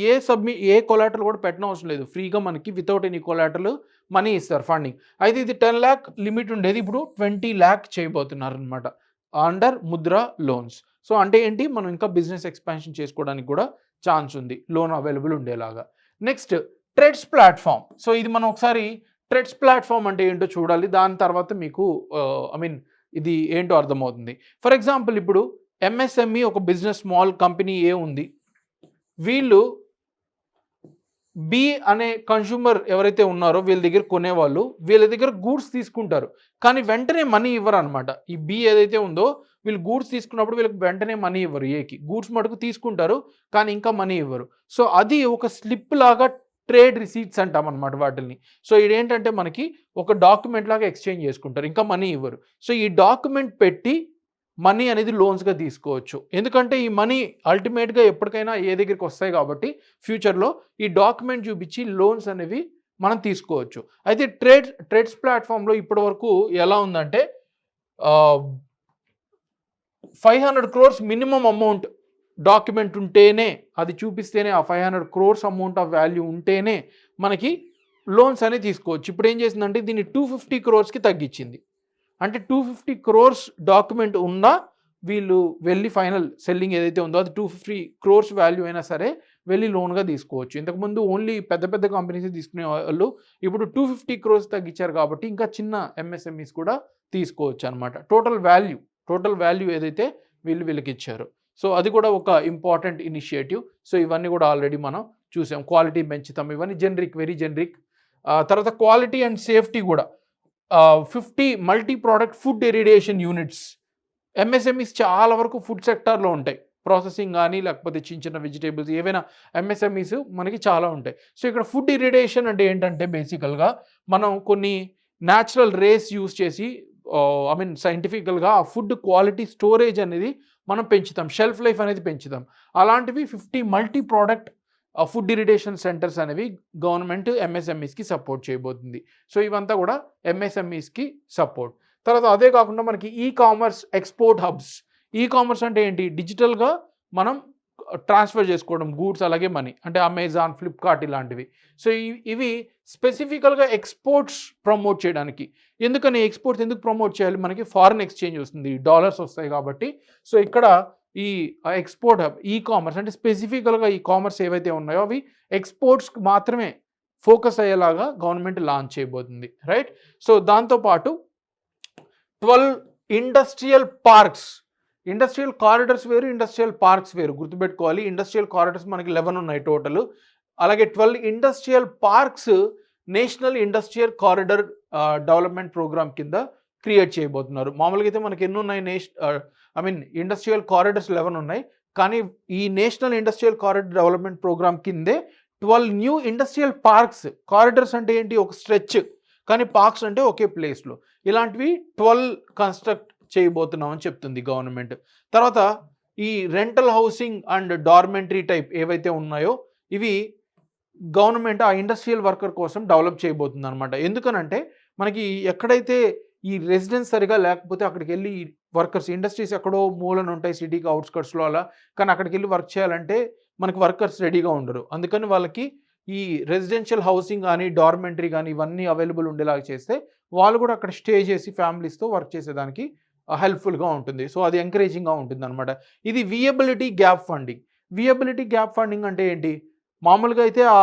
ఏ కొలాటరల్ కూడా పెట్టడం అవసరం లేదు, ఫ్రీగా మనకి వితౌట్ ఎనీ కొలాటరల్ మనీ ఇస్తారు ఫండింగ్. అయితే ఇది 10 lakh లిమిట్ ఉండేది, ఇప్పుడు 20 lakh చేయబోతున్నారు అనమాట అండర్ ముద్రా లోన్స్. సో అంటే ఏంటి, మనం ఇంకా బిజినెస్ ఎక్స్పాన్షన్ చేసుకోవడానికి కూడా ఛాన్స్ ఉంది లోన్ అవైలబుల్ ఉండేలాగా. Next TReDS platform. సో ఇది మనం ఒకసారి ట్రెడ్స్ ప్లాట్ఫామ్ అంటే ఏంటో చూడాలి, దాని తర్వాత మీకు ఇది ఏంటో అర్థమవుతుంది. ఫర్ ఎగ్జాంపుల్ ఇప్పుడు ఎంఎస్ఎంఈ ఒక బిజినెస్, స్మాల్ కంపెనీ ఉంది, వీళ్ళు బి అనే కన్స్యూమర్ ఎవరైతే ఉన్నారో వీళ్ళ దగ్గర కొనేవాళ్ళు వీళ్ళ దగ్గర గూడ్స్ తీసుకుంటారు, కానీ వెంటనే మనీ ఇవ్వరు అనమాట. ఈ బి ఏదైతే ఉందో వీళ్ళు గూడ్స్ తీసుకున్నప్పుడు వీళ్ళకి వెంటనే మనీ ఇవ్వరు. ఏకి గూడ్స్ మటుకు తీసుకుంటారు కానీ ఇంకా మనీ ఇవ్వరు. సో అది ఒక స్లిప్ లాగా ట్రేడ్ రిసీట్స్ అంటాం అనమాట వాటిని. సో ఇదేంటంటే మనకి ఒక డాక్యుమెంట్ లాగా ఎక్స్చేంజ్ చేసుకుంటారు, ఇంకా మనీ ఇవ్వరు. సో ఈ డాక్యుమెంట్ పెట్టి మనీ అనేది లోన్స్గా తీసుకోవచ్చు. ఎందుకంటే ఈ మనీ అల్టిమేట్గా ఎప్పటికైనా ఏ దగ్గరికి వస్తాయి కాబట్టి ఫ్యూచర్లో ఈ డాక్యుమెంట్ చూపించి లోన్స్ అనేవి మనం తీసుకోవచ్చు. అయితే ట్రేడ్స్ ప్లాట్ఫామ్లో ఇప్పటి వరకు ఎలా ఉందంటే 500 crores మినిమం అమౌంట్ డాక్యుమెంట్ ఉంటేనే, అది చూపిస్తేనే ఆ 500 crores అమౌంట్ ఆఫ్ వాల్యూ ఉంటేనే మనకి లోన్స్ అనేది తీసుకోవచ్చు. ఇప్పుడు ఏం చేసిందంటే దీన్ని 250 crores తగ్గించింది. అంటే 250 crores డాక్యుమెంట్ ఉన్నా వీళ్ళు వెళ్ళి ఫైనల్ సెల్లింగ్ ఏదైతే ఉందో అది 250 crores వాల్యూ అయినా సరే వెళ్ళి లోన్గా తీసుకోవచ్చు. ఇంతకుముందు ఓన్లీ పెద్ద పెద్ద కంపెనీస్ తీసుకునే వాళ్ళు ఇప్పుడు 250 crores తగ్గించారు కాబట్టి ఇంకా చిన్న ఎంఎస్ఎంఈస్ కూడా తీసుకోవచ్చు అనమాట. టోటల్ వాల్యూ ఏదైతే వీళ్ళకి ఇచ్చారు. సో అది కూడా ఒక ఇంపార్టెంట్ ఇనిషియేటివ్. సో ఇవన్నీ కూడా ఆల్రెడీ మనం చూసాం. క్వాలిటీ పెంచుతాం, ఇవన్నీ జనరిక్, వెరీ జనరిక్. తర్వాత క్వాలిటీ అండ్ సేఫ్టీ కూడా 50 multi product food irradiation units. MSMEs చాలా వరకు ఫుడ్ సెక్టార్లో ఉంటాయి, ప్రాసెసింగ్ కానీ లేకపోతే చిన్న చిన్న వెజిటేబుల్స్ ఏవైనా ఎంఎస్ఎంఈస్ మనకి చాలా ఉంటాయి. సో ఇక్కడ ఫుడ్ ఇరిడేషన్ అంటే ఏంటంటే బేసికల్గా మనం కొన్ని న్యాచురల్ రేస్ యూస్ చేసి సైంటిఫికల్గా ఆ ఫుడ్ క్వాలిటీ స్టోరేజ్ అనేది మనం పెంచుతాం, షెల్ఫ్ లైఫ్ అనేది పెంచుతాం. అలాంటివి 50 మల్టీ ప్రోడక్ట్ ఫుడ్ ఇరిడేషన్ సెంటర్స్ అనేవి గవర్నమెంట్ ఎంఎస్ఎంఈస్కి సపోర్ట్ చేయబోతుంది. సో ఇవంతా కూడా ఎంఎస్ఎంఈస్కి సపోర్ట్. తర్వాత అదే కాకుండా మనకి కామర్స్ ఎక్స్పోర్ట్ హబ్స్. కామర్స్ అంటే ఏంటి? డిజిటల్గా మనం ట్రాన్స్ఫర్ చేసుకోవడం గూడ్స్ అలాగే మనీ, అంటే అమెజాన్, ఫ్లిప్కార్ట్ ఇలాంటివి. సో ఇవి స్పెసిఫికల్గా ఎక్స్పోర్ట్స్ ప్రమోట్ చేయడానికి. ఎందుకని ఎక్స్పోర్ట్స్ ఎందుకు ప్రమోట్ చేయాలి? మనకి ఫారిన్ ఎక్స్చేంజ్ వస్తుంది, డాలర్స్ వస్తాయి కాబట్టి. సో ఇక్కడ ఈ ఎక్స్పోర్ట్ హబ్ కామర్స్ అంటే స్పెసిఫికల్గా కామర్స్ ఏవైతే ఉన్నాయో అవి ఎక్స్పోర్ట్స్కి మాత్రమే ఫోకస్ అయ్యేలాగా గవర్నమెంట్ లాంచ్ చేయబోతుంది, రైట్? సో దాంతోపాటు 12 ఇండస్ట్రియల్ పార్క్స్, ఇండస్ట్రియల్ కారిడర్స్ వేరు, ఇండస్ట్రియల్ పార్క్స్ వేరు, గుర్తుపెట్టుకోవాలి. ఇండస్ట్రియల్ కారిడర్స్ మనకి 11 ఉన్నాయి టోటల్. అలాగే 12 industrial parks national industrial corridor development programme కింద క్రియేట్ చేయబోతున్నారు. మామూలుగా అయితే మనకి ఎన్ని ఉన్నాయి? ఇండస్ట్రియల్ కారిడర్స్ 11 ఉన్నాయి, కానీ ఈ national industrial corridor development programme కిందే 12 న్యూ ఇండస్ట్రియల్ పార్క్స్. కారిడర్స్ అంటే ఏంటి? ఒక స్ట్రెచ్, కానీ పార్క్స్ అంటే ఒకే ప్లేస్లో. ఇలాంటివి 12 కన్స్ట్రక్ట్ చేయబోతున్నాం అని చెప్తుంది గవర్నమెంట్. తర్వాత ఈ rental housing and dormitory type ఏవైతే ఉన్నాయో ఇవి గవర్నమెంట్ ఆ ఇండస్ట్రియల్ వర్కర్ కోసం డెవలప్ చేయబోతుంది అనమాట. ఎందుకనంటే మనకి ఎక్కడైతే ఈ రెసిడెన్స్ సరిగా లేకపోతే అక్కడికి వెళ్ళి వర్కర్స్, ఇండస్ట్రీస్ ఎక్కడో మూలన ఉంటాయి సిటీకి అవుట్స్కట్స్లో అలా, కానీ అక్కడికి వెళ్ళి వర్క్ చేయాలంటే మనకి వర్కర్స్ రెడీగా ఉండరు. అందుకని వాళ్ళకి ఈ రెసిడెన్షియల్ హౌసింగ్ కానీ డార్మెంటరీ కానీ ఇవన్నీ అవైలబుల్ ఉండేలాగా చేస్తే వాళ్ళు కూడా అక్కడ స్టే చేసి ఫ్యామిలీస్తో వర్క్ చేసేదానికి హెల్ప్ఫుల్గా ఉంటుంది. సో అది ఎంకరేజింగ్గా ఉంటుంది అనమాట. ఇది వియబిలిటీ గ్యాప్ ఫండింగ్. వియబిలిటీ గ్యాప్ ఫండింగ్ అంటే ఏంటి? మామూలుగా అయితే ఆ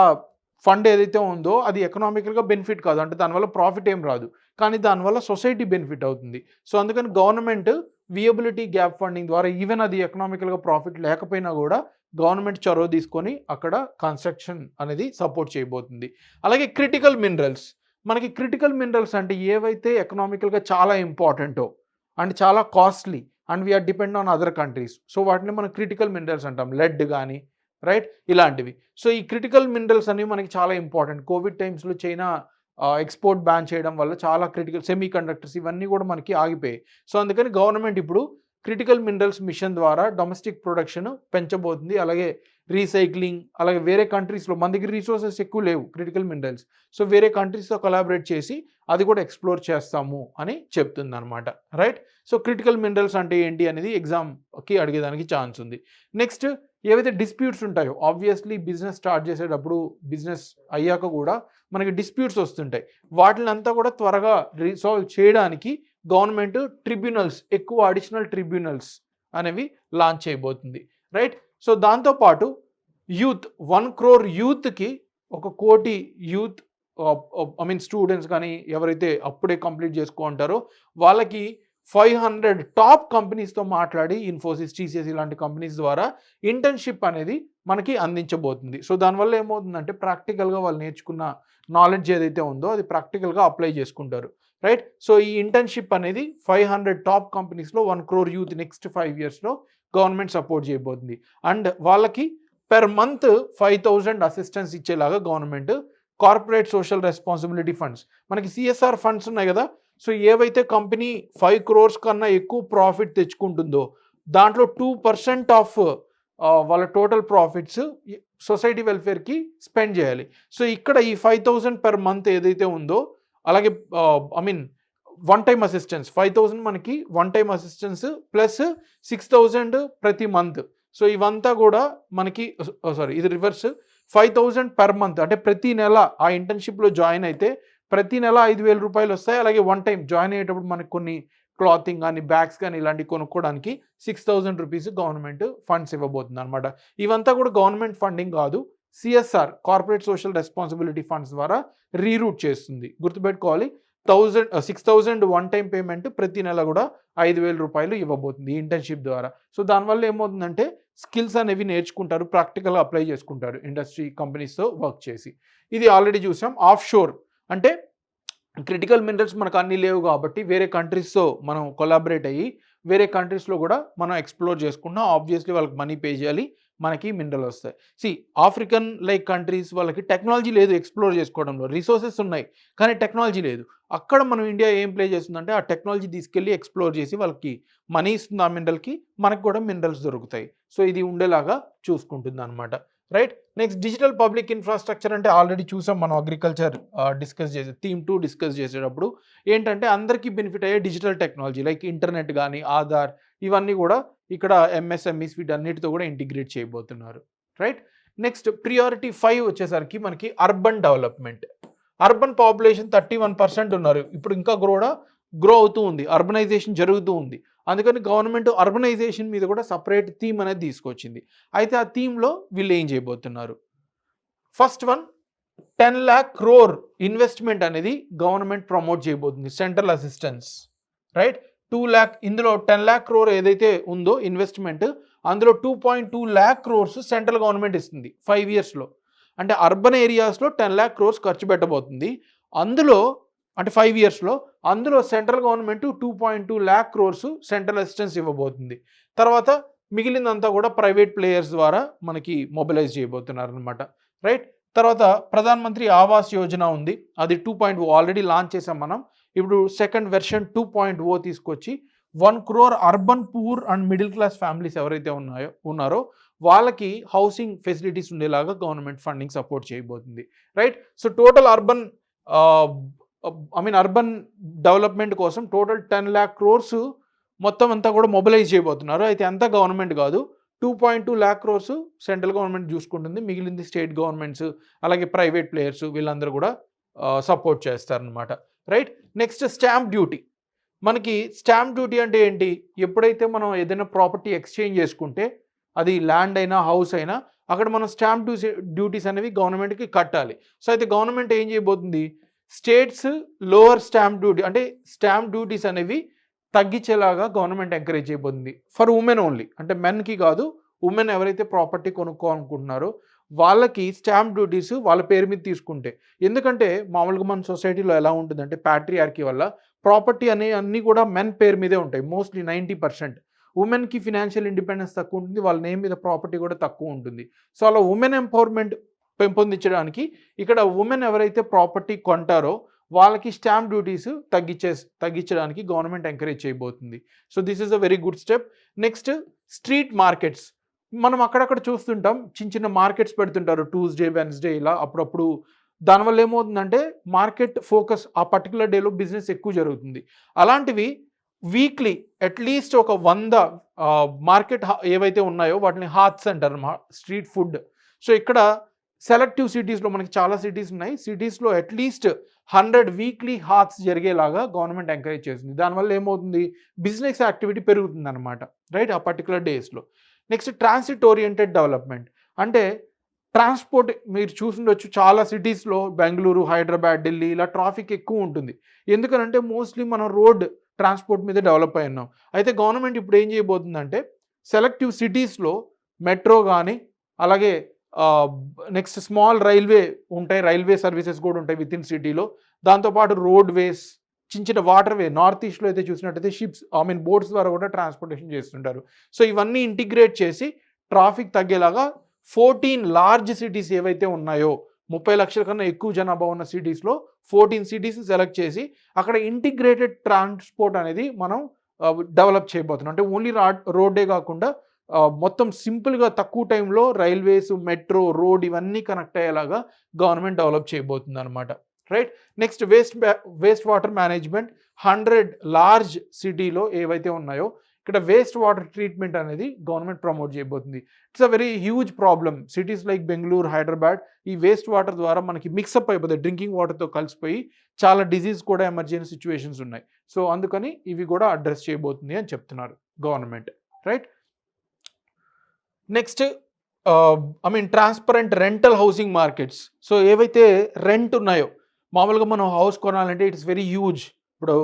ఫండ్ ఏదైతే ఉందో అది ఎకనామికల్గా బెనిఫిట్ కాదు, అంటే దానివల్ల ప్రాఫిట్ ఏం రాదు, కానీ దానివల్ల సొసైటీ బెనిఫిట్ అవుతుంది. సో అందుకని గవర్నమెంట్ వియబిలిటీ గ్యాప్ ఫండింగ్ ద్వారా ఈవెన్ అది ఎకనామికల్గా ప్రాఫిట్ లేకపోయినా కూడా గవర్నమెంట్ చొరవ తీసుకొని అక్కడ కన్స్ట్రక్షన్ అనేది సపోర్ట్ చేయబోతుంది. అలాగే క్రిటికల్ మినరల్స్. మనకి క్రిటికల్ మినరల్స్ అంటే ఏవైతే ఎకనామికల్గా చాలా ఇంపార్టెంటో అండ్ చాలా costly and we are depend on other countries, so వాటిని మనం క్రిటికల్ మినరల్స్ అంటాం, లెడ్ కానీ, రైట్, ఇలాంటివి. సో ఈ క్రిటికల్ మినరల్స్ అనేవి మనకి చాలా ఇంపార్టెంట్. కోవిడ్ టైమ్స్లో చైనా ఎక్స్పోర్ట్ బ్యాన్ చేయడం వల్ల చాలా క్రిటికల్ సెమీ కండక్టర్స్ ఇవన్నీ కూడా మనకి ఆగిపోయాయి. సో అందుకని గవర్నమెంట్ ఇప్పుడు క్రిటికల్ మినరల్స్ మిషన్ ద్వారా డొమెస్టిక్ ప్రొడక్షన్ పెంచబోతుంది. అలాగే రీసైక్లింగ్, అలాగే వేరే కంట్రీస్లో మన దగ్గర రిసోర్సెస్ ఎక్కువ లేవు క్రిటికల్ మినరల్స్, సో వేరే కంట్రీస్తో కొలాబరేట్ చేసి అది కూడా ఎక్స్ప్లోర్ చేస్తాము అని చెప్తుంది అనమాట, రైట్? సో క్రిటికల్ మినరల్స్ అంటే ఏంటి అనేది ఎగ్జామ్కి అడిగేదానికి ఛాన్స్ ఉంది. నెక్స్ట్, ఏవైతే డిస్ప్యూట్స్ ఉంటాయో, ఆబ్వియస్లీ బిజినెస్ స్టార్ట్ చేసేటప్పుడు బిజినెస్ అయ్యాక కూడా మనకి డిస్ప్యూట్స్ వస్తుంటాయి. వాటిని అంతా కూడా త్వరగా రిసాల్వ్ చేయడానికి గవర్నమెంట్ ట్రిబ్యునల్స్, ఎక్కువ అడిషనల్ ట్రిబ్యునల్స్ అనేవి లాంచ్ చేయబోతుంది, రైట్? సో దాంతోపాటు యూత్ 1 crore యూత్కి 1 కోటి యూత్ స్టూడెంట్స్ కానీ ఎవరైతే అప్పుడే కంప్లీట్ చేసుకుంటారో వాళ్ళకి 500 టాప్ కంపెనీస్తో మాట్లాడి ఇన్ఫోసిస్, టీసీఎస్ ఇలాంటి కంపెనీస్ ద్వారా ఇంటర్న్షిప్ అనేది మనకి అందించబోతుంది. సో దానివల్ల ఏమవుతుందంటే ప్రాక్టికల్గా వాళ్ళు నేర్చుకున్న నాలెడ్జ్ ఏదైతే ఉందో అది ప్రాక్టికల్గా అప్లై చేసుకుంటారు, రైట్? సో ఈ ఇంటర్న్షిప్ అనేది 500 టాప్ కంపెనీస్లో 1 crore యూత్ నెక్స్ట్ 5 yearsలో గవర్నమెంట్ సపోర్ట్ చేయబోతుంది. అండ్ వాళ్ళకి పెర్ మంత్ 5,000 అసిస్టెన్స్ ఇచ్చేలాగా government corporate social responsibility funds, మనకి సిఎస్ఆర్ ఫండ్స్ ఉన్నాయి కదా, సో ఏవైతే కంపెనీ 5 crores కన్నా ఎక్కువ ప్రాఫిట్ తెచ్చుకుంటుందో దాంట్లో 2% ఆఫ్ వాళ్ళ టోటల్ ప్రాఫిట్స్ సొసైటీ వెల్ఫేర్కి స్పెండ్ చేయాలి. సో ఇక్కడ ఈ 5,000 పెర్ మంత్ ఏదైతే ఉందో, అలాగే వన్ టైమ్ అసిస్టెన్స్ 5,000 మనకి వన్ టైమ్ అసిస్టెన్స్ ప్లస్ 6,000 ప్రతి మంత్. సో ఇవంతా కూడా మనకి ఇది రివర్స్, 5,000 పెర్ మంత్ అంటే ప్రతి నెల ఆ ఇంటర్న్షిప్లో జాయిన్ అయితే ప్రతి నెల 5,000 రూపాయలు వస్తాయి. అలాగే వన్ టైం జాయిన్ అయ్యేటప్పుడు మనకి కొన్ని క్లాతింగ్ కానీ బ్యాగ్స్ కానీ ఇలాంటివి కొనుక్కోవడానికి 6,000 రూపీస్ గవర్నమెంట్ ఫండ్స్ ఇవ్వబోతుంది అనమాట. ఇవంతా కూడా గవర్నమెంట్ ఫండింగ్ కాదు, CSR corporate social responsibility funds ద్వారా రీరూట్ చేస్తుంది. గుర్తుపెట్టుకోవాలి, 6,000 వన్ టైం పేమెంట్, ప్రతి నెల కూడా 5,000 రూపాయలు ఇవ్వబోతుంది ఇంటర్న్షిప్ ద్వారా. సో దానివల్ల ఏమవుతుందంటే స్కిల్స్ అనేవి నేర్చుకుంటారు, ప్రాక్టికల్గా అప్లై చేసుకుంటారు ఇండస్ట్రీ కంపెనీస్తో వర్క్ చేసి. ఇది ఆల్రెడీ చూసాం. ఆఫ్ షోర్ అంటే క్రిటికల్ మినరల్స్ మనకు అన్నీ లేవు కాబట్టి వేరే కంట్రీస్తో మనం కొలాబరేట్ అయ్యి వేరే కంట్రీస్లో కూడా మనం ఎక్స్ప్లోర్ చేసుకున్నాం. ఆబ్వియస్లీ వాళ్ళకి మనీ పే చేయాలి, మనకి మినరల్ వస్తాయి. ఆఫ్రికన్ లైక్ కంట్రీస్ వాళ్ళకి టెక్నాలజీ లేదు ఎక్స్ప్లోర్ చేసుకోవడంలో, రిసోర్సెస్ ఉన్నాయి కానీ టెక్నాలజీ లేదు. అక్కడ మనం ఇండియా ఏం ప్లే చేస్తుందంటే ఆ టెక్నాలజీ తీసుకెళ్ళి ఎక్స్ప్లోర్ చేసి వాళ్ళకి మనీ ఇస్తుంది ఆ మినరల్కి, మనకు కూడా మినరల్స్ దొరుకుతాయి. సో ఇది ఉండేలాగా చూసుకుంటుంది అనమాట, right? Next digital public infrastructure అంటే ఆల్రెడీ చూసాం మనం అగ్రికల్చర్ డిస్కస్ చేసే థీమ్ 2 డిస్కస్ చేసేటప్పుడు. ఏంటంటే అందరికీ బెనిఫిట్ అయ్యే డిజిటల్ టెక్నాలజీ లైక్ ఇంటర్నెట్ కానీ ఆధార్ ఇవన్నీ కూడా ఇక్కడ ఎంఎస్ఎంఈస్ వీటన్నిటితో కూడా ఇంటిగ్రేట్ చేయబోతున్నారు, రైట్? నెక్స్ట్ ప్రియారిటీ 5 వచ్చేసరికి మనకి అర్బన్ డెవలప్మెంట్. అర్బన్ పాపులేషన్ 31% ఉన్నారు, ఇప్పుడు ఇంకా గ్రో అవుతూ ఉంది, అర్బనైజేషన్ జరుగుతూ ఉంది. అందుకని గవర్నమెంట్ అర్బనైజేషన్ మీద కూడా సపరేట్ థీమ్ అనేది తీసుకొచ్చింది. అయితే ఆ థీమ్లో వీళ్ళు ఏం చేయబోతున్నారు? First one 10 lakh crore investment అనేది గవర్నమెంట్ ప్రమోట్ చేయబోతుంది, సెంట్రల్ అసిస్టెన్స్, రైట్? 2 lakh, ఇందులో 10 lakh crore ఏదైతే ఉందో ఇన్వెస్ట్మెంట్, అందులో 2.2 lakh crores సెంట్రల్ గవర్నమెంట్ ఇస్తుంది 5 yearsలో. అంటే అర్బన్ ఏరియాస్లో 10 lakh crores ఖర్చు పెట్టబోతుంది. అందులో అంటే 5 yearsలో అందులో central government 2.2 lakh crores central assistance ఇవ్వబోతుంది. తర్వాత మిగిలిందంతా కూడా ప్రైవేట్ ప్లేయర్స్ ద్వారా మనకి మొబిలైజ్ చేయబోతున్నారు అనమాట, రైట్? తర్వాత ప్రధాన్ మంత్రి ఆవాస్ యోజన ఉంది, అది 2.0 ఆల్రెడీ లాంచ్ చేసాం మనం. ఇప్పుడు సెకండ్ వెర్షన్ 2.0 తీసుకొచ్చి 1 crore urban poor and middle class families ఎవరైతే ఉన్నారో వాళ్ళకి హౌసింగ్ ఫెసిలిటీస్ ఉండేలాగా గవర్నమెంట్ ఫండింగ్ సపోర్ట్ చేయబోతుంది, right? So total urban urban development కోసం టోటల్ 10 lakh crores మొత్తం అంతా కూడా మొబిలైజ్ చేయబోతున్నారు. అయితే అంతా గవర్నమెంట్ కాదు, 2.2 lakh crores సెంట్రల్ గవర్నమెంట్ చూసుకుంటుంది, మిగిలింది స్టేట్ గవర్నమెంట్స్ అలాగే ప్రైవేట్ ప్లేయర్స్ వీళ్ళందరూ కూడా సపోర్ట్ చేస్తారనమాట, రైట్? Next stamp duty. మనకి స్టాంప్ డ్యూటీ అంటే ఏంటి? ఎప్పుడైతే మనం ఏదైనా ప్రాపర్టీ ఎక్స్చేంజ్ చేసుకుంటే అది ల్యాండ్ అయినా హౌస్ అయినా అక్కడ మనం స్టాంప్ డ్యూటీస్ అనేవి గవర్నమెంట్కి కట్టాలి. సో అయితే గవర్నమెంట్ ఏం చేయబోతుంది? స్టేట్స్ లోవర్ స్టాంప్ డ్యూటీ అంటే స్టాంప్ డ్యూటీస్ అనేవి తగ్గించేలాగా గవర్నమెంట్ ఎంకరేజ్ చేయబోతుంది. ఫర్ ఉమెన్ ఓన్లీ, అంటే మెన్కి కాదు, ఉమెన్ ఎవరైతే ప్రాపర్టీ కొనుక్కోవాలనుకుంటున్నారో వాళ్ళకి స్టాంప్ డ్యూటీస్ వాళ్ళ పేరు మీద తీసుకుంటే. ఎందుకంటే మామూలుగా మన సొసైటీలో ఎలా ఉంటుందంటే ప్యాట్రియార్కీ వల్ల ప్రాపర్టీ అన్నీ కూడా మెన్ పేరు మీదే ఉంటాయి, మోస్ట్లీ 90%. ఉమెన్కి ఫినాన్షియల్ ఇండిపెండెన్స్ తక్కువ ఉంటుంది, వాళ్ళ నేమ్ మీద ప్రాపర్టీ కూడా తక్కువ ఉంటుంది. సో అలా ఉమెన్ ఎంపవర్మెంట్ పెంపొందించడానికి ఇక్కడ ఉమెన్ ఎవరైతే ప్రాపర్టీ కొంటారో వాళ్ళకి స్టాంప్ డ్యూటీస్ తగ్గించడానికి గవర్నమెంట్ ఎంకరేజ్ చేయబోతుంది. So this is a very good step. Next street markets. మనం అక్కడక్కడ చూస్తుంటాం, చిన్న మార్కెట్స్ పెడుతుంటారు ట్యూస్డే వెన్స్డే ఇలా అప్పుడప్పుడు. దానివల్ల ఏమవుతుందంటే మార్కెట్ ఫోకస్ ఆ పర్టికులర్ డేలో బిజినెస్ ఎక్కువ జరుగుతుంది. అలాంటివి వీక్లీ అట్లీస్ట్ ఒక 100 మార్కెట్ ఏవైతే ఉన్నాయో వాటిని హాత్స్ అంటారు, స్ట్రీట్ ఫుడ్. సో ఇక్కడ సెలెక్టివ్ సిటీస్లో మనకి చాలా సిటీస్ ఉన్నాయి, సిటీస్లో అట్లీస్ట్ 100 వీక్లీ హాత్స్ జరిగేలాగా గవర్నమెంట్ ఎంకరేజ్ చేస్తుంది. దానివల్ల ఏమవుతుంది? బిజినెస్ యాక్టివిటీ పెరుగుతుంది అనమాట, రైట్? ఆ పర్టికులర్ డేస్లో. నెక్స్ట్ ట్రాన్సిట్ ఓరియంటెడ్ డెవలప్మెంట్ అంటే ట్రాన్స్పోర్ట్. మీరు చూసుండొచ్చు చాలా సిటీస్లో బెంగళూరు, హైదరాబాద్, ఢిల్లీ ఇలా ట్రాఫిక్ ఎక్కువ ఉంటుంది. ఎందుకనంటే మోస్ట్లీ మనం రోడ్ ట్రాన్స్పోర్ట్ మీద డెవలప్ అయి ఉన్నాం. అయితే గవర్నమెంట్ ఇప్పుడు ఏం చేయబోతుందంటే సెలెక్టివ్ సిటీస్లో మెట్రో కానీ అలాగే నెక్స్ట్ స్మాల్ రైల్వే ఉంటాయి, రైల్వే సర్వీసెస్ కూడా ఉంటాయి విత్ ఇన్ సిటీలో. దాంతోపాటు రోడ్ వేస్, చిన్న చిన్న వాటర్ వే, నార్త్ ఈస్ట్లో అయితే చూసినట్టయితే షిప్స్ బోట్స్ ద్వారా కూడా ట్రాన్స్పోర్టేషన్ చేస్తుంటారు. సో ఇవన్నీ ఇంటిగ్రేట్ చేసి ట్రాఫిక్ తగ్గేలాగా 14 లార్జ్ సిటీస్ ఏవైతే ఉన్నాయో 30 లక్షల కన్నా ఎక్కువ జనాభా ఉన్న సిటీస్లో 14 సిటీస్ని సెలెక్ట్ చేసి అక్కడ ఇంటిగ్రేటెడ్ ట్రాన్స్పోర్ట్ అనేది మనం డెవలప్ చేయబోతున్నాం. అంటే ఓన్లీ రోడ్డే కాకుండా మొత్తం సింపుల్గా తక్కువ టైంలో రైల్వేస్, మెట్రో, రోడ్ ఇవన్నీ కనెక్ట్ అయ్యేలాగా గవర్నమెంట్ డెవలప్ చేయబోతుంది అనమాట. Right. Next waste water management 100 large సిటీలో ఏవైతే ఉన్నాయో ఇక్కడ వేస్ట్ వాటర్ ట్రీట్మెంట్ అనేది గవర్నమెంట్ ప్రమోట్ చేయబోతుంది. It's a very huge problem. Cities like Bengaluru, Hyderabad ఈ వేస్ట్ వాటర్ ద్వారా మనకి మిక్సప్ అయిపోతాయి, డ్రింకింగ్ వాటర్తో కలిసిపోయి చాలా డిజీజ్ కూడా ఎమర్జ్ అయిన సిచ్యువేషన్స్ ఉన్నాయి. సో అందుకని ఇవి కూడా అడ్రస్ చేయబోతుంది అని చెప్తున్నారు government. Right. Next transparent rental housing markets. So ఏవైతే రెంట్ ఉన్నాయో, మామూలుగా మనం హౌస్ కొనాలంటే ఇట్స్ వెరీ హ్యూజ్. ఇప్పుడు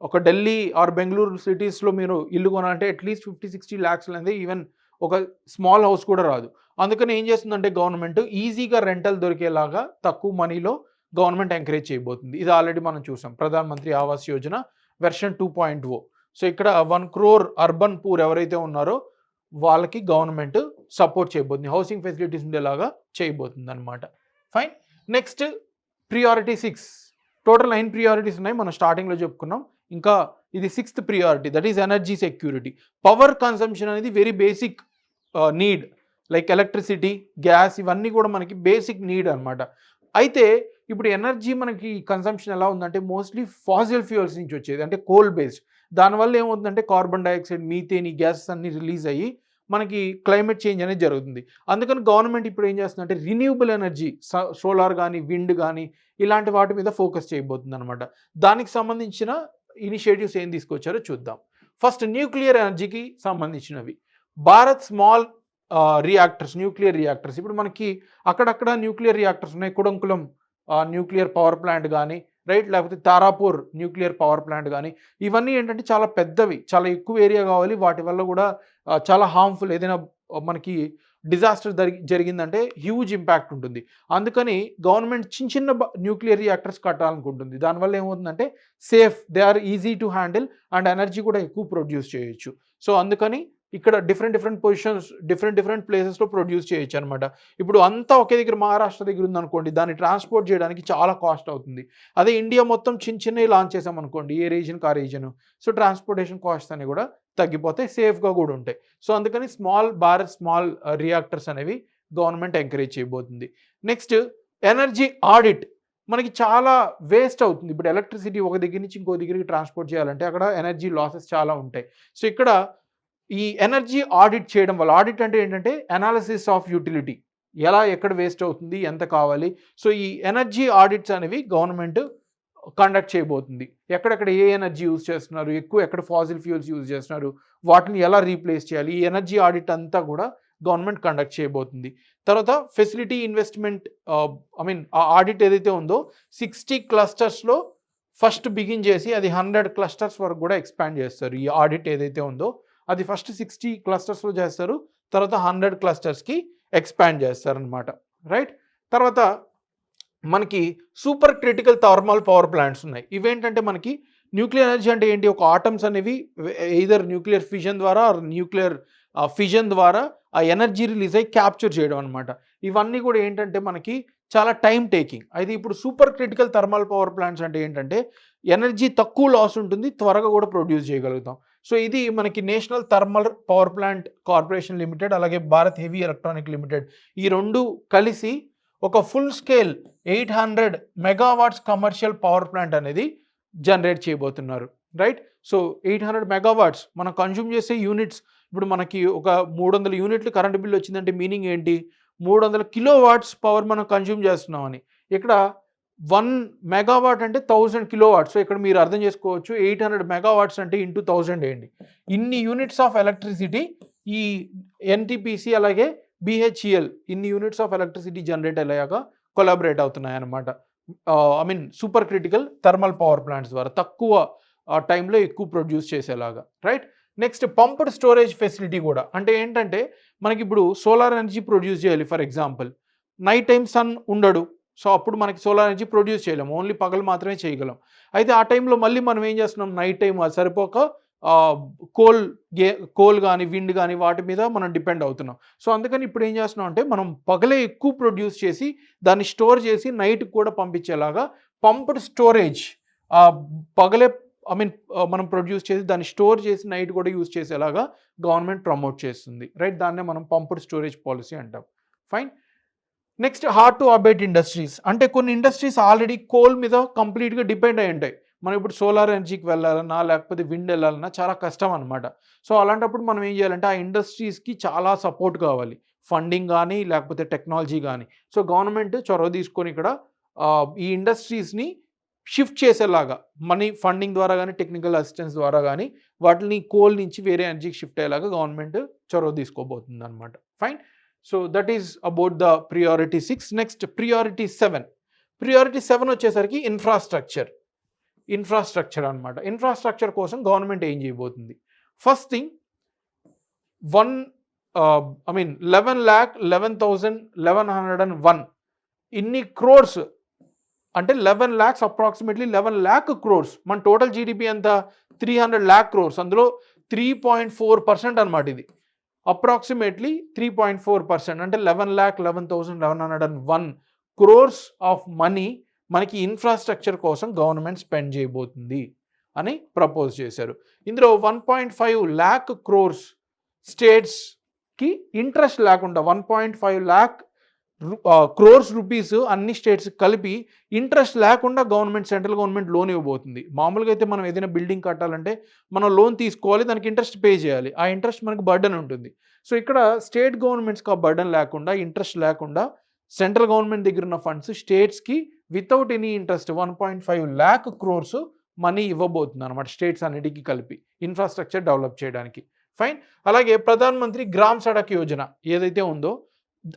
ఒక ఢిల్లీ ఆర్ బెంగళూరు సిటీస్లో మీరు ఇల్లు కొనాలంటే అట్లీస్ట్ 50-60 lakhs అనేది ఈవెన్ ఒక స్మాల్ హౌస్ కూడా రాదు. అందుకని ఏం చేస్తుందంటే గవర్నమెంట్ ఈజీగా రెంటల్ దొరికేలాగా తక్కువ మనీలో గవర్నమెంట్ ఎంకరేజ్ చేయబోతుంది. ఇది ఆల్రెడీ మనం చూసాం, ప్రధాన్ మంత్రి ఆవాస్ యోజన వెర్షన్ 2.0. సో ఇక్కడ 1 crore అర్బన్ పూర్ ఎవరైతే ఉన్నారో వాళ్ళకి గవర్నమెంట్ సపోర్ట్ చేయబోతుంది, హౌసింగ్ ఫెసిలిటీస్ ఉండేలాగా చేయబోతుంది అనమాట. Fine. Next priority 6. Total 9 priorities ఉన్నాయి, మనం స్టార్టింగ్లో చెప్పుకున్నాం. ఇంకా ఇది 6th priority, that is energy security. Power consumption అనేది very basic need, like electricity, gas ఇవన్నీ కూడా మనకి బేసిక్ నీడ్ అనమాట. అయితే ఇప్పుడు ఎనర్జీ మనకి కన్సంప్షన్ ఎలా ఉందంటే మోస్ట్లీ ఫాసిల్ ఫ్యూయల్స్ నుంచి వచ్చేది, అంటే కోల్ బేస్డ్. దానివల్ల ఏమవుతుందంటే కార్బన్ డైఆక్సైడ్, మీథేన్, ఈ గ్యాసెస్ అన్ని రిలీజ్ అయ్యి మనకి క్లైమేట్ చేంజ్ అనేది జరుగుతుంది. అందుకని గవర్నమెంట్ ఇప్పుడు ఏం చేస్తుందంటే రిన్యూబుల్ ఎనర్జీ, సోలార్ కానీ విండ్ కానీ ఇలాంటి వాటి మీద ఫోకస్ చేయబోతుంది అనమాట. దానికి సంబంధించిన ఇనిషియేటివ్స్ ఏం తీసుకొచ్చారో చూద్దాం. ఫస్ట్ న్యూక్లియర్ ఎనర్జీకి సంబంధించినవి. Bharat small reactors, nuclear reactors. ఇప్పుడు మనకి అక్కడక్కడ న్యూక్లియర్ రియాక్టర్స్ ఉన్నాయి. కుడంకులం న్యూక్లియర్ పవర్ ప్లాంట్ కానీ, రైట్, లేకపోతే తారాపూర్ న్యూక్లియర్ పవర్ ప్లాంట్ కానీ, ఇవన్నీ ఏంటంటే చాలా పెద్దవి, చాలా ఎక్కువ ఏరియా కావాలి. వాటి వల్ల కూడా చాలా హార్మ్ఫుల్, ఏదైనా మనకి డిజాస్టర్ జరిగిందంటే హ్యూజ్ ఇంపాక్ట్ ఉంటుంది. అందుకని గవర్నమెంట్ చిన్న చిన్న న్యూక్లియర్ రియాక్టర్స్ కట్టాలనుకుంటుంది. దానివల్ల ఏమవుతుందంటే safe, they are easy to handle and energy కూడా ఎక్కువ ప్రొడ్యూస్ చేయొచ్చు. సో అందుకని ఇక్కడ డిఫరెంట్ పొజిషన్స్, డిఫరెంట్ ప్లేసెస్లో ప్రొడ్యూస్ చేయొచ్చు అనమాట. ఇప్పుడు అంతా ఒకే దగ్గర మహారాష్ట్ర దగ్గర ఉందనుకోండి, దాన్ని ట్రాన్స్పోర్ట్ చేయడానికి చాలా కాస్ట్ అవుతుంది. అదే ఇండియా మొత్తం చిన్నవి లాంచ్ చేసామనుకోండి, ఏ రీజన్కి ఆ రీజన్, సో ట్రాన్స్పోర్టేషన్ కాస్ట్ అని కూడా తగ్గిపోతాయి, సేఫ్గా కూడా ఉంటాయి. సో అందుకని భారత్ స్మాల్ రియాక్టర్స్ అనేవి గవర్నమెంట్ ఎంకరేజ్ చేయబోతుంది. Next energy audit. మనకి చాలా వేస్ట్ అవుతుంది. ఇప్పుడు ఎలక్ట్రిసిటీ ఒక దగ్గర నుంచి ఇంకో దగ్గరికి ట్రాన్స్పోర్ట్ చేయాలంటే అక్కడ ఎనర్జీ లాసెస్ చాలా ఉంటాయి. సో ఇక్కడ ఈ ఎనర్జీ ఆడిట్ చేయడం వల్ల, ఆడిట్ అంటే ఏంటంటే అనాలిసిస్ ఆఫ్ యూటిలిటీ, ఎక్కడ వేస్ట్ అవుతుంది, ఎంత కావాలి. సో ఈ ఎనర్జీ ఆడిట్స్ అనేవి గవర్నమెంట్ కండక్ట్ చేయబోతుంది. ఎక్కడెక్కడ ఏ ఎనర్జీ యూజ్ చేస్తున్నారు, ఎక్కడ ఫాసిల్ ఫ్యూల్స్ యూజ్ చేస్తున్నారు, వాటిని ఎలా రీప్లేస్ చేయాలి, ఈ ఎనర్జీ ఆడిట్ అంతా కూడా గవర్నమెంట్ కండక్ట్ చేయబోతుంది. తర్వాత ఫెసిలిటీ ఇన్వెస్ట్మెంట్, ఆ ఆడిట్ ఏదైతే ఉందో 60 క్లస్టర్స్లో ఫస్ట్ బిగిన్ చేసి అది 100 క్లస్టర్స్ వరకు కూడా ఎక్స్పాండ్ చేస్తారు. ఈ ఆడిట్ ఏదైతే ఉందో అది ఫస్ట్ 60 క్లస్టర్స్లో చేస్తారు, తర్వాత 100 క్లస్టర్స్కి ఎక్స్పాండ్ చేస్తారనమాట. రైట్. తర్వాత మనకి super critical thermal power plants ఉన్నాయి. ఇవేంటంటే మనకి న్యూక్లియర్ ఎనర్జీ అంటే ఏంటి, ఒక ఆటమ్స్ అనేవి ఎయిదర్ న్యూక్లియర్ ఫిజన్ ద్వారా న్యూక్లియర్ ఫిజన్ ద్వారా ఆ ఎనర్జీ రిలీజ్ అయ్యి క్యాప్చర్ చేయడం అనమాట. ఇవన్నీ కూడా ఏంటంటే మనకి చాలా టైం టేకింగ్. అయితే ఇప్పుడు super critical thermal power plants అంటే ఏంటంటే ఎనర్జీ తక్కువ లాస్ ఉంటుంది, త్వరగా కూడా ప్రొడ్యూస్ చేయగలుగుతాం. సో ఇది మనకి national thermal power plant corporation limited అలాగే భారత్ హెవీ ఎలక్ట్రానిక్ లిమిటెడ్ ఈ రెండు కలిసి ఒక full scale 800 megawatts commercial power plant అనేది జనరేట్ చేయబోతున్నారు. రైట్. సో 800 మెగావాట్స్ మనం కన్జ్యూమ్ చేసే యూనిట్స్. ఇప్పుడు మనకి ఒక 300 యూనిట్లు కరెంట్ బిల్ వచ్చిందంటే మీనింగ్ ఏంటి, 300 కిలోవాట్స్ పవర్ మనం కన్జ్యూమ్ చేస్తున్నామని. ఇక్కడ 1 మెగావాట్ అంటే 1000 కిలోవాట్స్. సో ఇక్కడ మీరు అర్థం చేసుకోవచ్చు 800 మెగావాట్స్ అంటే ఇంటూ 1000 వేయండి. ఇన్ని యూనిట్స్ ఆఫ్ ఎలక్ట్రిసిటీ ఈ ఎన్టీపీసీ అలాగే బిహెచ్ఈఎల్ ఇన్ని యూనిట్స్ ఆఫ్ ఎలక్ట్రిసిటీ జనరేట్ అయ్యాక కొలాబరేట్ అవుతున్నాయి అన్నమాట. Super critical thermal power plants ద్వారా తక్కువ ఆ టైంలో ఎక్కువ ప్రొడ్యూస్ చేసేలాగా, right. Next pumped storage facility కూడా, అంటే ఏంటంటే మనకి ఇప్పుడు సోలార్ ఎనర్జీ ప్రొడ్యూస్ చేయాలి. For example night time sun ఉండడు, సో అప్పుడు మనకి సోలార్ ఎనర్జీ ప్రొడ్యూస్ చేయలేము, ఓన్లీ పగలు మాత్రమే చేయగలం. అయితే ఆ టైంలో మళ్ళీ మనం ఏం చేస్తున్నాం, నైట్ టైం అది సరిపోక కోల్ కోల్ కానీ విండ్ కానీ వాటి మీద మనం డిపెండ్ అవుతున్నాం. సో అందుకని ఇప్పుడు ఏం చేస్తున్నాం అంటే మనం పగలే ఎక్కువ ప్రొడ్యూస్ చేసి దాన్ని స్టోర్ చేసి నైట్ కూడా పంపించేలాగా పంప్డ్ స్టోరేజ్, పగలే మనం ప్రొడ్యూస్ చేసి దాన్ని స్టోర్ చేసి నైట్ కూడా యూజ్ చేసేలాగా గవర్నమెంట్ ప్రమోట్ చేస్తుంది, రైట్. దాన్నే మనం పంప్డ్ స్టోరేజ్ పాలసీ అంటాం. Fine. Next hard to abate industries, అంటే కొన్ని ఇండస్ట్రీస్ ఆల్రెడీ కోల్ మీద కంప్లీట్గా డిపెండ్ అయి ఉంటాయి. మనం ఇప్పుడు సోలార్ ఎనర్జీకి వెళ్ళాలన్నా లేకపోతే విండ్ వెళ్ళాలన్నా చాలా కష్టం అనమాట. సో అలాంటప్పుడు మనం ఏం చేయాలంటే ఆ ఇండస్ట్రీస్కి చాలా సపోర్ట్ కావాలి, ఫండింగ్ కానీ లేకపోతే టెక్నాలజీ కానీ. సో గవర్నమెంట్ చొరవ తీసుకొని ఇక్కడ ఈ ఇండస్ట్రీస్ని షిఫ్ట్ చేసేలాగా మనీ ఫండింగ్ ద్వారా కానీ టెక్నికల్ అసిస్టెన్స్ ద్వారా కానీ వాటిని కోల్ నుంచి వేరే ఎనర్జీకి షిఫ్ట్ అయ్యేలాగా గవర్నమెంట్ చొరవ తీసుకోబోతుంది అనమాట. Fine. So that is about the priority 6. Next priority 7. Priority 7 వచ్చేసరికి ఇన్ఫ్రాస్ట్రక్చర్ అనమాట. ఇన్ఫ్రాస్ట్రక్చర్ కోసం గవర్నమెంట్ ఏం చేయబోతుంది, ఫస్ట్ థింగ్ 11,11,101 ఇన్ని క్రోర్స్, అంటే 11 lakhs, అప్రాక్సిమేట్లీ 11 lakh crores. మన టోటల్ జీడిపి ఎంత 300 lakh crores, అందులో 3.4% అనమాట. ఇది అప్రాక్సిమేట్లీ 3.4%, అంటే 11,11,101 crores ఆఫ్ మనీ మనకి ఇన్ఫ్రాస్ట్రక్చర్ కోసం గవర్నమెంట్ స్పెండ్ చేయబోతుంది అని ప్రపోజ్ చేశారు. ఇందులో 1.5 lakh crores స్టేట్స్కి ఇంట్రెస్ట్ లేకుండా 1.5 lakh crores రూపీస్ అన్ని స్టేట్స్ కలిపి ఇంట్రెస్ట్ లేకుండా సెంట్రల్ గవర్నమెంట్ లోన్ ఇవ్వబోతుంది. మామూలుగా అయితే మనం ఏదైనా బిల్డింగ్ కట్టాలంటే మనం లోన్ తీసుకోవాలి, దానికి ఇంట్రెస్ట్ పే చేయాలి, ఆ ఇంట్రెస్ట్ మనకు బర్డెన్ ఉంటుంది. సో ఇక్కడ స్టేట్ గవర్నమెంట్స్కి ఆ బర్డెన్ లేకుండా, ఇంట్రెస్ట్ లేకుండా సెంట్రల్ గవర్నమెంట్ దగ్గర ఉన్న ఫండ్స్ స్టేట్స్కి without any interest 1.5 lakh crores money ఇవ్వబోతుంది అనమాట, స్టేట్స్ అన్నిటికీ కలిపి ఇన్ఫ్రాస్ట్రక్చర్ డెవలప్ చేయడానికి. ఫైన్. అలాగే ప్రధాన్ మంత్రి గ్రామ్ సడక్ యోజన ఏదైతే ఉందో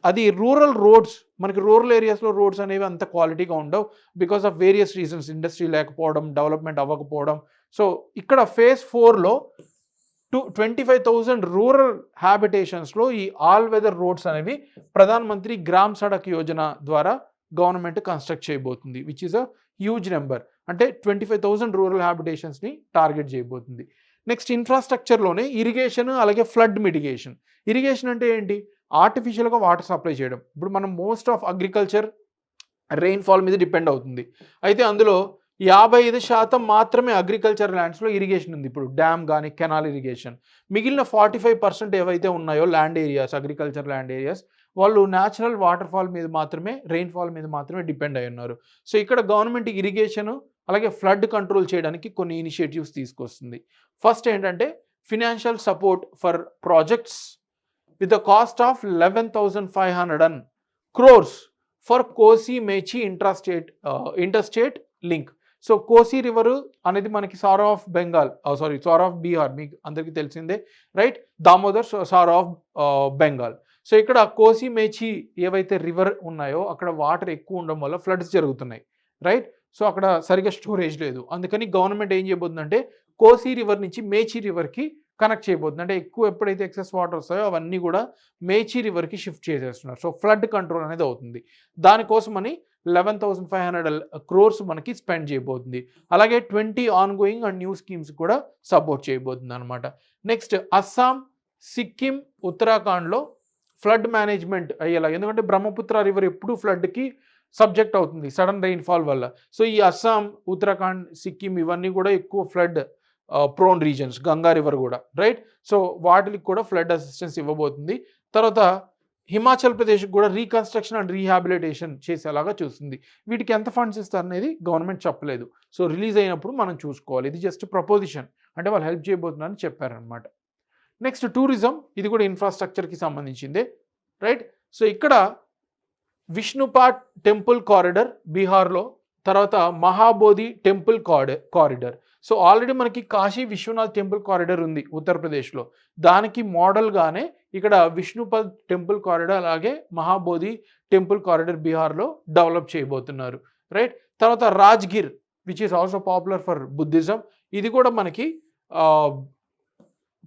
అది రూరల్ రోడ్స్, మనకి రూరల్ ఏరియాస్లో రోడ్స్ అనేవి అంత క్వాలిటీగా ఉండవు because of various reasons, industry లేకపోవడం, డెవలప్మెంట్ అవ్వకపోవడం. సో ఇక్కడ phase 4లో 25,000 రూరల్ హ్యాబిటేషన్స్లో ఈ ఆల్ వెదర్ రోడ్స్ అనేవి ప్రధాన్ మంత్రి గ్రామ్ సడక్ యోజన ద్వారా గవర్నమెంట్ కన్స్ట్రక్ట్ చేయబోతుంది, which is a huge number. అంటే 25,000 రూరల్ హ్యాబిటేషన్స్ని టార్గెట్ చేయబోతుంది. నెక్స్ట్ ఇన్ఫ్రాస్ట్రక్చర్లోనే ఇరిగేషన్, అలాగే ఫ్లడ్ మిటిగేషన్. ఇరిగేషన్ అంటే ఏంటి, ఆర్టిఫిషియల్గా వాటర్ సప్లై చేయడం. ఇప్పుడు మనం మోస్ట్ ఆఫ్ అగ్రికల్చర్ రెయిన్ఫాల్ మీద డిపెండ్ అవుతుంది. అయితే అందులో 55% మాత్రమే అగ్రికల్చర్ ల్యాండ్స్లో ఇరిగేషన్ ఉంది. ఇప్పుడు డ్యామ్ కానీ కెనాల్ ఇరిగేషన్. మిగిలిన 45% ఏవైతే ఉన్నాయో land areas, agriculture land areas, వాళ్ళు న్యాచురల్ వాటర్ ఫాల్ మీద మాత్రమే, రెయిన్ఫాల్ మీద మాత్రమే డిపెండ్ అయి ఉన్నారు. సో ఇక్కడ గవర్నమెంట్ ఇరిగేషన్ అలాగే ఫ్లడ్ కంట్రోల్ చేయడానికి కొన్ని ఇనిషియేటివ్స్ తీసుకొస్తుంది. ఫస్ట్ ఏంటంటే financial support for projects with the cost of 11,500 crores for కోసి మేచి ఇంటర్స్టేట్ లింక్. సో కోసి రివర్ అనేది మనకి సార్ ఆఫ్ బీహార్, మీకు అందరికీ తెలిసిందే, right. Damodar sir of Bengal. So ఇక్కడ కోసి మేచి ఏవైతే రివర్ ఉన్నాయో అక్కడ వాటర్ ఎక్కువ ఉండడం వల్ల ఫ్లడ్స్ జరుగుతున్నాయి, రైట్. సో అక్కడ సరిగ్గా స్టోరేజ్ లేదు. అందుకని గవర్నమెంట్ ఏం చేయబోతుందంటే కోసి రివర్ నుంచి మేచి రివర్కి కనెక్ట్ చేయబోతుంది. అంటే ఎప్పుడైతే ఎక్సెస్ వాటర్ వస్తాయో అవన్నీ కూడా మేచి రివర్కి షిఫ్ట్ చేసేస్తున్నారు. సో ఫ్లడ్ కంట్రోల్ అనేది అవుతుంది. దానికోసమని 11,500 crores మనకి స్పెండ్ చేయబోతుంది. అలాగే 20 ఆన్గోయింగ్ అండ్ న్యూ స్కీమ్స్ కూడా సపోర్ట్ చేయబోతుంది అనమాట. నెక్స్ట్ అస్సాం, సిక్కిం, ఉత్తరాఖండ్లో ఫ్లడ్ మేనేజ్మెంట్ అయ్యేలా, ఎందుకంటే బ్రహ్మపుత్ర రివర్ ఎప్పుడు ఫ్లడ్కి సబ్జెక్ట్ అవుతుంది సడన్ రెయిన్ఫాల్ వల్ల. సో ఈ అస్సాం, ఉత్తరాఖండ్, సిక్కిం ఇవన్నీ కూడా ఎక్కువ flood prone reasons, Ganga river కూడా, రైట్. సో వాటికి కూడా ఫ్లడ్ అసిస్టెన్స్ ఇవ్వబోతుంది. తర్వాత హిమాచల్ ప్రదేశ్కి కూడా రీకన్స్ట్రక్షన్ అండ్ రీహాబిలిటేషన్ చేసేలాగా చూస్తుంది. వీటికి ఎంత ఫండ్స్ ఇస్తారు అనేది గవర్నమెంట్ చెప్పలేదు. సో రిలీజ్ అయినప్పుడు మనం చూసుకోవాలి. ఇది జస్ట్ ప్రపోజిషన్, అంటే వాళ్ళు హెల్ప్ చేయబోతున్నారని చెప్పారనమాట. నెక్స్ట్ టూరిజం, ఇది కూడా ఇన్ఫ్రాస్ట్రక్చర్కి సంబంధించిందే, రైట్. సో ఇక్కడ విష్ణుపాట్ టెంపుల్ కారిడర్ బీహార్లో, తర్వాత Mahabodhi temple corridor. So already మనకి కాశీ విశ్వనాథ్ టెంపుల్ కారిడర్ ఉంది ఉత్తరప్రదేశ్లో, దానికి మోడల్గానే ఇక్కడ విష్ణుపద్ టెంపుల్ కారిడర్ అలాగే మహాబోధి టెంపుల్ కారిడర్ బీహార్లో డెవలప్ చేయబోతున్నారు, రైట్. తర్వాత Rajgir which is also popular for Buddhism. ఇది కూడా మనకి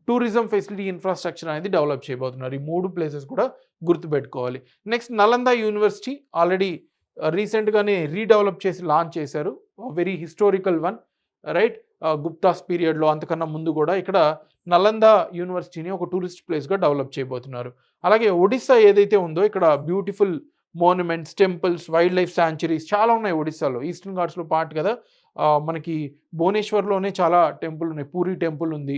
టూరిజం ఫెసిలిటీ ఇన్ఫ్రాస్ట్రక్చర్ అనేది డెవలప్ చేయబోతున్నారు. ఈ 3 ప్లేసెస్ కూడా గుర్తుపెట్టుకోవాలి. నెక్స్ట్ నలంద యూనివర్సిటీ ఆల్రెడీ రీసెంట్గానే రీడెవలప్ చేసి లాంచ్ చేశారు. Very historical one, right? Guptas పీరియడ్లో అంతకన్నా ముందు కూడా ఇక్కడ నలంద యూనివర్సిటీని ఒక టూరిస్ట్ ప్లేస్గా డెవలప్ చేయబోతున్నారు. అలాగే ఒడిస్సా ఏదైతే ఉందో ఇక్కడ beautiful monuments, temples, wildlife sanctuaries చాలా ఉన్నాయి ఒడిస్సాలో. ఈస్టర్న్ ఘాట్స్లో పార్ట్ కదా. మనకి భువనేశ్వర్లోనే చాలా టెంపుల్ ఉన్నాయి. పూరి టెంపుల్ ఉంది.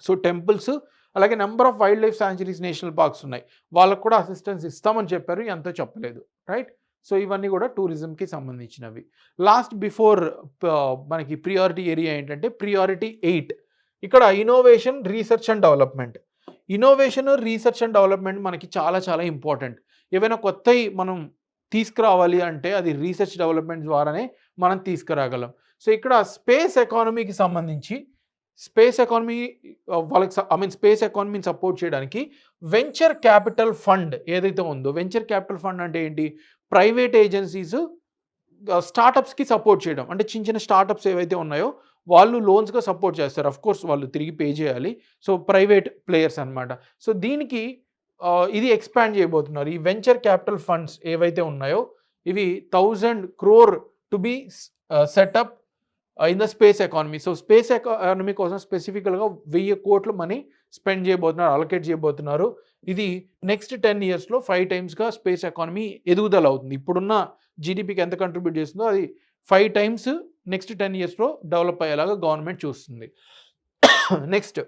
సో టెంపుల్స్, అలాగే number of wild life sanctuaries, national parks ఉన్నాయి. వాళ్ళకు కూడా అసిస్టెన్స్ ఇస్తామని చెప్పారు, ఎంతో చెప్పలేదు, రైట్? సో ఇవన్నీ కూడా టూరిజంకి సంబంధించినవి. లాస్ట్ బిఫోర్ మనకి ప్రియారిటీ ఏరియా ఏంటంటే ప్రియారిటీ 8. ఇక్కడ innovation, research and development. Innovation, research and development మనకి చాలా చాలా ఇంపార్టెంట్. ఏవైనా కొత్తవి మనం తీసుకురావాలి అంటే అది రీసెర్చ్ డెవలప్మెంట్ ద్వారానే మనం తీసుకురాగలం. సో ఇక్కడ స్పేస్ ఎకానమీకి సంబంధించి స్పేస్ ఎకానమీ వాళ్ళకి స్పేస్ ఎకానమీని సపోర్ట్ చేయడానికి వెంచర్ క్యాపిటల్ ఫండ్ ఏదైతే ఉందో, వెంచర్ క్యాపిటల్ ఫండ్ అంటే ఏంటి? ప్రైవేట్ ఏజెన్సీస్ స్టార్టప్స్కి సపోర్ట్ చేయడం. అంటే చిన్న చిన్న స్టార్టప్స్ ఏవైతే ఉన్నాయో వాళ్ళు లోన్స్గా సపోర్ట్ చేస్తారు. అఫ్ కోర్స్ వాళ్ళు తిరిగి పే చేయాలి. సో ప్రైవేట్ ప్లేయర్స్ అనమాట. సో దీనికి ఇది ఎక్స్పాండ్ చేయబోతున్నారు. ఈ వెంచర్ క్యాపిటల్ ఫండ్స్ ఏవైతే ఉన్నాయో ఇవి 1000 crore to be setup in the space economy. So space economy కోసం స్పెసిఫికల్గా 1000 కోట్ల మనీ స్పెండ్ చేయబోతున్నారు, అలొకేట్ చేయబోతున్నారు. ఇది నెక్స్ట్ 10 yearsలో 5 times స్పేస్ ఎకానమీ ఎదుగుదల అవుతుంది. ఇప్పుడున్న జీడిపికి ఎంత కంట్రిబ్యూట్ చేస్తుందో అది 5 times నెక్స్ట్ 10 yearsలో డెవలప్ అయ్యేలాగా గవర్నమెంట్ చూస్తుంది. Next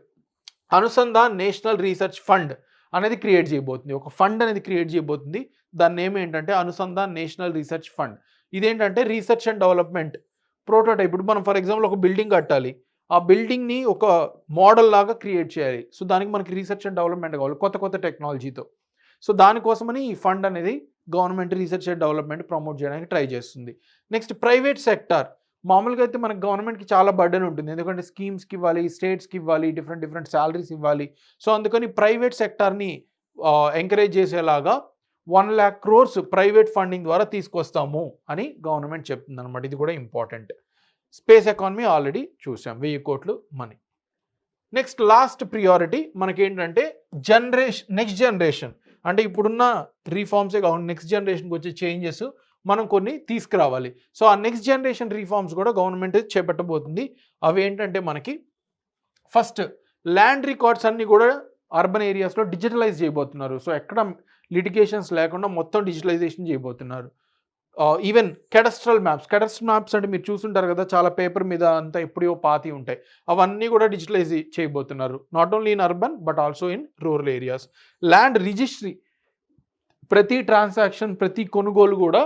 Anusandhan national research fund అనేది క్రియేట్ చేయబోతుంది. ఒక ఫండ్ అనేది క్రియేట్ చేయబోతుంది. దాని నేమ్ ఏంటంటే అనుసంధాన్ నేషనల్ రీసెర్చ్ ఫండ్. ఇదేంటంటే రీసెర్చ్ అండ్ డెవలప్మెంట్ ప్రోటోటైప్. ఇప్పుడు మనం ఫర్ ఎగ్జాంపుల్ ఒక బిల్డింగ్ కట్టాలి, ఆ బిల్డింగ్ని ఒక మోడల్ లాగా క్రియేట్ చేయాలి. సో దానికి మనకి రీసెర్చ్ అండ్ డెవలప్మెంట్ కావాలి కొత్త కొత్త టెక్నాలజీతో. సో దానికోసమని ఈ ఫండ్ అనేది government research and development promote చేయడానికి ట్రై చేస్తుంది. Next private sector. మామూలుగా అయితే మనకి గవర్నమెంట్కి చాలా బర్డెన్ ఉంటుంది, ఎందుకంటే స్కీమ్స్కి ఇవ్వాలి, స్టేట్స్కి ఇవ్వాలి, డిఫరెంట్ శాలరీస్ ఇవ్వాలి. సో అందుకని ప్రైవేట్ సెక్టార్ని ఎంకరేజ్ చేసేలాగా 1 lakh crores ప్రైవేట్ ఫండింగ్ ద్వారా తీసుకొస్తాము అని గవర్నమెంట్ చెప్తుంది అనమాట. ఇది కూడా ఇంపార్టెంట్. స్పేస్ ఎకానమీ ఆల్రెడీ చూసాం, 1000 కోట్లు మనీ. నెక్స్ట్ లాస్ట్ ప్రియారిటీ మనకేంటంటే నెక్స్ట్ జనరేషన్. అంటే ఇప్పుడున్న రీఫార్మ్సే కాకుండా నెక్స్ట్ జనరేషన్కి వచ్చే చేంజెస్ మనం కొన్ని తీసుకురావాలి. సో ఆ నెక్స్ట్ జనరేషన్ రీఫార్మ్స్ కూడా గవర్నమెంట్ చేపట్టబోతుంది. అవి ఏంటంటే మనకి ఫస్ట్ ల్యాండ్ రికార్డ్స్ అన్నీ కూడా అర్బన్ ఏరియాస్లో డిజిటలైజ్ చేయబోతున్నారు. సో ఎక్కడ లిటిగేషన్స్ లేకుండా మొత్తం డిజిటలైజేషన్ చేయబోతున్నారు. ఈవెన్ కెడస్ట్రల్ మ్యాప్స్ అంటే మీరు చూసుంటారు కదా, చాలా పేపర్ మీద అంతా ఎప్పుడో పాతి ఉంటాయి. అవన్నీ కూడా డిజిటలైజ్ చేయబోతున్నారు. Not only in urban but also in rural areas. Land registry, ప్రతి ట్రాన్సాక్షన్, ప్రతి కొనుగోలు కూడా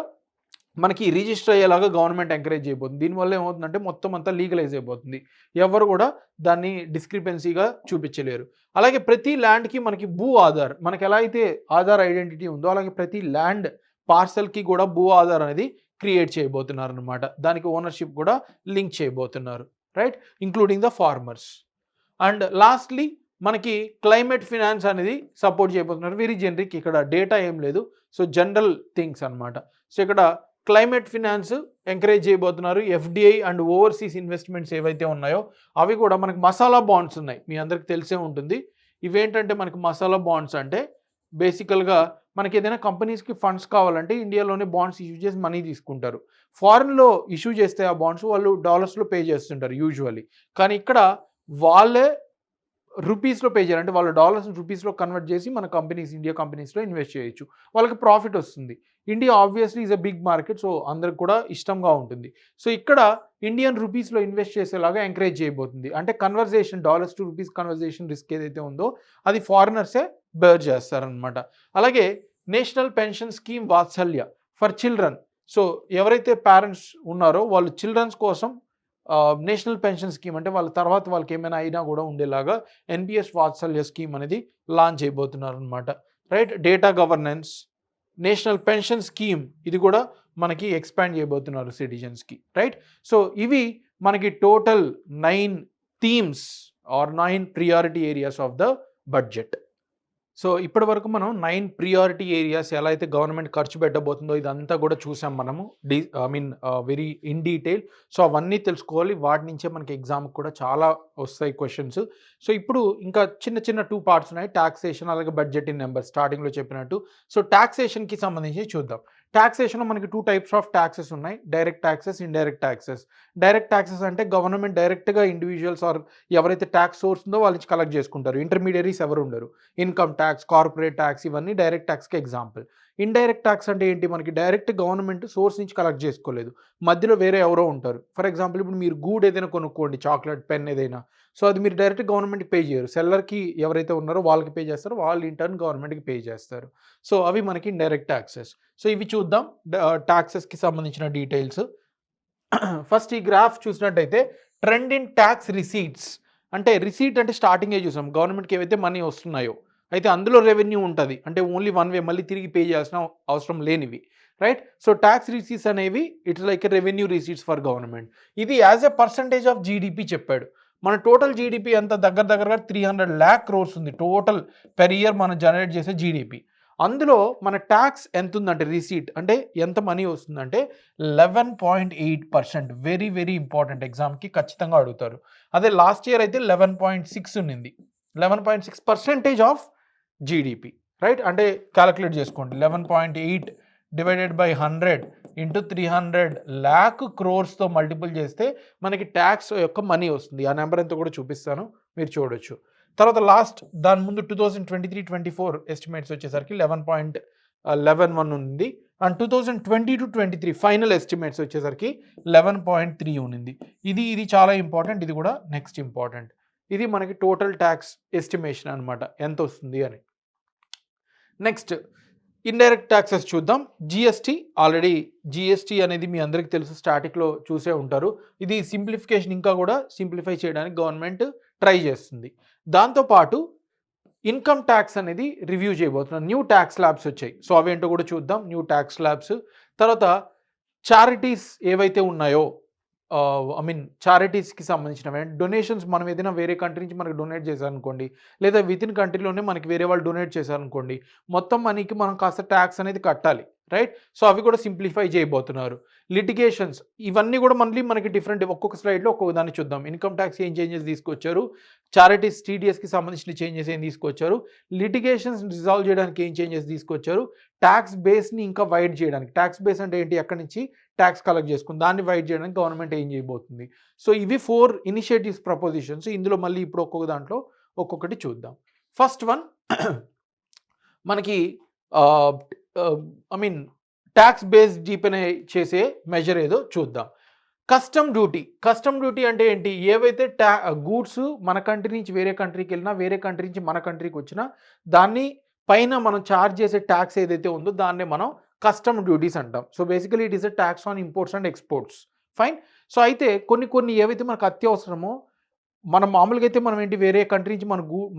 మనకి రిజిస్టర్ అయ్యేలాగా గవర్నమెంట్ ఎంకరేజ్ చేయబోతుంది. దీనివల్ల ఏమవుతుందంటే మొత్తం అంతా లీగలైజ్ అయిపోతుంది. ఎవరు కూడా దాన్ని డిస్క్రిపెన్సీగా చూపించలేరు. అలాగే ప్రతి ల్యాండ్కి మనకి భూ ఆధార్, మనకి ఎలా అయితే ఆధార్ ఐడెంటిటీ ఉందో అలాగే ప్రతి ల్యాండ్ పార్సల్కి కూడా భూ ఆధార్ అనేది క్రియేట్ చేయబోతున్నారు అనమాట. దానికి ఓనర్షిప్ కూడా లింక్ చేయబోతున్నారు, right? Including the farmers. And lastly మనకి క్లైమేట్ ఫినాన్స్ అనేది సపోర్ట్ చేయబోతున్నారు. వెరీ జనరిక్, ఇక్కడ డేటా ఏం లేదు. సో జనరల్ థింగ్స్ అనమాట. సో ఇక్కడ క్లైమేట్ ఫినాన్స్ ఎంకరేజ్ చేయబోతున్నారు. ఎఫ్డిఐ అండ్ ఓవర్సీస్ ఇన్వెస్ట్మెంట్స్ ఏవైతే ఉన్నాయో అవి కూడా మనకి మసాలా బాండ్స్ ఉన్నాయి, మీ అందరికి తెలిసే ఉంటుంది. ఇవేంటంటే మనకి మసాలా బాండ్స్ అంటే బేసికల్గా మనకి ఏదైనా కంపెనీస్కి ఫండ్స్ కావాలంటే ఇండియాలోనే బాండ్స్ ఇష్యూ చేసి మనీ తీసుకుంటారు. ఫారిన్లో ఇష్యూ చేస్తే ఆ బాండ్స్ వాళ్ళు డాలర్స్లో పే చేస్తుంటారు యూజువల్లీ. కానీ ఇక్కడ వాళ్ళే రూపీస్లో పే చేయాలి. అంటే వాళ్ళ డాలర్స్ రూపీస్లో కన్వర్ట్ చేసి మన కంపెనీస్, ఇండియా కంపెనీస్లో ఇన్వెస్ట్ చేయొచ్చు. వాళ్ళకి ప్రాఫిట్ వస్తుంది. India obviously is a big market, so అందరికి కూడా ఇష్టంగా ఉంటుంది. సో ఇక్కడ ఇండియన్ రూపీస్లో ఇన్వెస్ట్ చేసేలాగా ఎంకరేజ్ చేయబోతుంది. అంటే conversation, dollars to rupees conversation risk ఏదైతే ఉందో అది ఫారినర్సే బేర్ చేస్తారనమాట. అలాగే national pension scheme Vatsalya for children. So ఎవరైతే పేరెంట్స్ ఉన్నారో వాళ్ళు చిల్డ్రన్స్ కోసం నేషనల్ పెన్షన్ స్కీమ్, అంటే వాళ్ళ తర్వాత వాళ్ళకి ఏమైనా అయినా కూడా ఉండేలాగా ఎన్పిఎస్ వాత్సల్య స్కీమ్ అనేది లాంచ్ చేయబోతున్నారు అనమాట, right? Data governance, national pension scheme ఇది కూడా మనకి ఎక్స్పాండ్ చేయబోతున్నారు సిటిజన్స్కి, రైట్? సో ఇవి మనకి total 9 themes or 9 priority areas of the budget. So ఇప్పటి వరకు మనం 9 ప్రియారిటీ ఏరియాస్ ఎలా అయితే గవర్నమెంట్ ఖర్చు పెట్టబోతుందో ఇదంతా కూడా చూసాం మనము. Very in detail. సో అవన్నీ తెలుసుకోవాలి. వాటి నుంచే మనకి ఎగ్జామ్‌కి కూడా చాలా వస్తాయి క్వెషన్స్. సో ఇప్పుడు ఇంకా చిన్న చిన్న 2 పార్ట్స్ ఉన్నాయి. టాక్సేషన్ అలాగే బడ్జెట్ ఇన్ నంబర్స్ స్టార్టింగ్‌లో చెప్పినట్టు. సో టాక్సేషన్‌కి సంబంధించి చూద్దాం. టాక్సేషన్‌లో మనకి 2 టైప్స్ ఆఫ్ టాక్సెస్ ఉన్నాయి. Direct taxes, indirect taxes. Direct taxes అంటే గవర్నమెంట్ డైరెక్ట్‌గా ఇండివిడ్యువల్స్ ఆర్ ఎవరైతే టాక్స్ సోర్స్ ఉందో వాళ్ళ నుంచి కలెక్ట్ చేసుకుంటారు. ఇంటర్మీడియరీస్ ఎవరు ఉండరు. ఇన్కమ్ ట్యాక్స్, కార్పొరేట్ ట్యాక్స్ ఇవన్నీ డైరెక్ట్ ట్యాక్స్‌కి ఎగ్జాంపుల్. ఇండైరెక్ట్ ట్యాక్స్ అంటే ఏంటి? మనకి డైరెక్ట్ గవర్నమెంట్ సోర్స్ నుంచి కలెక్ట్ చేసుకోలేదు. మధ్యలో వేరే ఎవరో ఉంటారు. ఫర్ ఎగ్జాంపుల్ ఇప్పుడు మీరు గూడ్ ఏదైనా కొనుక్కోండి, చాక్లెట్, పెన్ ఏదైనా. సో అది మీరు డైరెక్ట్ గవర్నమెంట్‌కి పే చేయరు. సెల్లర్‌కి ఎవరైతే ఉన్నారో వాళ్ళకి పే చేస్తారో, వాళ్ళు ఇన్ టర్న్ గవర్నమెంట్‌కి పే చేస్తారు. సో అవి మనకి ఇండైరెక్ట్ ట్యాక్సెస్. సో ఇవి చూద్దాం టాక్సెస్‌కి సంబంధించిన డీటెయిల్స్. ఫస్ట్ ఈ గ్రాఫ్ చూసినట్టయితే ట్రెండ్ ఇన్ ట్యాక్స్ రిసీట్స్. అంటే రిసీట్ అంటే స్టార్టింగే చూసాం. గవర్నమెంట్‌కి ఏవైతే మనీ వస్తున్నాయో అయితే అందులో రెవెన్యూ ఉంటది. అంటే ఓన్లీ వన్ వే మళ్ళీ తిరిగి పే చేయాల్సిన అవసరం లేనివి. రైట్? సో టాక్స్ రిసీట్స్ అనేవి it's like a revenue receipts for government. ఇది as a percentage of GDP చెప్పాడు. మన టోటల్ జీడీపీ ఎంత దగ్గరగా 300 lakh crores ఉంది. టోటల్ పెర్ ఇయర్ మనం జనరేట్ చేసే జీడీపీ. అందులో మన ట్యాక్స్ ఎంత ఉందంటే రిసీట్ అంటే ఎంత మనీ వస్తుందంటే 11.8%. వెరీ వెరీ ఇంపార్టెంట్, ఎగ్జామ్‌కి ఖచ్చితంగా అడుగుతారు. అదే లాస్ట్ ఇయర్ అయితే 11.6 ఉన్నింది. 11.6% ఆఫ్ జీడీపీ. రైట్? అంటే క్యాలిక్యులేట్ చేసుకోండి. 11.8 divided by 100 into 300 lakh crores multiple చేస్తే మనకి ట్యాక్స్ యొక్క మనీ వస్తుంది. ఆ నెంబర్ ఎంతో కూడా చూపిస్తాను, మీరు చూడొచ్చు. తర్వాత లాస్ట్ దాని ముందు 2023-24 ఎస్టిమేట్స్ వచ్చేసరికి 11.11 ఉంది. అండ్ 2022-23 ఫైనల్ ఎస్టిమేట్స్ వచ్చేసరికి 11.3 ఉన్నింది. ఇది చాలా ఇంపార్టెంట్. ఇది కూడా నెక్స్ట్ ఇంపార్టెంట్. ఇది మనకి టోటల్ ట్యాక్స్ ఎస్టిమేషన్ అనమాట, ఎంత వస్తుంది అని. నెక్స్ట్ ఇండైరెక్ట్ ట్యాక్సెస్ చూద్దాం. జిఎస్టీ అనేది మీ అందరికీ తెలుసు, స్టాటిక్లో చూసే ఉంటారు. ఇది సింప్లిఫికేషన్ ఇంకా కూడా సింప్లిఫై చేయడానికి గవర్నమెంట్ ట్రై చేస్తుంది. దాంతోపాటు ఇన్కమ్ ట్యాక్స్ అనేది రివ్యూ చేయబోతున్నారు. న్యూ ట్యాక్స్ స్లాబ్స్ వచ్చాయి. సో అవేంటో కూడా చూద్దాం. New tax slabs. తర్వాత చారిటీస్ ఏవైతే ఉన్నాయో చారిటీస్‌కి సంబంధించినవి డొనేషన్స్ మనం ఏదైనా వేరే కంట్రీ నుంచి మనకు డొనేట్ చేశారనుకోండి, లేదా వితిన్ కంట్రీలోనే మనకి వేరే వాళ్ళు డొనేట్ చేశారనుకోండి, మొత్తం మనీకి మనం కాస్త ట్యాక్స్ అనేది కట్టాలి. రైట్? సో అవి కూడా సింప్లిఫై చేయబోతున్నారు. లిటిగేషన్స్ ఇవన్నీ కూడా మనకి డిఫరెంట్, ఒక్కొక్క స్లైడ్లో ఒక్కొక్క దాన్ని చూద్దాం. ఇన్కమ్ ట్యాక్స్ ఏం చేంజెస్ తీసుకొచ్చారు, చారిటీస్ టీడీఎస్కి సంబంధించిన చేంజెస్ ఏం తీసుకొచ్చారు, లిటిగేషన్స్ రిజాల్వ్ చేయడానికి ఏం చేంజెస్ తీసుకొచ్చారు, ట్యాక్స్ బేస్ని ఇంకా వైడ్ చేయడానికి. ట్యాక్స్ బేస్ అంటే ఏంటి? ఎక్కడి నుంచి ట్యాక్స్ కలెక్ట్ చేసుకుని దాన్ని వైడ్ చేయడానికి గవర్నమెంట్ ఏం చేయబోతుంది. సో ఇవి 4 ఇనిషియేటివ్స్ ప్రపోజిషన్స్. ఇందులో మళ్ళీ ఇప్పుడు ఒక్కొక్క దాంట్లో ఒక్కొక్కటి చూద్దాం. ఫస్ట్ వన్ మనకి ట్యాక్స్ బేస్డ్ డీపెన్ చేసే మెజర్ ఏదో చూద్దాం. కస్టమ్ డ్యూటీ అంటే ఏంటి? ఏవైతే గూడ్స్ మన కంట్రీ నుంచి వేరే కంట్రీకి వెళ్ళినా, వేరే కంట్రీ నుంచి మన కంట్రీకి వచ్చినా, దాన్ని పైన మనం ఛార్జ్ చేసే ట్యాక్స్ ఏదైతే ఉందో దాన్నే మనం కస్టమ్ డ్యూటీస్ అంటాం. So basically it is a tax on imports and exports. Fine. So అయితే కొన్ని ఏవైతే మనకు అత్యవసరమో, మనం మామూలుగా అయితే మనం ఏంటి వేరే కంట్రీ నుంచి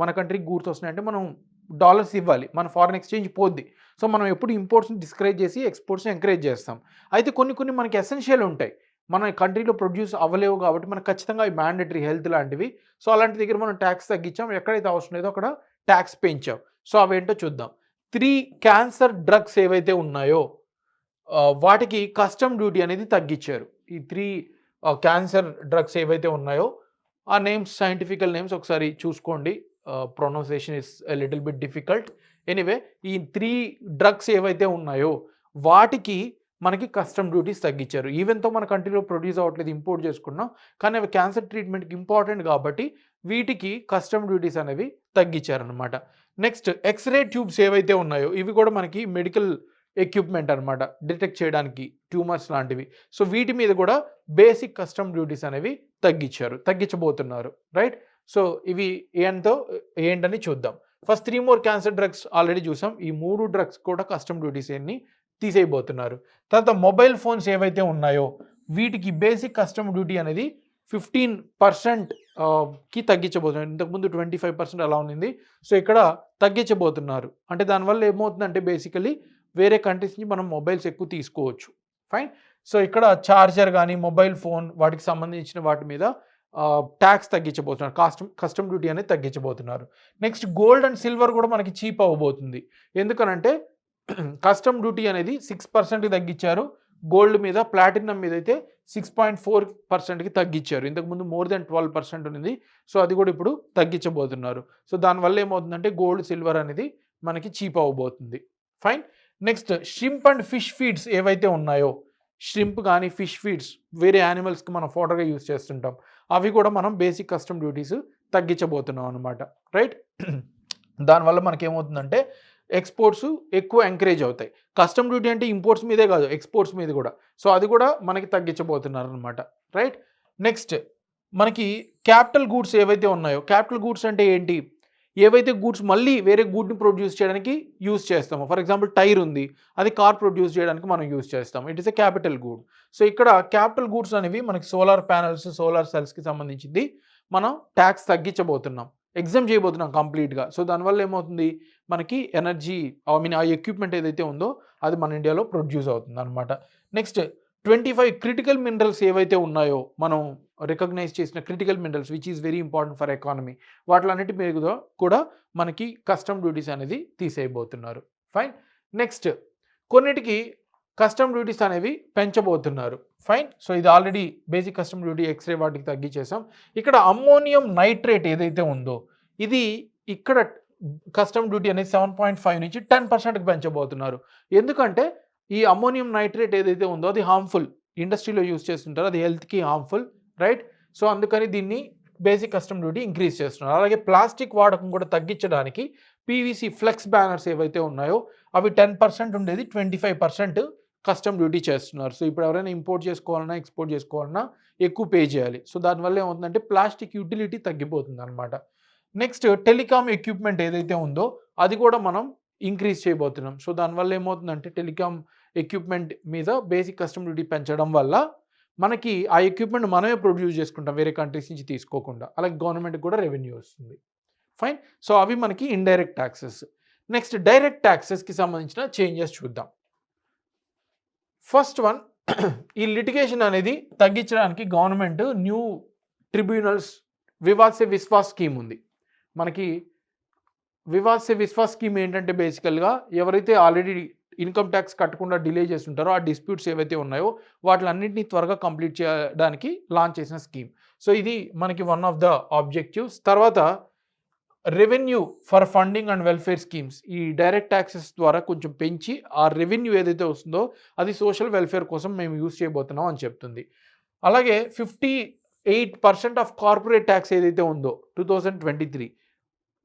మన కంట్రీకి గూడ్స్ వస్తున్నాయంటే మనం డాలర్స్ ఇవ్వాలి, మన ఫారెన్ ఎక్స్చేంజ్ పోద్ది. సో మనం ఎప్పుడు ఇంపోర్ట్స్ని డిస్కరేజ్ చేసి ఎక్స్పోర్ట్స్ని ఎంకరేజ్ చేస్తాం. అయితే కొన్ని మనకి ఎసెన్షియల్ ఉంటాయి, మన కంట్రీలో ప్రొడ్యూస్ అవ్వలేవు కాబట్టి మనకు ఖచ్చితంగా అవి మ్యాండేటరీ, హెల్త్ లాంటివి. సో అలాంటి దగ్గర మనం ట్యాక్స్ తగ్గించాం, ఎక్కడైతే అవసరం లేదో అక్కడ ట్యాక్స్ పెంచాం. సో అవేంటో చూద్దాం. 3 క్యాన్సర్ డ్రగ్స్ ఏవైతే ఉన్నాయో వాటికి కస్టమ్ డ్యూటీ అనేది తగ్గించారు. ఈ 3 క్యాన్సర్ డ్రగ్స్ ఏవైతే ఉన్నాయో ఆ నేమ్స్, సైంటిఫికల్ నేమ్స్ ఒకసారి చూసుకోండి. Pronunciation is a little bit difficult. Anyway ఈ 3 డ్రగ్స్ ఏవైతే ఉన్నాయో వాటికి మనకి కస్టమ్ డ్యూటీస్ తగ్గించారు. ఈవెన్తో మన కంట్రీలో ప్రొడ్యూస్ అవ్వట్లేదు, ఇంపోర్ట్ చేసుకున్నాం, కానీ అవి క్యాన్సర్ ట్రీట్మెంట్కి ఇంపార్టెంట్ కాబట్టి వీటికి కస్టమ్ డ్యూటీస్ అనేవి తగ్గించారనమాట. నెక్స్ట్ ఎక్స్రే ట్యూబ్స్ ఏవైతే ఉన్నాయో ఇవి కూడా మనకి మెడికల్ ఎక్విప్మెంట్ అనమాట, డిటెక్ట్ చేయడానికి ట్యూమర్స్ లాంటివి. సో వీటి మీద కూడా బేసిక్ కస్టమ్ డ్యూటీస్ అనేవి తగ్గించబోతున్నారు. రైట్? సో ఇవి ఏంటని చూద్దాం. First 3 more cancer drugs already చూసాం. ఈ 3 డ్రగ్స్ కూడా కస్టమ్ డ్యూటీస్ తీసేయబోతున్నారు. తర్వాత మొబైల్ ఫోన్స్ ఏవైతే ఉన్నాయో వీటికి బేసిక్ కస్టమ్ డ్యూటీ అనేది 15% కి తగ్గించబోతున్నారు. ఇంతకుముందు 25% అలా ఉంది. సో ఇక్కడ తగ్గించబోతున్నారు. అంటే దానివల్ల ఏమవుతుందంటే బేసికలీ వేరే కంట్రీస్ నుంచి మనం మొబైల్స్ ఎక్కువ తీసుకోవచ్చు. ఫైన్. సో ఇక్కడ చార్జర్ కానీ మొబైల్ ఫోన్ వాటికి సంబంధించిన వాటి మీద ట్యాక్స్ తగ్గించబోతున్నారు, కస్టమ్ డ్యూటీ అనేది తగ్గించబోతున్నారు. నెక్స్ట్ గోల్డ్ అండ్ సిల్వర్ కూడా మనకి చీప్ అవ్వబోతుంది. ఎందుకనంటే కస్టమ్ డ్యూటీ అనేది 6%కి తగ్గించారు. గోల్డ్ మీద, ప్లాటినం మీద అయితే 6.4%కి తగ్గించారు. ఇంతకుముందు మోర్ దెన్ 12% ఉంది. సో అది కూడా ఇప్పుడు తగ్గించబోతున్నారు. సో దానివల్ల ఏమవుతుందంటే గోల్డ్, సిల్వర్ అనేది మనకి చీప్ అవ్వబోతుంది. Fine. Next shrimp and fish feeds ఏవైతే ఉన్నాయో, షింప్ కానీ ఫిష్ ఫీడ్స్ వేరే యానిమల్స్కి మనం ఫోటోగా యూజ్ చేస్తుంటాం, అవి కూడా మనం బేసిక్ కస్టమ్ డ్యూటీస్ తగ్గించబోతున్నాం అనమాట. రైట్. దానివల్ల మనకేమవుతుందంటే ఎక్స్పోర్ట్స్ ఎక్కువ ఎంకరేజ్ అవుతాయి. కస్టమ్ డ్యూటీ అంటే ఇంపోర్ట్స్ మీదే కాదు, ఎక్స్పోర్ట్స్ మీద కూడా. సో అది కూడా మనకి తగ్గించబోతున్నారు అనమాట. రైట్. నెక్స్ట్ మనకి క్యాపిటల్ గూడ్స్ ఏవైతే ఉన్నాయో, క్యాపిటల్ గూడ్స్ అంటే ఏంటి, ఏవైతే గూడ్స్ మళ్ళీ వేరే గూడ్ని ప్రొడ్యూస్ చేయడానికి యూజ్ చేస్తాము. ఫర్ ఎగ్జాంపుల్ టైర్ ఉంది, అది కార్ ప్రొడ్యూస్ చేయడానికి మనం యూజ్ చేస్తాము. It is a capital good. So ఇక్కడ క్యాపిటల్ గూడ్స్ అనేవి మనకి సోలార్ ప్యానల్స్, సోలార్ సెల్స్కి సంబంధించింది మనం ట్యాక్స్ తగ్గించబోతున్నాం, ఎగ్జామ్ చేయబోతున్నాం కంప్లీట్గా. సో దానివల్ల ఏమవుతుంది, మనకి ఎనర్జీ ఆ ఎక్విప్మెంట్ ఏదైతే ఉందో అది మన ఇండియాలో ప్రొడ్యూస్ అవుతుంది అనమాట. నెక్స్ట్ 25 క్రిటికల్ మినరల్స్ ఏవైతే ఉన్నాయో, మనం రికగ్నైజ్ చేసిన critical minerals which is very important for economy, వాటిలన్నిటి మీద కూడా మనకి కస్టమ్ డ్యూటీస్ అనేది తీసేయబోతున్నారు. ఫైన్. నెక్స్ట్ కొన్నిటికి కస్టమ్ డ్యూటీస్ అనేవి పెంచబోతున్నారు. ఫైన్. సో ఇది already basic custom duty, x-ray వాటికి తగ్గించేసాం. ఇక్కడ అమ్మోనియం నైట్రేట్ ఏదైతే ఉందో, ఇది ఇక్కడ కస్టమ్ డ్యూటీ అనేది 7.5 నుంచి 10%కి పెంచబోతున్నారు. ఎందుకంటే ఈ అమ్మోనియం నైట్రేట్ ఏదైతే ఉందో అది హార్మ్ఫుల్, ఇండస్ట్రీలో యూజ్ చేస్తుంటారు, అది హెల్త్కి హార్మ్ఫుల్. రైట్. సో అందుకని దీన్ని బేసిక్ కస్టమ్ డ్యూటీ ఇంక్రీజ్ చేస్తున్నారు. అలాగే ప్లాస్టిక్ వాడకం కూడా తగ్గించడానికి పీవీసీ ఫ్లెక్స్ బ్యానర్స్ ఏవైతే ఉన్నాయో అవి 10% ఉండేది 25% కస్టమ్ డ్యూటీ చేస్తున్నారు. సో ఇప్పుడు ఎవరైనా ఇంపోర్ట్ చేసుకోవాలన్నా, ఎక్స్పోర్ట్ చేసుకోవాలన్నా ఎక్కువ పే చేయాలి. సో దానివల్ల ఏమవుతుందంటే ప్లాస్టిక్ యూటిలిటీ తగ్గిపోతుంది అనమాట. నెక్స్ట్ టెలికామ్ ఎక్విప్మెంట్ ఏదైతే ఉందో అది కూడా మనం ఇంక్రీజ్ చేయబోతున్నాం. సో దానివల్ల ఏమవుతుందంటే టెలికామ్ ఎక్విప్మెంట్ మీద బేసిక్ కస్టమ్ డ్యూటీ పెంచడం వల్ల మనకి ఆ ఎక్విప్మెంట్ మనమే ప్రొడ్యూస్ చేసుకుంటాం, వేరే కంట్రీస్ నుంచి తీసుకోకుండా. అలాగే గవర్నమెంట్కి కూడా రెవెన్యూ వస్తుంది. ఫైన్. సో అవి మనకి ఇండైరెక్ట్ ట్యాక్సెస్. నెక్స్ట్ డైరెక్ట్ ట్యాక్సెస్కి సంబంధించిన చేంజెస్ చూద్దాం. ఫస్ట్ వన్, ఈ లిటిగేషన్ అనేది తగ్గించడానికి గవర్నమెంట్ న్యూ ట్రిబ్యునల్స్, వివాద్ సే విశ్వాస్ స్కీమ్ ఉంది. మనకి వివాద్ సే విశ్వాస్ స్కీమ్ ఏంటంటే బేసికల్గా ఎవరైతే ఆల్రెడీ ఇన్కమ్ ట్యాక్స్ కట్టకుండా డిలే చేస్తుంటారో ఆ డిస్ప్యూట్స్ ఏవైతే ఉన్నాయో వాటిలన్నింటినీ త్వరగా కంప్లీట్ చేయడానికి లాంచ్ చేసిన స్కీమ్. సో ఇది మనకి వన్ ఆఫ్ ద ఆబ్జెక్టివ్స్. తర్వాత revenue for funding and welfare schemes, ఈ డైరెక్ట్ ట్యాక్సెస్ ద్వారా కొంచెం పెంచి ఆ రెవెన్యూ ఏదైతే వస్తుందో అది సోషల్ వెల్ఫేర్ కోసం మేము యూజ్ చేయబోతున్నాం అని చెప్తుంది. అలాగే 58% ఆఫ్ కార్పొరేట్ ట్యాక్స్ ఏదైతే ఉందో 2023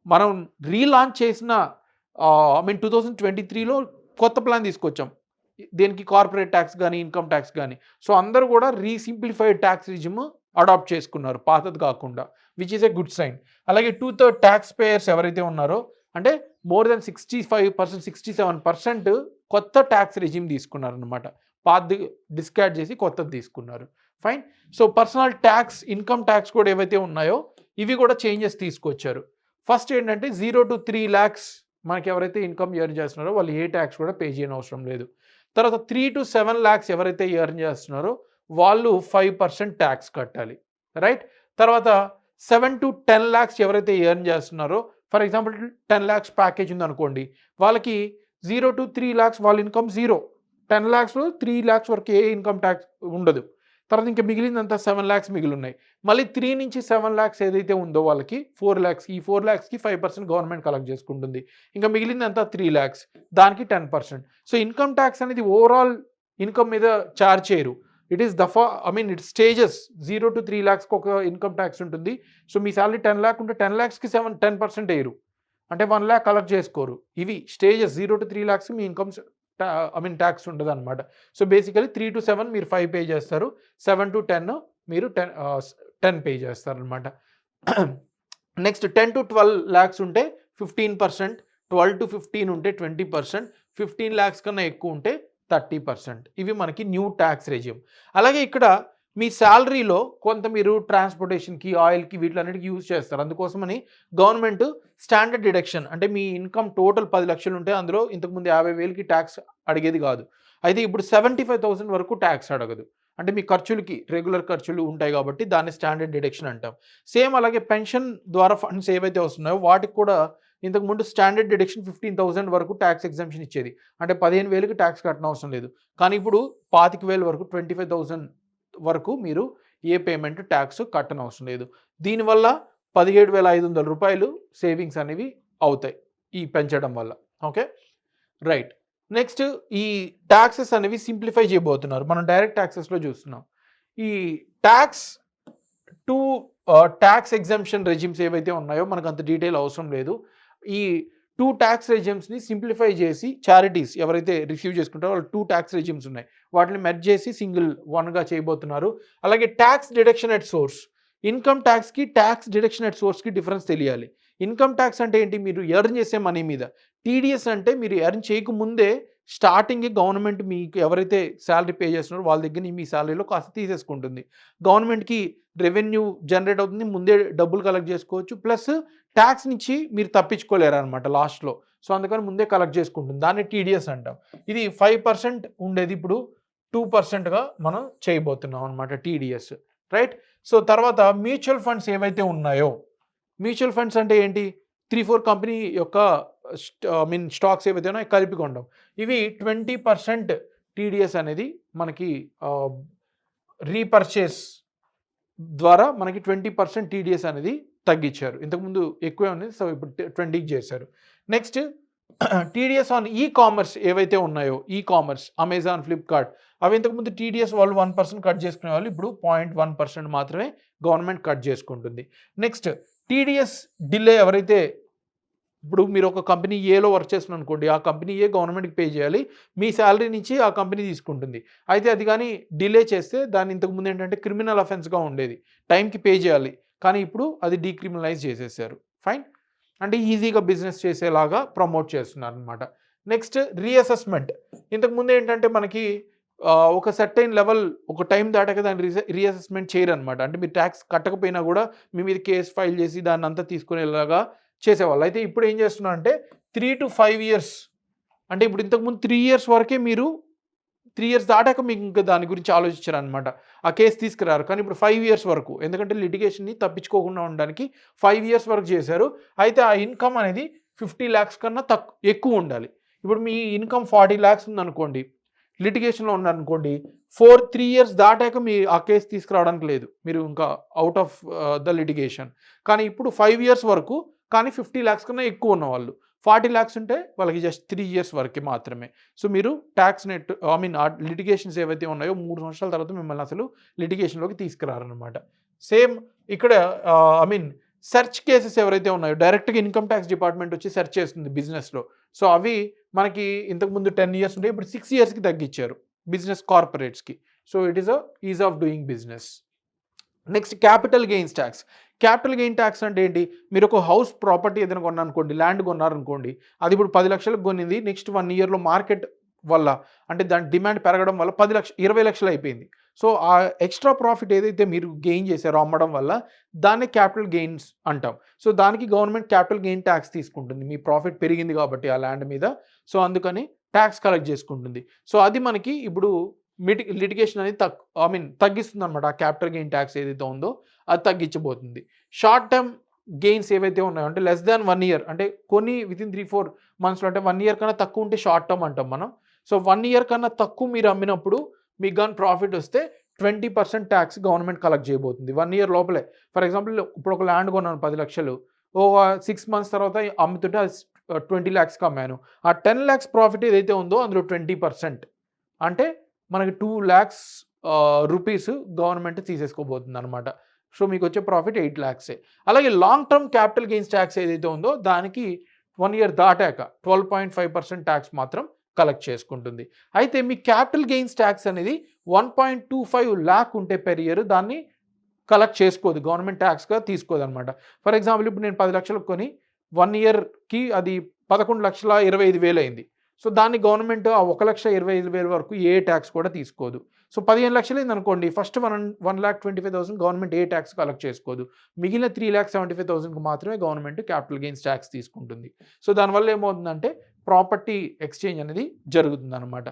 మనం రీలాంచ్ చేసిన 2023లో కొత్త ప్లాన్ తీసుకొచ్చాం దేనికి, కార్పొరేట్ ట్యాక్స్ కానీ ఇన్కమ్ ట్యాక్స్ కానీ. సో అందరూ కూడా రీసింప్లిఫైడ్ ట్యాక్స్ రిజిమ్ అడాప్ట్ చేసుకున్నారు పాతది కాకుండా, which is a good sign. అలాగే 2/3 ట్యాక్స్ పేయర్స్ ఎవరైతే ఉన్నారో, అంటే మోర్ దెన్ 65%, 67% కొత్త ట్యాక్స్ రిజిమ్ తీసుకున్నారు అనమాట. పాతది డిస్కార్డ్ చేసి కొత్తది తీసుకున్నారు. Fine. So personal tax, income tax కూడా ఏవైతే ఉన్నాయో ఇవి కూడా చేంజెస్ తీసుకొచ్చారు. ఫస్ట్ ఏంటంటే 0 to 3 lakhs మనకి ఎవరైతే ఇన్కమ్ ఎర్న్ చేస్తున్నారో వాళ్ళు ఏ ట్యాక్స్ కూడా పే చేయని అవసరం లేదు. తర్వాత 3 to 7 lakhs ఎవరైతే ఎర్న్ చేస్తున్నారో వాళ్ళు 5% ట్యాక్స్ కట్టాలి. రైట్. తర్వాత 7 to 10 lakhs ఎవరైతే ఎర్న్ చేస్తున్నారో, ఫర్ ఎగ్జాంపుల్ 10 lakhs ప్యాకేజ్ ఉందనుకోండి, వాళ్ళకి 0 to 3 lakhs వాళ్ళ ఇన్కమ్ 0, 10 lakhsలో 3 lakhs వరకు ఏ ఇన్కమ్ ట్యాక్స్ ఉండదు. తర్వాత ఇంకా మిగిలిందంతా 7 lakhs మిగిలి ఉన్నాయి. మళ్ళీ 3 నుంచి 7 lakhs ఏదైతే ఉందో వాళ్ళకి 4 lakhs, ఈ 4 lakhsకి 5% గవర్నమెంట్ కలెక్ట్ చేసుకుంటుంది. ఇంకా మిగిలిందంతా 3 lakhs, దానికి 10%. సో ఇన్కమ్ ట్యాక్స్ అనేది ఓవరాల్ ఇన్కమ్ మీద ఛార్జ్ చేయరు. It is it stages. 0 to 3 lakhsకి ఒక ఇన్కమ్ ట్యాక్స్ ఉంటుంది. సో మీ సాలరీ 10 lakh ఉంటే 10 lakhsకి 10% వేయరు, అంటే 1 lakh కలెక్ట్ చేసుకోరు. ఇవి stages. 0 to 3 lakhs me incomes tax ఉండదు అనమాట. సో బేసికలీ 3 to 7 మీరు 5 పే చేస్తారు, 7 to 10 మీరు 10 పే చేస్తారు అనమాట. నెక్స్ట్ 10 to 12 lakhs ఉంటే 15%, 12 to 15 ఉంటే 20%, 15 lakhs కన్నా ఎక్కువ ఉంటే 30%. ఇవి మనకి న్యూ ట్యాక్స్ రెజ్యూమ్. అలాగే ఇక్కడ మీ శాలరీలో కొంత మీరు ట్రాన్స్పోర్టేషన్కి, ఆయిల్కి, వీటిలన్నిటికీ యూజ్ చేస్తారు. అందుకోసమని గవర్నమెంట్ స్టాండర్డ్ డిడక్షన్, అంటే మీ ఇన్కమ్ టోటల్ 10 లక్షలు ఉంటే అందులో ఇంతకుముందు 50,000కి ట్యాక్స్ అడిగేది కాదు. అయితే ఇప్పుడు 75,000 వరకు ట్యాక్స్ అడగదు. అంటే మీ ఖర్చులకి రెగ్యులర్ ఖర్చులు ఉంటాయి కాబట్టి దాన్ని స్టాండర్డ్ డిడక్షన్ అంటాం. సేమ్ అలాగే పెన్షన్ ద్వారా ఫండ్స్ ఏవైతే వస్తున్నాయో వాటికి కూడా ఇంతకుముందు స్టాండర్డ్ డిడక్షన్ 15,000 వరకు ట్యాక్స్ ఎగ్జంప్షన్ ఇచ్చేది. అంటే 15,000కి ట్యాక్స్ కట్టనవసరం లేదు. కానీ ఇప్పుడు 25,000 వరకు 25,000 వరకు మీరు ఏ పేమెంట్ ట్యాక్స్ కట్టనవసరం లేదు. దీనివల్ల 17,500 రూపాయలు సేవింగ్స్ అనేవి అవుతాయి ఈ పెంచడం వల్ల. Okay, right. నెక్స్ట్ ఈ ట్యాక్సెస్ అనేవి సింప్లిఫై చేయబోతున్నారు. మనం డైరెక్ట్ ట్యాక్సెస్లో చూస్తున్నాం. ఈ tax to tax exemption regimes ఏవైతే ఉన్నాయో మనకు అంత డీటెయిల్ అవసరం లేదు. ఈ 2 ట్యాక్స్ రెజిమ్స్ని సింప్లిఫై చేసి చారిటీస్ ఎవరైతే రిసీవ్ చేసుకుంటారో వాళ్ళు 2 ట్యాక్స్ రెజిమ్స్ ఉన్నాయి, వాటిని మెర్జ్ చేసి సింగిల్ వన్గా చేయబోతున్నారు. అలాగే tax deduction at source, income ట్యాక్స్కి ట్యాక్స్ డిడక్షన్ ఎట్ సోర్స్కి డిఫరెన్స్ తెలియాలి. ఇన్కమ్ ట్యాక్స్ అంటే ఏంటి? మీరు ఎర్న్ చేసే మనీ మీద. టీడీఎస్ అంటే మీరు ఎర్న్ చేయకముందే స్టార్టింగే గవర్నమెంట్ మీకు ఎవరైతే శాలరీ పే చేస్తున్నారో వాళ్ళ దగ్గర మీ శాలరీలో కాస్త తీసేసుకుంటుంది. గవర్నమెంట్కి రెవెన్యూ జనరేట్ అవుతుంది, ముందే డబ్బులు కలెక్ట్ చేసుకోవచ్చు, ప్లస్ ట్యాక్స్ నుంచి మీరు తప్పించుకోలేరు అనమాట లాస్ట్లో. సో అందుకని ముందే కలెక్ట్ చేసుకుంటుంది, దాన్ని టీడీఎస్ అంటాం. ఇది 5% ఉండేది, ఇప్పుడు 2%గా మనం చేయబోతున్నాం అనమాట టీడీఎస్, రైట్. సో తర్వాత మ్యూచువల్ ఫండ్స్ ఏవైతే ఉన్నాయో, మ్యూచువల్ ఫండ్స్ అంటే ఏంటి? 3-4 కంపెనీ యొక్క స్టాక్స్ ఏవైతే ఉన్నాయో కలిపి కొండం. ఇవి 20% టీడీఎస్ అనేది మనకి రీపర్చేస్ ద్వారా మనకి 20% టీడీఎస్ అనేది తగ్గించారు. ఇంతకుముందు ఎక్కువే ఉంది, సో ఇప్పుడు 20కి చేశారు. Next TDS on e commerce ఏవైతే ఉన్నాయో, ఈ కామర్స్ అమెజాన్, ఫ్లిప్కార్ట్, అవి ఇంతకుముందు టీడీఎస్ వాళ్ళు 1% కట్ చేసుకునే వాళ్ళు ఇప్పుడు 0.1% మాత్రమే గవర్నమెంట్ కట్ చేసుకుంటుంది. నెక్స్ట్ టీడీఎస్ డిలే, ఎవరైతే ఇప్పుడు మీరు ఒక కంపెనీ ఏలో వర్క్ చేస్తున్నారు అనుకోండి, ఆ కంపెనీ ఏ గవర్నమెంట్కి పే చేయాలి, మీ శాలరీ నుంచి ఆ కంపెనీ తీసుకుంటుంది. అయితే అది కానీ డిలే చేస్తే దాన్ని ఇంతకుముందు ఏంటంటే క్రిమినల్ అఫెన్స్గా ఉండేది, టైంకి పే చేయాలి, కానీ ఇప్పుడు అది డీక్రిమినలైజ్ చేసేసారు. ఫైన్, అంటే ఈజీగా బిజినెస్ చేసేలాగా ప్రమోట్ చేస్తున్నారు అనమాట. నెక్స్ట్ రీఅసెస్మెంట్, ఇంతకుముందు ఏంటంటే మనకి ఒక సర్టైన్ లెవెల్, ఒక టైం దాటాక దాన్ని రీఅసెస్మెంట్ చేయరు అనమాట. అంటే మీరు ట్యాక్స్ కట్టకపోయినా కూడా మీ మీద కేసు ఫైల్ చేసి దాన్ని అంతా తీసుకునేలాగా చేసేవాళ్ళు. అయితే ఇప్పుడు ఏం చేస్తున్నారు అంటే 3 to 5 years, అంటే ఇప్పుడు ఇంతకుముందు 3 years వరకే మీరు 3 years దాటాక మీకు ఇంకా దాని గురించి ఆలోచించారనమాట, ఆ కేసు తీసుకురారు. కానీ ఇప్పుడు 5 years వరకు, ఎందుకంటే లిటిగేషన్ని తప్పించుకోకుండా ఉండడానికి 5 years వరకు చేశారు. అయితే ఆ ఇన్కమ్ అనేది 50 lakhs కన్నా ఎక్కువ ఉండాలి. ఇప్పుడు మీ ఇన్కమ్ 40 lakhs ఉందనుకోండి, లిటిగేషన్లో ఉన్నారనుకోండి, 3 years దాటాక మీ ఆ కేసు తీసుకురావడానికి లేదు, మీరు ఇంకా అవుట్ ఆఫ్ ద లిటిగేషన్. కానీ ఇప్పుడు 5 years వరకు, కానీ 50 lakhs కన్నా ఎక్కువ ఉన్నవాళ్ళు, 40 lakhs ఉంటే వాళ్ళకి జస్ట్ 3 years వరకు మాత్రమే. సో మీరు ట్యాక్స్ నెట్ ఆ లిటిగేషన్స్ ఏవైతే ఉన్నాయో 3 సంవత్సరాల తర్వాత మిమ్మల్ని అసలు లిటిగేషన్లోకి తీసుకురారనమాట. సేమ్ ఇక్కడ సెర్చ్ కేసెస్ ఎవరైతే ఉన్నాయో, డైరెక్ట్గా ఇన్కమ్ ట్యాక్స్ డిపార్ట్మెంట్ వచ్చి సెర్చ్ చేస్తుంది బిజినెస్లో. సో అవి మనకి ఇంతకుముందు 10 years ఉంటే ఇప్పుడు 6 yearsకి తగ్గించారు బిజినెస్ కార్పొరేట్స్కి. So it is a ease of doing business. Next capital gains tax. Capital gain tax అంటే ఏంటి? మీరు ఒక హౌస్ ప్రాపర్టీ ఏదైనా కొన్నారనుకోండి, ల్యాండ్ కొన్నారనుకోండి, అది ఇప్పుడు 10 లక్షలకు కొనింది, నెక్స్ట్ 1 yearలో మార్కెట్ వల్ల, అంటే దాని డిమాండ్ పెరగడం వల్ల 20 లక్షలు అయిపోయింది. సో ఆ ఎక్స్ట్రా ప్రాఫిట్ ఏదైతే మీరు గెయిన్ చేశారో అమ్మడం వల్ల, దాన్ని క్యాపిటల్ గెయిన్స్ అంటాం. సో దానికి గవర్నమెంట్ క్యాపిటల్ గెయిన్ ట్యాక్స్ తీసుకుంటుంది, మీ ప్రాఫిట్ పెరిగింది కాబట్టి ఆ ల్యాండ్ మీద. సో అందుకని ట్యాక్స్ కలెక్ట్ చేసుకుంటుంది. సో అది మనకి ఇప్పుడు లిటిగేషన్ అనేది తగ్గిస్తుంది అనమాట. ఆ క్యాపిటల్ గెయిన్ ట్యాక్స్ ఏదైతే ఉందో అది తగ్గించబోతుంది. షార్ట్ టర్మ్ గెయిన్స్ ఏవైతే ఉన్నాయో, అంటే less than 1 year, అంటే కొన్ని వితిన్ 3-4 monthsలో, అంటే 1 year కన్నా తక్కువ ఉంటే షార్ట్ టర్మ్ అంటాం మనం. సో 1 year కన్నా తక్కువ మీరు అమ్మినప్పుడు మీకు కానీ ప్రాఫిట్ వస్తే 20% ట్యాక్స్ గవర్నమెంట్ కలెక్ట్ చేయబోతుంది 1 year లోపలే. ఫర్ ఎగ్జాంపుల్ ఇప్పుడు ఒక ల్యాండ్ కొన్నాను 10 లక్షలు, ఒక 6 months తర్వాత అమ్ముతుంటే అది 20 lakhsకి అమ్మాను. ఆ 10 lakhs ప్రాఫిట్ ఏదైతే ఉందో అందులో 20%, అంటే మనకి 2 lakhs రూపీస్ గవర్నమెంట్ తీసేసుకోబోతుంది అనమాట. సో మీకు వచ్చే ప్రాఫిట్ 8 lakhs. అలాగే long term capital gains tax ఏదైతే ఉందో దానికి 1 year దాటాక 12.5% ట్యాక్స్ మాత్రం కలెక్ట్ చేసుకుంటుంది. అయితే మీ క్యాపిటల్ గెయిన్స్ ట్యాక్స్ అనేది 1.25 lakh ఉంటే పెర్ ఇయర్ దాన్ని కలెక్ట్ చేసుకోదు, గవర్నమెంట్ ట్యాక్స్గా తీసుకోదు అనమాట. ఫర్ ఎగ్జాంపుల్ ఇప్పుడు నేను 10 లక్షలకు కొని 1 yearకి అది 11,25,000 అయింది. సో దాన్ని గవర్నమెంట్ ఆ 1,25,000 వరకు ఏ ట్యాక్స్ కూడా తీసుకోదు. సో 15 లక్షలు అయింది అనుకోండి, ఫస్ట్ 1,25,000 గవర్నమెంట్ ఏ ట్యాక్స్ కలెక్ట్ చేసుకోదు, మిగిలిన 3,75,000కి మాత్రమే గవర్నమెంట్ క్యాపిటల్ గెయిన్స్ ట్యాక్స్ తీసుకుంటుంది. సో దానివల్ల ఏమవుతుందంటే ప్రాపర్టీ ఎక్స్చేంజ్ అనేది జరుగుతుంది అనమాట.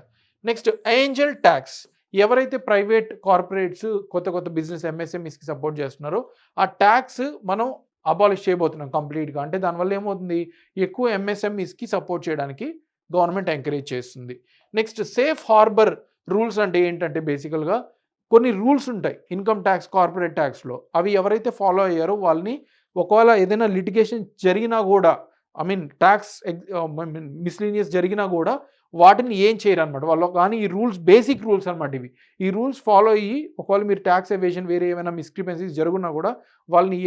Next Angel tax. ఎవరైతే ప్రైవేట్ కార్పొరేట్స్ కొత్త బిజినెస్ ఎంఎస్ఎంఈస్కి సపోర్ట్ చేస్తున్నారో ఆ ట్యాక్స్ మనం అబాలిష్ చేయబోతున్నాం కంప్లీట్గా. అంటే దానివల్ల ఏమవుతుంది, ఎక్కువ ఎంఎస్ఎంఈస్కి సపోర్ట్ చేయడానికి గవర్నమెంట్ ఎంకరేజ్ చేస్తుంది. నెక్స్ట్ సేఫ్ హార్బర్ రూల్స్ అంటే ఏంటంటే బేసికల్గా కొన్ని రూల్స్ ఉంటాయి ఇన్కమ్ ట్యాక్స్, కార్పొరేట్ ట్యాక్స్లో. అవి ఎవరైతే ఫాలో అయ్యారో వాళ్ళని ఒకవేళ ఏదైనా లిటిగేషన్ జరిగినా కూడా, ట్యాక్స్ మిస్లీనియస్ జరిగినా కూడా వాటిని ఏం చేయరు అనమాట వాళ్ళు. కానీ ఈ రూల్స్ బేసిక్ రూల్స్ అనమాట ఇవి. ఈ రూల్స్ ఫాలో అయ్యి ఒకవేళ మీరు ట్యాక్స్ ఎవేషన్ వేరే ఏమైనా మిస్క్రిపెన్సీస్ జరుగున్నా కూడా వాళ్ళని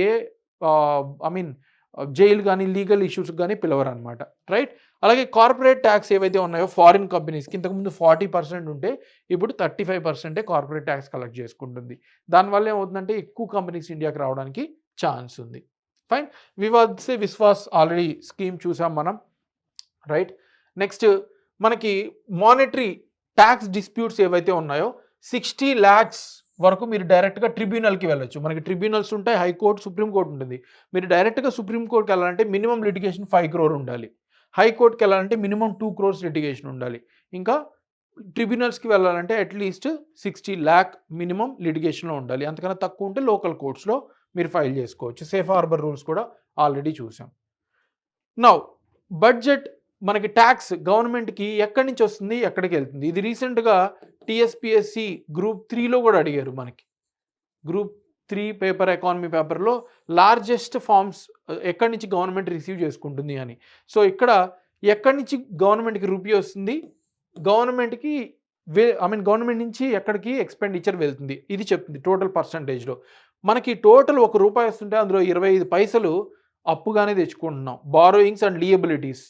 జైలు కానీ లీగల్ ఇష్యూస్ కానీ పిలవరు అనమాట, రైట్. అలాగే కార్పొరేట్ ట్యాక్స్ ఏవైతే ఉన్నాయో ఫారిన్ కంపెనీస్కి ఇంతకుముందు 40% ఉంటే ఇప్పుడు 35% కార్పొరేట్ ట్యాక్స్ కలెక్ట్ చేసుకుంటుంది. దానివల్ల ఏమవుతుందంటే ఎక్కువ కంపెనీస్ ఇండియాకి రావడానికి ఛాన్స్ ఉంది. ఫైన్. వివాద్ సే విశ్వాస్ ఆల్రెడీ స్కీమ్ చూసాం మనం, రైట్. నెక్స్ట్ మనకి మానిటరీ ట్యాక్స్ డిస్ప్యూట్స్ ఏవైతే ఉన్నాయో 60 lakhs వరకు మీరు డైరెక్ట్గా ట్రిబ్యునల్కి వెళ్ళొచ్చు. మనకి ట్రిబ్యునల్స్ ఉంటాయి, హైకోర్టు, సుప్రీంకోర్టు ఉంటుంది. మీరు డైరెక్ట్గా సుప్రీంకోర్టుకి వెళ్ళాలంటే మినిమం లిటిగేషన్ 5 crore ఉండాలి. హైకోర్టుకి వెళ్ళాలంటే మినిమం 2 crores లిటిగేషన్ ఉండాలి. ఇంకా ట్రిబ్యునల్స్కి వెళ్ళాలంటే అట్లీస్ట్ 60 lakh మినిమం లిటిగేషన్లో ఉండాలి. అంతకన్నా తక్కువ ఉంటే లోకల్ కోర్ట్స్లో మీరు ఫైల్ చేసుకోవచ్చు. సేఫ్ హార్బర్ రూల్స్ కూడా ఆల్రెడీ చూసాం. నౌ బడ్జెట్ మనకి ట్యాక్స్ గవర్నమెంట్కి ఎక్కడి నుంచి వస్తుంది, ఎక్కడికి వెళ్తుంది? ఇది రీసెంట్గా టీఎస్పిఎస్సి గ్రూప్ 3లో కూడా అడిగారు. మనకి గ్రూప్ 3 పేపర్, ఎకానమీ పేపర్లో లార్జెస్ట్ ఫార్మ్స్ ఎక్కడి నుంచి గవర్నమెంట్ రిసీవ్ చేసుకుంటుంది అని. సో ఇక్కడ ఎక్కడి నుంచి గవర్నమెంట్కి రూపీ వస్తుంది, గవర్నమెంట్కి గవర్నమెంట్ నుంచి ఎక్కడికి ఎక్స్పెండిచర్ వెళ్తుంది, ఇది చెప్తుంది టోటల్ పర్సంటేజ్లో. మనకి టోటల్ ₹1 వస్తుంటే అందులో 25 పైసలు అప్పుగానే తెచ్చుకుంటున్నాం. బారోయింగ్స్ అండ్ లియబిలిటీస్,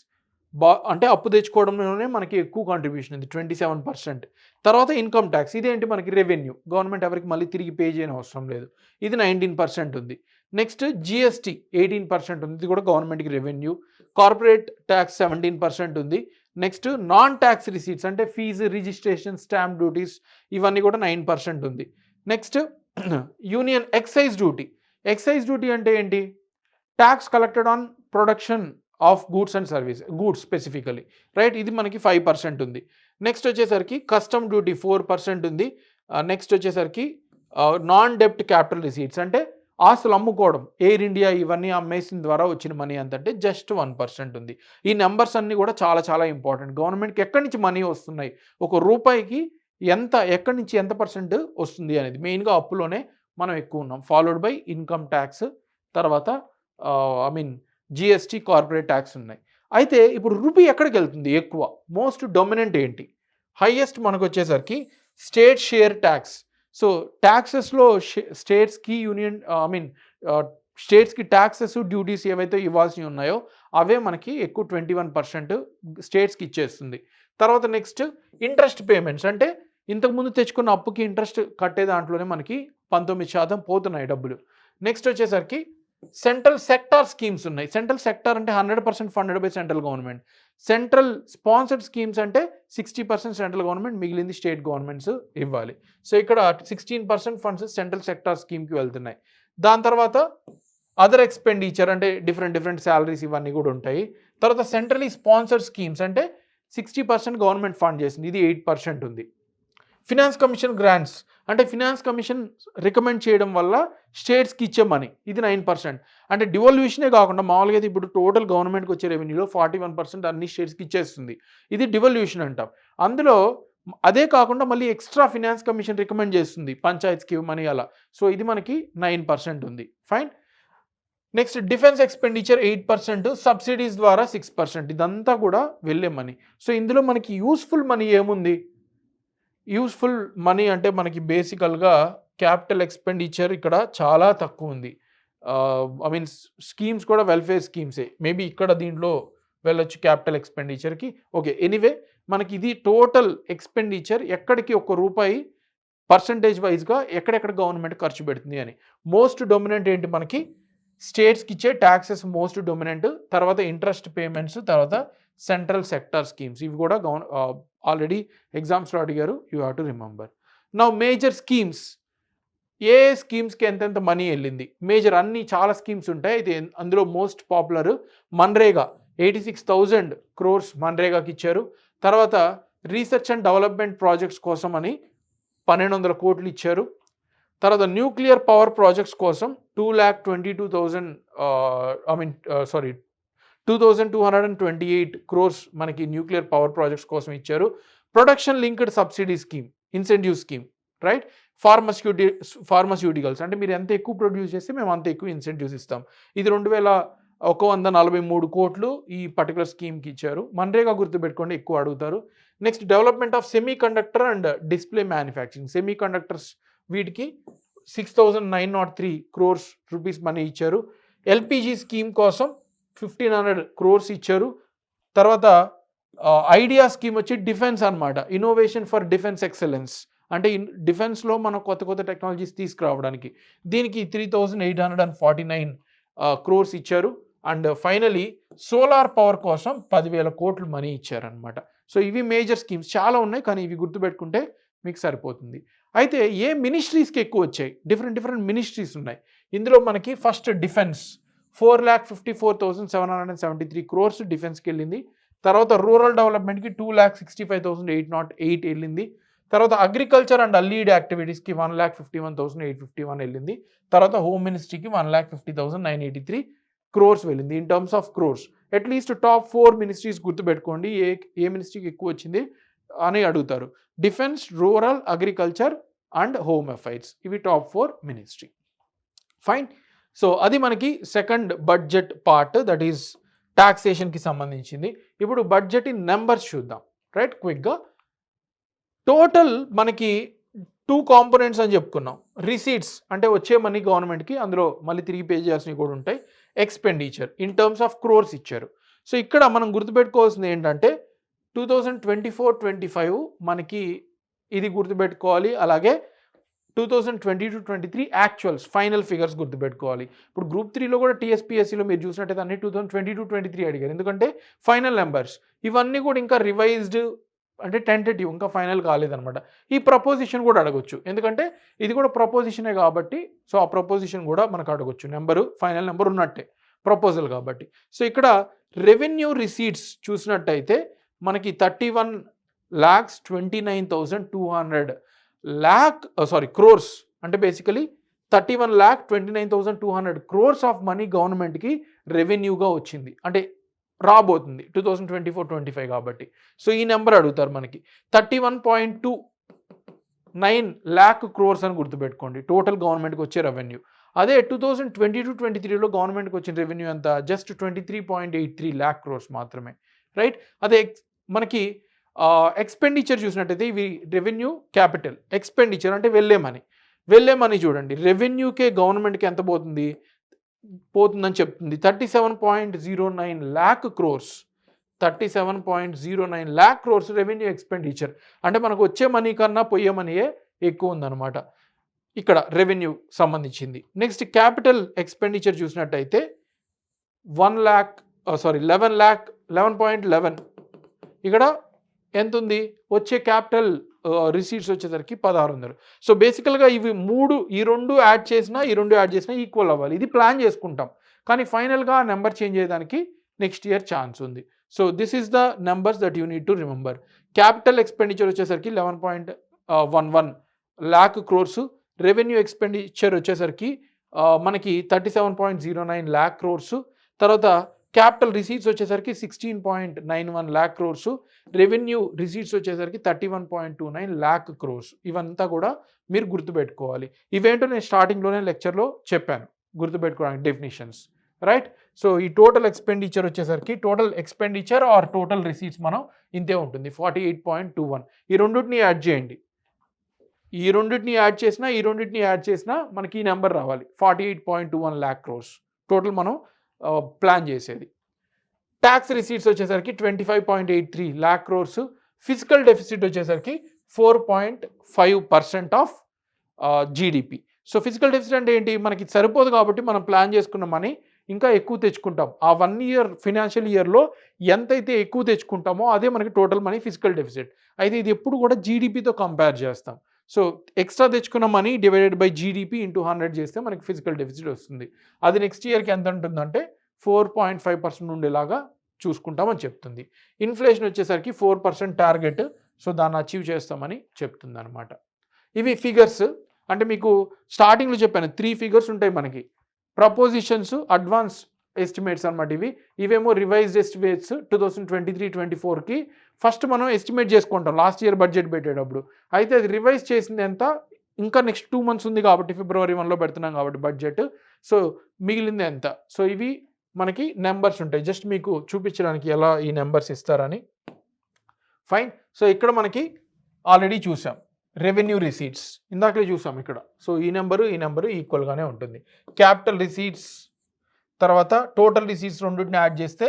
అంటే అప్పు తెచ్చుకోవడంలోనే మనకి ఎక్కువ కాంట్రిబ్యూషన్ ఉంది, 27%. తర్వాత ఇన్కమ్ ట్యాక్స్, ఇదేంటి మనకి రెవెన్యూ, గవర్నమెంట్ ఎవరికి మళ్ళీ తిరిగి పే చేయని అవసరం లేదు, ఇది 19% ఉంది. నెక్స్ట్ జిఎస్టీ 18% ఉంది, ఇది కూడా గవర్నమెంట్కి రెవెన్యూ. కార్పొరేట్ ట్యాక్స్ 17% ఉంది. నెక్స్ట్ నాన్ ట్యాక్స్ రిసీట్స్ అంటే ఫీజు, రిజిస్ట్రేషన్, స్టాంప్ డ్యూటీస్, ఇవన్నీ కూడా 9% ఉంది. Next union excise duty. Excise duty అంటే ఏంటి? Tax collected on production of goods and service, goods specifically, right. ఇది మనకి 5% ఉంది. నెక్స్ట్ వచ్చేసరికి కస్టమ్ డ్యూటీ 4% ఉంది. నెక్స్ట్ వచ్చేసరికి నాన్ డెప్ట్ క్యాపిటల్ రిసీట్స్ అంటే ఆస్తులు అమ్ముకోవడం, ఎయిర్ ఇండియా ఇవన్నీ అమ్మేసిన ద్వారా వచ్చిన మనీ అంతంటే జస్ట్ 1% ఉంది. ఈ నెంబర్స్ అన్నీ కూడా చాలా చాలా ఇంపార్టెంట్. గవర్నమెంట్కి ఎక్కడి నుంచి మనీ వస్తున్నాయి, ₹1 ఎక్కడి నుంచి ఎంత పర్సెంట్ వస్తుంది అనేది. మెయిన్గా అప్పులోనే మనం ఎక్కువ ఉన్నాం, ఫాలోడ్ బై ఇన్కమ్ ట్యాక్స్, తర్వాత జిఎస్టీ, కార్పొరేట్ ట్యాక్స్ ఉన్నాయి. అయితే ఇప్పుడు రూపీ ఎక్కడికి వెళ్తుంది ఎక్కువ? మోస్ట్ డొమినెంట్ ఏంటి? హైయెస్ట్ మనకు వచ్చేసరికి స్టేట్ షేర్ ట్యాక్స్. సో ట్యాక్సెస్లో స్టేట్స్కి స్టేట్స్కి ట్యాక్సెస్, డ్యూటీస్ ఏవైతే ఇవ్వాల్సి ఉన్నాయో అవే మనకి ఎక్కువ 21% స్టేట్స్కి ఇచ్చేస్తుంది. తర్వాత నెక్స్ట్ ఇంట్రెస్ట్ పేమెంట్స్, అంటే ఇంతకుముందు తెచ్చుకున్న అప్పుకి ఇంట్రెస్ట్ కట్టే దాంట్లోనే మనకి 19% పోతున్నాయి డబ్బులు. నెక్స్ట్ వచ్చేసరికి సెంట్రల్ సెక్టార్ స్కీమ్స్ ఉన్నాయి. సెంట్రల్ సెక్టార్ అంటే 100% funded by central government. Central sponsored schemes అంటే 60% సెంట్రల్ గవర్నమెంట్, మిగిలింది స్టేట్ గవర్నమెంట్స్ ఇవ్వాలి. సో ఇక్కడ 16% ఫండ్స్ సెంట్రల్ సెక్టార్ స్కీమ్కి వెళ్తున్నాయి. దాని తర్వాత అదర్ ఎక్స్పెండిచర్ అంటే డిఫరెంట్ శాలరీస్ ఇవన్నీ కూడా ఉంటాయి. తర్వాత సెంట్రలీ స్పాన్సర్డ్ స్కీమ్స్ అంటే 60% గవర్నమెంట్ ఫండ్ చేసింది, ఇది 8% ఉంది. ఫినాన్స్ కమిషన్ గ్రాంట్స్ అంటే ఫినాన్స్ కమిషన్ రికమెండ్ చేయడం వల్ల స్టేట్స్కి ఇచ్చే మనీ, ఇది 9%. అంటే డివల్యూషనే కాకుండా మామూలుగా అయితే ఇప్పుడు టోటల్ గవర్నమెంట్కి వచ్చే రెవెన్యూలో 41% అన్ని స్టేట్స్కి ఇచ్చేస్తుంది, ఇది డివల్యూషన్ అంటాం. అందులో అదే కాకుండా మళ్ళీ ఎక్స్ట్రా ఫినాన్స్ కమిషన్ రికమెండ్ చేస్తుంది పంచాయత్స్కి మనీ అలా. సో ఇది మనకి 9% ఉంది. Fine. Next defence expenditure 8%, subsidies ద్వారా 6%, ఇదంతా కూడా వెళ్ళే మనీ. సో ఇందులో మనకి యూస్ఫుల్ మనీ ఏముంది? యూస్ఫుల్ మనీ అంటే మనకి బేసికల్గా క్యాపిటల్ ఎక్స్పెండిచర్ ఇక్కడ చాలా తక్కువ ఉంది. స్కీమ్స్ కూడా వెల్ఫేర్ స్కీమ్సే, మేబీ ఇక్కడ దీంట్లో వెళ్ళొచ్చు క్యాపిటల్ ఎక్స్పెండిచర్కి. ఓకే, ఎనీవే మనకి ఇది టోటల్ ఎక్స్పెండిచర్ ఎక్కడికి ₹1 పర్సంటేజ్ వైజ్గా ఎక్కడెక్కడ గవర్నమెంట్ ఖర్చు పెడుతుంది అని. మోస్ట్ డొమినెంట్ ఏంటి మనకి? స్టేట్స్కి ఇచ్చే ట్యాక్సెస్ మోస్ట్ డొమినెంట్, తర్వాత ఇంట్రెస్ట్ పేమెంట్స్, తర్వాత సెంట్రల్ సెక్టార్ స్కీమ్స్, ఇవి కూడా ఆల్రెడీ ఎగ్జామ్స్లో అడిగారు, you have to remember. Now major schemes, ఏ స్కీమ్స్కి ఎంతెంత మనీ వెళ్ళింది? మేజర్ అన్ని చాలా స్కీమ్స్ ఉంటాయి, అయితే అందులో మోస్ట్ పాపులర్ మన్రేగా, 86,000 crores మన్రేగాకి ఇచ్చారు. తర్వాత రీసెర్చ్ అండ్ డెవలప్మెంట్ ప్రాజెక్ట్స్ కోసం అని 1200 కోట్లు ఇచ్చారు. తర్వాత న్యూక్లియర్ పవర్ ప్రాజెక్ట్స్ కోసం 2228 క్రోర్స్ మనకి న్యూక్లియర్ పవర్ ప్రాజెక్ట్స్ కోసం ఇచ్చారు. Production linked subsidy scheme, incentive scheme, right? Pharmaceuticals అంటే మీరు ఎంత ఎక్కువ ప్రొడ్యూస్ చేస్తే మేము అంత ఎక్కువ ఇన్సెంటివ్స్ ఇస్తాం. ఇది 2143 కోట్లు ఈ పర్టికులర్ స్కీమ్కి ఇచ్చారు. మన్రేగా గుర్తుపెట్టుకోండి, ఎక్కువ అడుగుతారు. Next development of semi conductor and display manufacturing, semi conductors వీటికి 6903 క్రోర్స్ రూపీస్ మనీ ఇచ్చారు. ఎల్పిజి స్కీమ్ కోసం 1500 క్రోర్స్ ఇచ్చారు. తర్వాత ఐడియా స్కీమ్ వచ్చి డిఫెన్స్ అనమాట, ఇన్నోవేషన్ ఫర్ డిఫెన్స్ ఎక్సలెన్స్, అంటే డిఫెన్స్లో మనం కొత్త కొత్త టెక్నాలజీస్ తీసుకురావడానికి దీనికి 3849 క్రోర్స్ ఇచ్చారు. అండ్ ఫైనలీ సోలార్ పవర్ కోసం 10,000 కోట్లు మనీ ఇచ్చారనమాట. సో ఇవి మేజర్ స్కీమ్స్, చాలా ఉన్నాయి కానీ ఇవి గుర్తుపెట్టుకుంటే మీకు సరిపోతుంది. అయితే ఏ మినిస్ట్రీస్కి ఎక్కువ వచ్చాయి? డిఫరెంట్ మినిస్ట్రీస్ ఉన్నాయి. ఇందులో మనకి ఫస్ట్ డిఫెన్స్ 4,54,773 క్రోర్స్ డిఫెన్స్కి వెళ్ళింది. తర్వాత రూరల్ డెవలప్మెంట్కి 2,65,808 వెళ్ళింది. తర్వాత అగ్రికల్చర్ అండ్ అల్లీడ్ యాక్టివిటీస్కి 1,51,851 వెళ్ళింది. తర్వాత హోమ్ మినిస్ట్రీకి 1,50,983 క్రోర్స్ వెళ్ళింది. In terms of crores at least top 4 ministries గుర్తుపెట్టుకోండి, ఏ మినిస్ట్రీకి ఎక్కువ వచ్చింది అని అడుగుతారు. Defence, rural, agriculture and home affairs, ఇవి టాప్ 4 మినిస్ట్రీ. ఫైన్. సో అది మనకి second budget part, that is టాక్సేషన్కి సంబంధించింది. ఇప్పుడు బడ్జెట్ ఇన్ నెంబర్స్ చూద్దాం, రైట్? క్విక్గా టోటల్ మనకి 2 కాంపోనెంట్స్ అని చెప్పుకున్నాం. రిసీట్స్ అంటే వచ్చే మనీ గవర్నమెంట్కి, అందులో మళ్ళీ తిరిగి పే చేయాల్సినవి కూడా ఉంటాయి. Expenditure in terms of crores ఇచ్చారు. సో ఇక్కడ మనం గుర్తుపెట్టుకోవాల్సింది ఏంటంటే 2024-25 మనకి ఇది గుర్తుపెట్టుకోవాలి. అలాగే 2022-23 యాక్చువల్స్ ఫైనల్ ఫిగర్స్ గుర్తుపెట్టుకోవాలి. ఇప్పుడు గ్రూప్ 3లో కూడా టీఎస్పీఎస్సీలో మీరు చూసినట్టయితే అన్ని 2022-23 అడిగారు, ఎందుకంటే ఫైనల్ నెంబర్స్ ఇవన్నీ కూడా ఇంకా రివైజ్డ్, అంటే టెంటేటివ్, ఇంకా ఫైనల్ కాలేదనమాట. ఈ ప్రపోజిషన్ కూడా అడగొచ్చు, ఎందుకంటే ఇది కూడా ప్రపోజిషనే కాబట్టి. సో ఆ ప్రపోజిషన్ కూడా మనకు అడగొచ్చు, నెంబరు ఫైనల్ నెంబర్ ఉన్నట్టే, ప్రపోజల్ కాబట్టి. సో ఇక్కడ రెవెన్యూ రిసీట్స్ చూసినట్టయితే మనకి 31,29,200 క్రోర్స్, అంటే బేసికలీ 31,29,200 క్రోర్స్ ఆఫ్ మనీ గవర్నమెంట్కి రెవెన్యూగా వచ్చింది, అంటే రాబోతుంది 2024-25 కాబట్టి. సో ఈ నెంబర్ అడుగుతారు మనకి. 31.29 lakh క్రోర్స్ అని గుర్తుపెట్టుకోండి టోటల్ గవర్నమెంట్కి వచ్చే రెవెన్యూ. అదే 2022-23లో గవర్నమెంట్కి వచ్చిన రెవెన్యూ ఎంత? జస్ట్ 23.83 lakh క్రోర్స్ మాత్రమే, రైట్? అదే మనకి ఎక్స్పెండిచర్ చూసినట్టయితే ఇవి రెవెన్యూ, క్యాపిటల్, ఎక్స్పెండిచర్ అంటే వెళ్ళే మనీ చూడండి. రెవెన్యూకే గవర్నమెంట్కి ఎంత పోతుందని చెప్తుంది, 37.09 lakh crores. 37.09 lakh crores revenue expenditure, అంటే మనకు వచ్చే మనీ కన్నా పోయే మనీయే ఎక్కువ ఉందన్నమాట ఇక్కడ రెవెన్యూ సంబంధించింది. నెక్స్ట్ క్యాపిటల్ ఎక్స్పెండిచర్ చూసినట్టయితే 11.11 ఇక్కడ ఎంత ఉంది? వచ్చే క్యాపిటల్ రిసీట్స్ వచ్చేసరికి 1600. సో బేసికల్గా ఇవి ఈ రెండు యాడ్ చేసినా ఈక్వల్ అవ్వాలి. ఇది ప్లాన్ చేసుకుంటాం, కానీ ఫైనల్గా ఆ నెంబర్ చేంజ్ అయ్యేదానికి నెక్స్ట్ ఇయర్ ఛాన్స్ ఉంది. So this is the numbers that you need to remember. Capital expenditure వచ్చేసరికి 11.11 lakh క్రోర్స్. రెవెన్యూ ఎక్స్పెండిచర్ వచ్చేసరికి మనకి 37.09 lakh క్రోర్స్. తర్వాత క్యాపిటల్ రిసీట్స్ వచ్చేసరికి 16.91 lakh క్రోర్స్. రెవెన్యూ రిసీట్స్ వచ్చేసరికి 31.29 lakh క్రోర్స్. ఇవంతా కూడా మీరు గుర్తుపెట్టుకోవాలి. ఇవేంటో నేను స్టార్టింగ్లోనే లెక్చర్లో చెప్పాను, గుర్తుపెట్టుకోవడానికి డెఫినిషన్స్, రైట్? సో ఈ టోటల్ ఎక్స్పెండిచర్ వచ్చేసరికి total expenditure or total receipts మనం ఇంతే ఉంటుంది, 48.21. ఈ రెండింటిని యాడ్ చేయండి. ఈ రెండింటిని యాడ్ చేసినా మనకి ఈ నెంబర్ రావాలి, 48.21 lakh క్రోర్స్ టోటల్ మనం ప్లాన్ చేసేది. ట్యాక్స్ రిసీట్స్ వచ్చేసరికి 25.83 lakh క్రోర్స్. ఫిజికల్ డెఫిసిట్ వచ్చేసరికి 4.5% of GDP. So physical deficit అంటే ఏంటి? మనకి సరిపోదు కాబట్టి మనం ప్లాన్ చేసుకున్న మనీ ఇంకా ఎక్కువ తెచ్చుకుంటాం. ఆ 1 year ఫినాన్షియల్ ఇయర్లో ఎంతైతే ఎక్కువ తెచ్చుకుంటామో అదే మనకి టోటల్ మనీ ఫిజికల్ డెఫిసిట్. అయితే ఇది ఎప్పుడు కూడా జీడిపితో కంపేర్ చేస్తాం. సో ఎక్స్ట్రా తెచ్చుకున్న money divided by GDP into 100 చేస్తే మనకి ఫిజికల్ డెఫిసిట్ వస్తుంది. అది నెక్స్ట్ ఇయర్కి ఎంత ఉంటుందంటే 4.5% ఉండేలాగా చూసుకుంటామని చెప్తుంది. ఇన్ఫ్లేషన్ వచ్చేసరికి 4% టార్గెట్, సో దాన్ని అచీవ్ చేస్తామని చెప్తుంది అనమాట. ఇవి ఫిగర్స్ అంటే మీకు స్టార్టింగ్లో చెప్పాను 3 ఫిగర్స్ ఉంటాయి మనకి. ప్రపోజిషన్స్, అడ్వాన్స్ ఎస్టిమేట్స్ అనమాట ఇవేమో రివైజ్డ్ ఎస్టిమేట్స్ 2023-24కి ఫస్ట్ మనం ఎస్టిమేట్ చేసుకుంటాం లాస్ట్ ఇయర్ బడ్జెట్ పెట్టేటప్పుడు. అయితే అది రివైజ్ చేసింది ఎంత, ఇంకా నెక్స్ట్ 2 months ఉంది కాబట్టి February 1లో పెడుతున్నాం కాబట్టి బడ్జెట్. సో మిగిలింది ఎంత. సో ఇవి మనకి నెంబర్స్ ఉంటాయి. జస్ట్ మీకు చూపించడానికి ఎలా ఈ నెంబర్స్ ఇస్తారని. ఫైన్. సో ఇక్కడ మనకి ఆల్రెడీ చూసాం రెవెన్యూ రిసీట్స్ ఇందాకలే చూసాం ఇక్కడ. సో ఈ నెంబరు ఈక్వల్గానే ఉంటుంది. క్యాపిటల్ రిసీట్స్ తర్వాత టోటల్ రిసీట్స్ రెండింటిని యాడ్ చేస్తే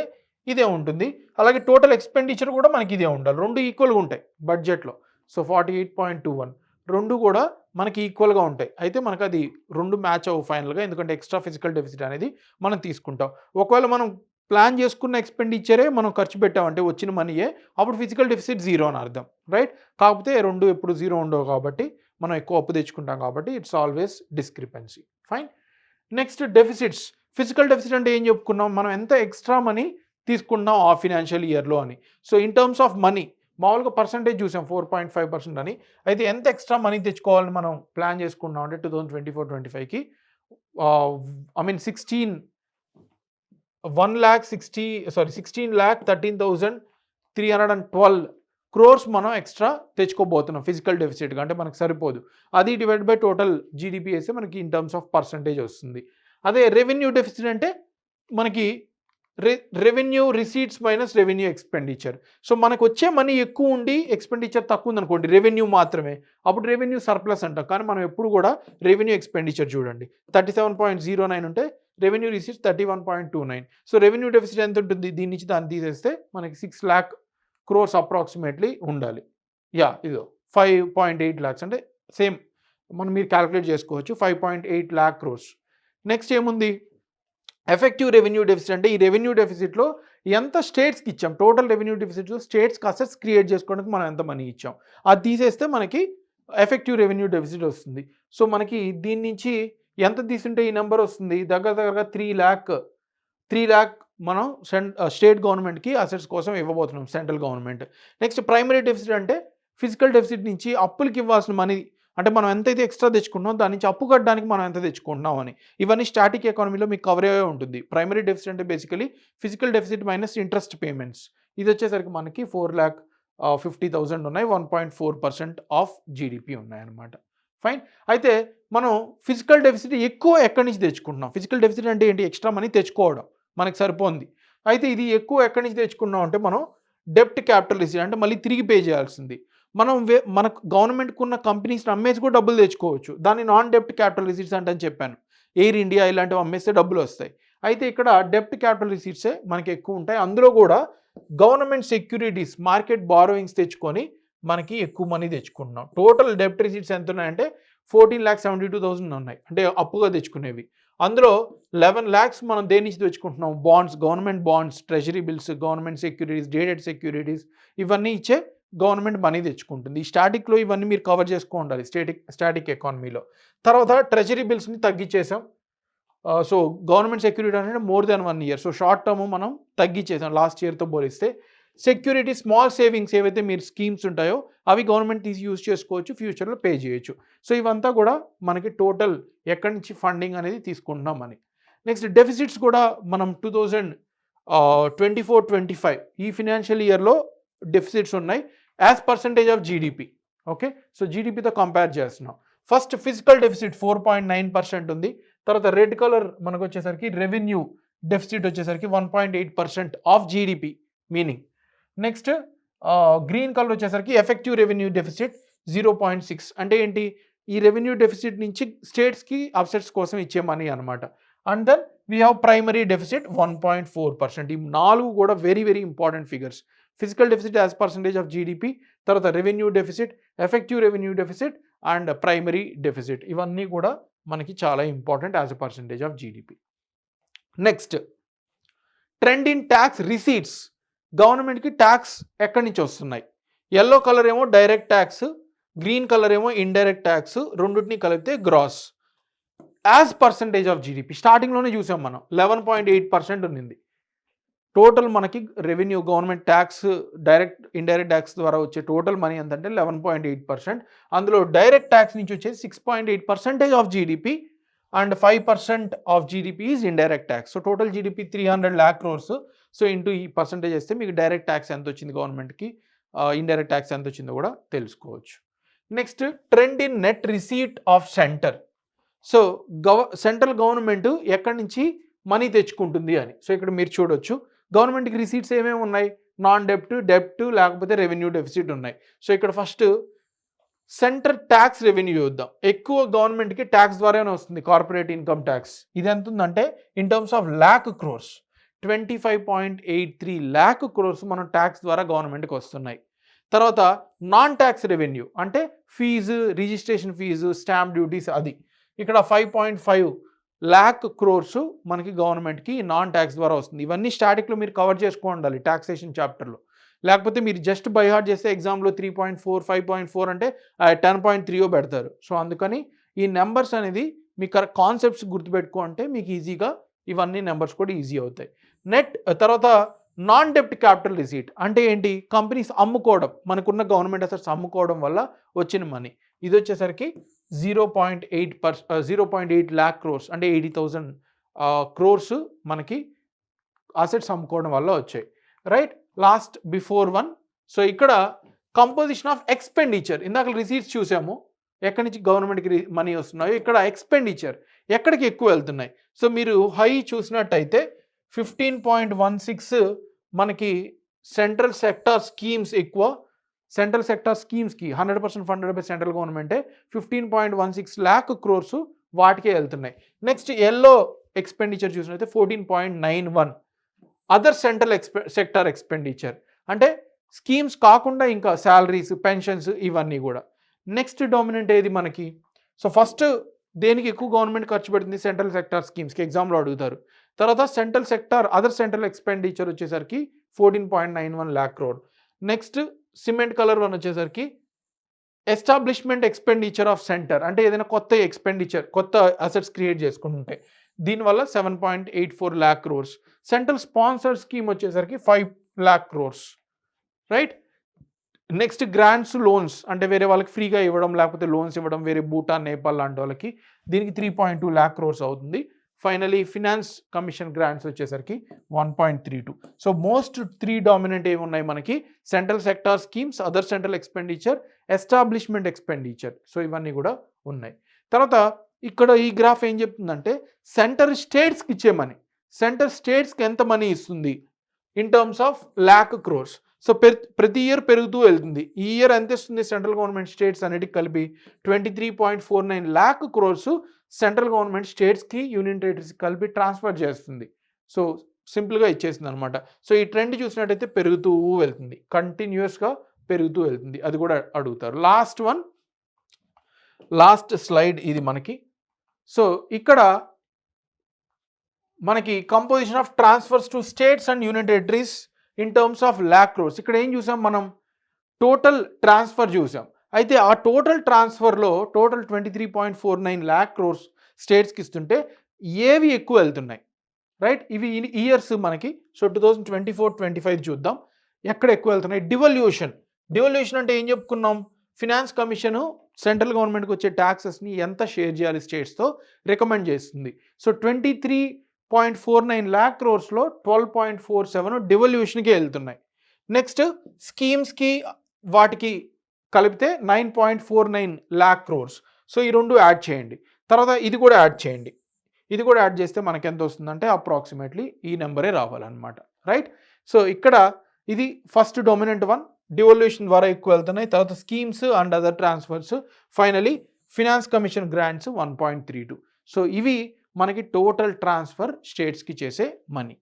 ఇదే ఉంటుంది. అలాగే టోటల్ ఎక్స్పెండిచర్ కూడా మనకి ఇదే ఉండాలి. రెండు ఈక్వల్గా ఉంటాయి బడ్జెట్లో. సో 48.21 రెండు కూడా మనకి ఈక్వల్గా ఉంటాయి. అయితే మనకు అది రెండు మ్యాచ్ అవ్వు ఫైనల్గా, ఎందుకంటే ఎక్స్ట్రా ఫిజికల్ డెఫిసిట్ అనేది మనం తీసుకుంటాం. ఒకవేళ మనం ప్లాన్ చేసుకున్న ఎక్స్పెండిచరే మనం ఖర్చు పెట్టామంటే వచ్చిన మనీయే, అప్పుడు ఫిజికల్ డెఫిసిట్ 0 అని అర్థం, రైట్. కాకపోతే రెండు ఎప్పుడు 0 ఉండవు కాబట్టి మనం ఎక్కువ అప్పు తెచ్చుకుంటాం కాబట్టి it's always discrepancy. Fine. Next deficits. Physical deficit అంటే ఏం చెప్పుకున్నాం, మనం ఎంత ఎక్స్ట్రా మనీ తీసుకున్నాం ఆ ఫినాన్షియల్ ఇయర్లో అని. So in terms of money మామూలుగా పర్సంటేజ్ చూసాం 4.5% అని. అయితే ఎంత ఎక్స్ట్రా మనీ తెచ్చుకోవాలని మనం ప్లాన్ చేసుకున్నాం అంటే 2024-25కి 16,13,312 crores మనం ఎక్స్ట్రా తెచ్చుకోబోతున్నాం ఫిజికల్ డెఫిసిట్గా. అంటే మనకు సరిపోదు. అది డివైడ్ బై టోటల్ జీడిపి వేస్తే మనకి ఇన్ టర్మ్స్ ఆఫ్ పర్సంటేజ్ వస్తుంది. అదే రెవెన్యూ డెఫిసిట్ అంటే మనకి revenue receipts minus revenue expenditure. So మనకు వచ్చే మనీ ఎక్కువ ఉండి ఎక్స్పెండిచర్ తక్కువ ఉందనుకోండి, రెవెన్యూ మాత్రమే, అప్పుడు రెవెన్యూ సర్ప్లస్ అంటాం. కానీ మనం ఎప్పుడు కూడా రెవెన్యూ ఎక్స్పెండిచర్ చూడండి 37.09 ఉంటే revenue receipts 31.29. So revenue deficit ఎంత ఉంటుంది, దీని నుంచి దాన్ని తీసేస్తే మనకి 6 lakh crores అప్రాక్సిమేట్లీ ఉండాలి. ఇదో 5.8 lakhs అంటే సేమ్ మీరు క్యాలిక్యులేట్ చేసుకోవచ్చు 5.8 lakh crores. నెక్స్ట్ ఏముంది, ఎఫెక్టివ్ రెవెన్యూ డెఫిసిట్ అంటే ఈ రెవెన్యూ డెఫిసిట్లో ఎంత స్టేట్స్కి ఇచ్చాం, టోటల్ రెవెన్యూ డెఫిసిట్లో స్టేట్స్కి అసెట్స్ క్రియేట్ చేసుకోవడానికి మనం ఎంత మనీ ఇచ్చాం అది తీసేస్తే మనకి ఎఫెక్టివ్ రెవెన్యూ డెఫిసిట్ వస్తుంది. సో మనకి దీని నుంచి ఎంత తీసుంటే ఈ నెంబర్ వస్తుంది, దగ్గరగా 3 lakh మనం స్టేట్ గవర్నమెంట్కి అసెట్స్ కోసం ఇవ్వబోతున్నాం, central government. Next primary deficit అంటే ఫిజికల్ డెఫిసిట్ నుంచి అప్పులకి ఇవ్వాల్సిన మనీ, అంటే మనం ఎంతైతే ఎక్స్ట్రా తెచ్చుకుంటున్నాం దాని నుంచి అప్పు కట్టడానికి మనం ఎంత తెచ్చుకుంటున్నాం అని. ఇవన్నీ స్టాటిక్ ఎకానమీలో మీకు కవర్ అయ్యే ఉంటుంది. ప్రైమరీ డెఫిసిట్ అంటే basically physical deficit minus interest payments. ఇది వచ్చేసరికి మనకి 4,50,000 ఉన్నాయి, 1.4% ఆఫ్ జీడిపి ఉన్నాయన్నమాట. ఫైన్. అయితే మనం ఫిజికల్ డెఫిసిట్ ఎక్కువ ఎక్కడి నుంచి తెచ్చుకుంటున్నాం, ఫిజికల్ డెఫిసిట్ అంటే ఏంటి, ఎక్స్ట్రా మనీ తెచ్చుకోవడం మనకి సరిపోయింది. అయితే ఇది ఎక్కువ ఎక్కడి నుంచి తెచ్చుకున్నాం అంటే మనం డెప్ట్ క్యాపిటల్ రిసీట్ అంటే మళ్ళీ తిరిగి పే చేయాల్సింది. మనం మనకు గవర్నమెంట్కి ఉన్న కంపెనీస్ని అమ్మేసి కూడా డబ్బులు తెచ్చుకోవచ్చు, దాన్ని నాన్ డెప్ట్ క్యాపిటల్ రిసీట్స్ అంటే అని చెప్పాను. ఎయిర్ ఇండియా ఇలాంటివి అమ్మేస్తే డబ్బులు వస్తాయి. అయితే ఇక్కడ డెప్ట్ క్యాపిటల్ రిసీట్సే మనకి ఎక్కువ ఉంటాయి. అందులో కూడా గవర్నమెంట్ సెక్యూరిటీస్ మార్కెట్ బారోయింగ్స్ తెచ్చుకొని మనకి ఎక్కువ మనీ తెచ్చుకుంటున్నాం. టోటల్ డెప్ట్ రిసీట్స్ ఎంత ఉన్నాయంటే 14,72,000 ఉన్నాయి, అంటే అప్పుగా తెచ్చుకునేవి. అందులో 11 lakhs మనం దేని నుంచి తెచ్చుకుంటున్నాం, bonds, government bonds, treasury bills, government securities, dated securities, ఇవన్నీ ఇచ్చే గవర్నమెంట్ మనీ తెచ్చుకుంటుంది. ఈ స్టాటిక్లో ఇవన్నీ మీరు కవర్ చేసుకో ఉండాలి స్టాటిక్ ఎకానమీలో. తర్వాత ట్రెజరీ బిల్స్ని తగ్గించేసాం. సో గవర్నమెంట్ సెక్యూరిటీ అంటే more than 1 year. So short term మనం తగ్గించేసాం లాస్ట్ ఇయర్తో పోలిస్తే. సెక్యూరిటీ స్మాల్ సేవింగ్స్ ఏవైతే మీరు స్కీమ్స్ ఉంటాయో అవి గవర్నమెంట్ తీసి యూజ్ చేసుకోవచ్చు, ఫ్యూచర్లో పే చేయొచ్చు. సో ఇవంతా కూడా మనకి టోటల్ ఎక్కడి నుంచి ఫండింగ్ అనేది తీసుకుంటున్నాం అని. నెక్స్ట్ డెఫిసిట్స్ కూడా మనం 2024-25 ఈ ఫినాన్షియల్ ఇయర్లో డెఫిసిట్స్ ఉన్నాయి as percentage of GDP. Okay, so జీడిపితో కంపేర్ చేస్తున్నాం. ఫస్ట్ ఫిజికల్ డెఫిసిట్ 4.9% ఉంది. తర్వాత రెడ్ కలర్ మనకు వచ్చేసరికి రెవెన్యూ డెఫిసిట్ వచ్చేసరికి 1.8% of GDP meaning. Next green colour వచ్చేసరికి ఎఫెక్టివ్ రెవెన్యూ డెఫిసిట్ 0.6 అంటే ఏంటి, ఈ రెవెన్యూ డెఫిసిట్ నుంచి స్టేట్స్కి అసెట్స్ కోసం ఇచ్చే మనీ అనమాట. And then we have primary deficit 1.4%. ఈ 4 కూడా very very important figures. Fiscal deficit as percentage of GDP, తర్వాత revenue deficit, effective revenue deficit and primary deficit, ఇవన్నీ కూడా మనకి చాలా important as a percentage of GDP. Next trend in tax receipts. గవర్నమెంట్కి tax ఎక్కడి నుంచి వస్తున్నాయి, ఎల్లో కలర్ ఏమో డైరెక్ట్ ట్యాక్స్, గ్రీన్ కలర్ ఏమో ఇండైరెక్ట్ ట్యాక్స్, రెండింటిని కలిపితే gross as percentage of GDP. స్టార్టింగ్లోనే చూసాం మనం 11.8% ఉన్నింది. టోటల్ మనకి revenue government tax direct indirect tax ద్వారా వచ్చే టోటల్ మనీ ఎంతంటే 11.8%. అందులో డైరెక్ట్ ట్యాక్స్ నుంచి వచ్చేసి 6.8% of GDP and 5% of GDP is indirect tax. So total GDP 300 lakh crores. So into ఈ పర్సంటేజ్ వేస్తే మీకు డైరెక్ట్ ట్యాక్స్ ఎంత వచ్చింది గవర్నమెంట్కి, ఇండైరెక్ట్ ట్యాక్స్ ఎంత వచ్చిందో కూడా తెలుసుకోవచ్చు. Next trend in net receipt of centre. So central government ఎక్కడి నుంచి మనీ తెచ్చుకుంటుంది అని. సో ఇక్కడ మీరు చూడొచ్చు గవర్నమెంట్కి రిసీట్స్ ఏమేమి ఉన్నాయి, నాన్ డెప్ట్ లేకపోతే రెవెన్యూ డెఫిసిట్ ఉన్నాయి. సో ఇక్కడ ఫస్ట్ సెంటర్ ట్యాక్స్ రెవెన్యూ చూద్దాం. ఎక్కువ గవర్నమెంట్కి ట్యాక్స్ ద్వారానే వస్తుంది, కార్పొరేట్ ఇన్కమ్ ట్యాక్స్. ఇది ఎంత ఉందంటే in terms of lakh crores 25.83 lakh crores మనం ట్యాక్స్ ద్వారా గవర్నమెంట్కి వస్తున్నాయి. తర్వాత నాన్ ట్యాక్స్ రెవెన్యూ అంటే fee, registration fee, stamp duties, అది ఇక్కడ 5.5 lakh crores మనకి గవర్నమెంట్కి నాన్ ట్యాక్స్ ద్వారా వస్తుంది. ఇవన్నీ స్టాటిక్లో మీరు కవర్ చేసుకో ఉండాలి టాక్సేషన్ చాప్టర్లో, లేకపోతే మీరు జస్ట్ బై హార్ట్ చేస్తే ఎగ్జామ్లో 3.4 5.4 అంటే 10.3 పెడతారు. సో అందుకని ఈ నెంబర్స్ అనేది మీకు కాన్సెప్ట్స్ గుర్తుపెట్టుకుంటే మీకు ఈజీగా ఇవన్నీ నెంబర్స్ కూడా ఈజీ అవుతాయి. నెట్ తర్వాత నాన్ డెప్ట్ క్యాపిటల్ రిసీట్ అంటే ఏంటి, కంపెనీస్ అమ్ముకోవడం, మనకున్న గవర్నమెంట్ అసెట్స్ అమ్ముకోవడం వల్ల వచ్చిన మనీ. ఇది వచ్చేసరికి 0.8 lakh crores అంటే 80,000 crores మనకి అసెట్స్ అమ్ముకోవడం వల్ల వచ్చాయి. Right, last before one. So ఇక్కడ కంపోజిషన్ ఆఫ్ ఎక్స్పెండిచర్, ఇందాక రిసీట్స్ చూసాము ఎక్కడి నుంచి గవర్నమెంట్కి మనీ వస్తున్నాయో, ఇక్కడ ఎక్స్పెండిచర్ ఎక్కడికి ఎక్కువ వెళ్తున్నాయి. సో మీరు హై చూసినట్టయితే 15.16 మనకి సెంట్రల్ సెక్టార్ స్కీమ్స్ ఎక్కువ. సెంట్రల్ సెక్టార్ స్కీమ్స్కి 100% ఫండెడ్ బై సెంట్రల్ గవర్నమెంటే 15.16 lakh crores వాటికే వెళ్తున్నాయి. నెక్స్ట్ ఎల్లో ఎక్స్పెండిచర్ చూసినట్టయితే 14.91 అదర్ సెంట్రల్ సెక్టార్ ఎక్స్పెండిచర్ అంటే స్కీమ్స్ కాకుండా ఇంకా శాలరీస్, పెన్షన్స్, ఇవన్నీ కూడా. నెక్స్ట్ డామినెంట్ ఏది మనకి, సో ఫస్ట్ దేనికి ఎక్కువ గవర్నమెంట్ ఖర్చు పెడుతుంది, సెంట్రల్ సెక్టార్ స్కీమ్స్కి ఎగ్జామ్లో అడుగుతారు. తర్వాత central sector other central expenditure వచ్చేసరికి 14.91 lakh crore. Next cement colour one వచ్చేసరికి ఎస్టాబ్లిష్మెంట్ ఎక్స్పెండిచర్ ఆఫ్ సెంటర్ అంటే ఏదైనా కొత్త ఎక్స్పెండిచర్, కొత్త అసెట్స్ క్రియేట్ చేసుకుంటుంటే దీనివల్ల 7.84 lakh crores. Central sponsor scheme వచ్చేసరికి 5 lakh crores. Right, next grants, loans అంటే వేరే వాళ్ళకి ఫ్రీగా ఇవ్వడం లేకపోతే లోన్స్ ఇవ్వడం, వేరే భూటాన్, నేపాల్ లాంటి వాళ్ళకి, దీనికి 3.2 lakh crores అవుతుంది. ఫైనలీ ఫినాన్స్ కమిషన్ గ్రాంట్స్ వచ్చేసరికి 1.32. సో మోస్ట్ 3 డామినెంట్ ఏమి ఉన్నాయి మనకి, central sector schemes, other central expenditure, establishment expenditure. So ఇవన్నీ కూడా ఉన్నాయి. తర్వాత ఇక్కడ ఈ గ్రాఫ్ ఏం చెప్తుందంటే సెంటర్ స్టేట్స్కి ఇచ్చే మనీ, సెంటర్ స్టేట్స్కి ఎంత మనీ ఇస్తుంది in terms of lakh crores. So ప్రతి ఇయర్ పెరుగుతూ వెళ్తుంది. ఈ ఇయర్ ఎంత ఇస్తుంది సెంట్రల్ గవర్నమెంట్ స్టేట్స్ అన్నిటికి కలిపి 23.49 lakh crores సెంట్రల్ గవర్నమెంట్ స్టేట్స్కి, యూనియన్ టెరిటరీస్కి కలిపి ట్రాన్స్ఫర్ చేస్తుంది. సో సింపుల్గా ఇచ్చేసింది అనమాట. సో ఈ ట్రెండ్ చూసినట్టయితే పెరుగుతూ వెళ్తుంది, కంటిన్యూస్గా పెరుగుతూ వెళ్తుంది. అది కూడా అడుగుతారు. లాస్ట్ వన్, లాస్ట్ స్లైడ్ ఇది మనకి. సో ఇక్కడ మనకి composition of transfers to states and union territories in terms of lakh crores. ఇక్కడ ఏం చూసాం మనం, టోటల్ ట్రాన్స్ఫర్ చూసాం. అయితే ఆ టోటల్ ట్రాన్స్ఫర్లో టోటల్ 23.49 lakh crores స్టేట్స్కి ఇస్తుంటే ఏవి ఎక్కువ వెళ్తున్నాయి, రైట్, ఇవి ఇయర్స్ మనకి. సో 2024-25 చూద్దాం ఎక్కడ ఎక్కువ వెళ్తున్నాయి. డివల్యూషన్ అంటే ఏం చెప్పుకున్నాం, ఫినాన్స్ కమిషను సెంట్రల్ గవర్నమెంట్కి వచ్చే ట్యాక్సెస్ని ఎంత షేర్ చేయాలి స్టేట్స్తో రికమెండ్ చేస్తుంది. సో 23.49 lakh crores-లో 12.47 డివల్యూషన్కి వెళ్తున్నాయి. నెక్స్ట్ స్కీమ్స్కి వాటికి కలిపితే 9.49 lakh crores. సో ఈ రెండు యాడ్ చేయండి, తర్వాత ఇది కూడా యాడ్ చేయండి. ఇది కూడా యాడ్ చేస్తే మనకి ఎంత వస్తుందంటే అప్రాక్సిమేట్లీ ఈ నెంబరే రావాలన్నమాట. రైట్, సో ఇక్కడ ఇది ఫస్ట్ డొమినెంట్ వన్, డివల్యూషన్ ద్వారా ఎక్కువ వెళ్తున్నాయి. తర్వాత schemes and other transfers, finally finance commission grants 1.32. So ఇవి మనకి టోటల్ ట్రాన్స్ఫర్ స్టేట్స్కి చేసే మనీ.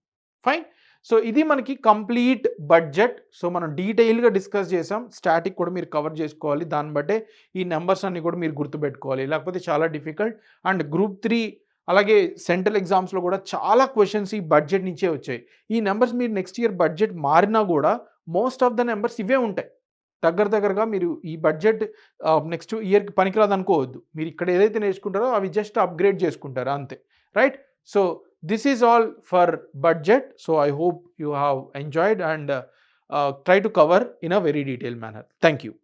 ఫైన్, సో ఇది మనకి కంప్లీట్ బడ్జెట్. సో మనం డీటెయిల్గా డిస్కస్ చేసాం. స్టాటిక్ కూడా మీరు కవర్ చేసుకోవాలి, దాన్ని బట్టే ఈ నెంబర్స్ అన్ని కూడా మీరు గుర్తుపెట్టుకోవాలి, లేకపోతే చాలా డిఫికల్ట్. అండ్ గ్రూప్ 3 అలాగే సెంట్రల్ ఎగ్జామ్స్లో కూడా చాలా క్వశ్చన్స్ ఈ బడ్జెట్ నుంచే వచ్చాయి. ఈ నెంబర్స్ మీరు నెక్స్ట్ ఇయర్ బడ్జెట్ మారినా కూడా మోస్ట్ ఆఫ్ ద నెంబర్స్ ఇవే ఉంటాయి. దగ్గరగా మీరు ఈ బడ్జెట్ నెక్స్ట్ ఇయర్కి పనికిరాదు అనుకోవద్దు. మీరు ఇక్కడ ఏదైతే నేర్చుకుంటారో అవి జస్ట్ అప్గ్రేడ్ చేసుకుంటారు అంతే. Right, so this is all for budget. So I hope you have enjoyed and try to cover in a very detailed manner. Thank you.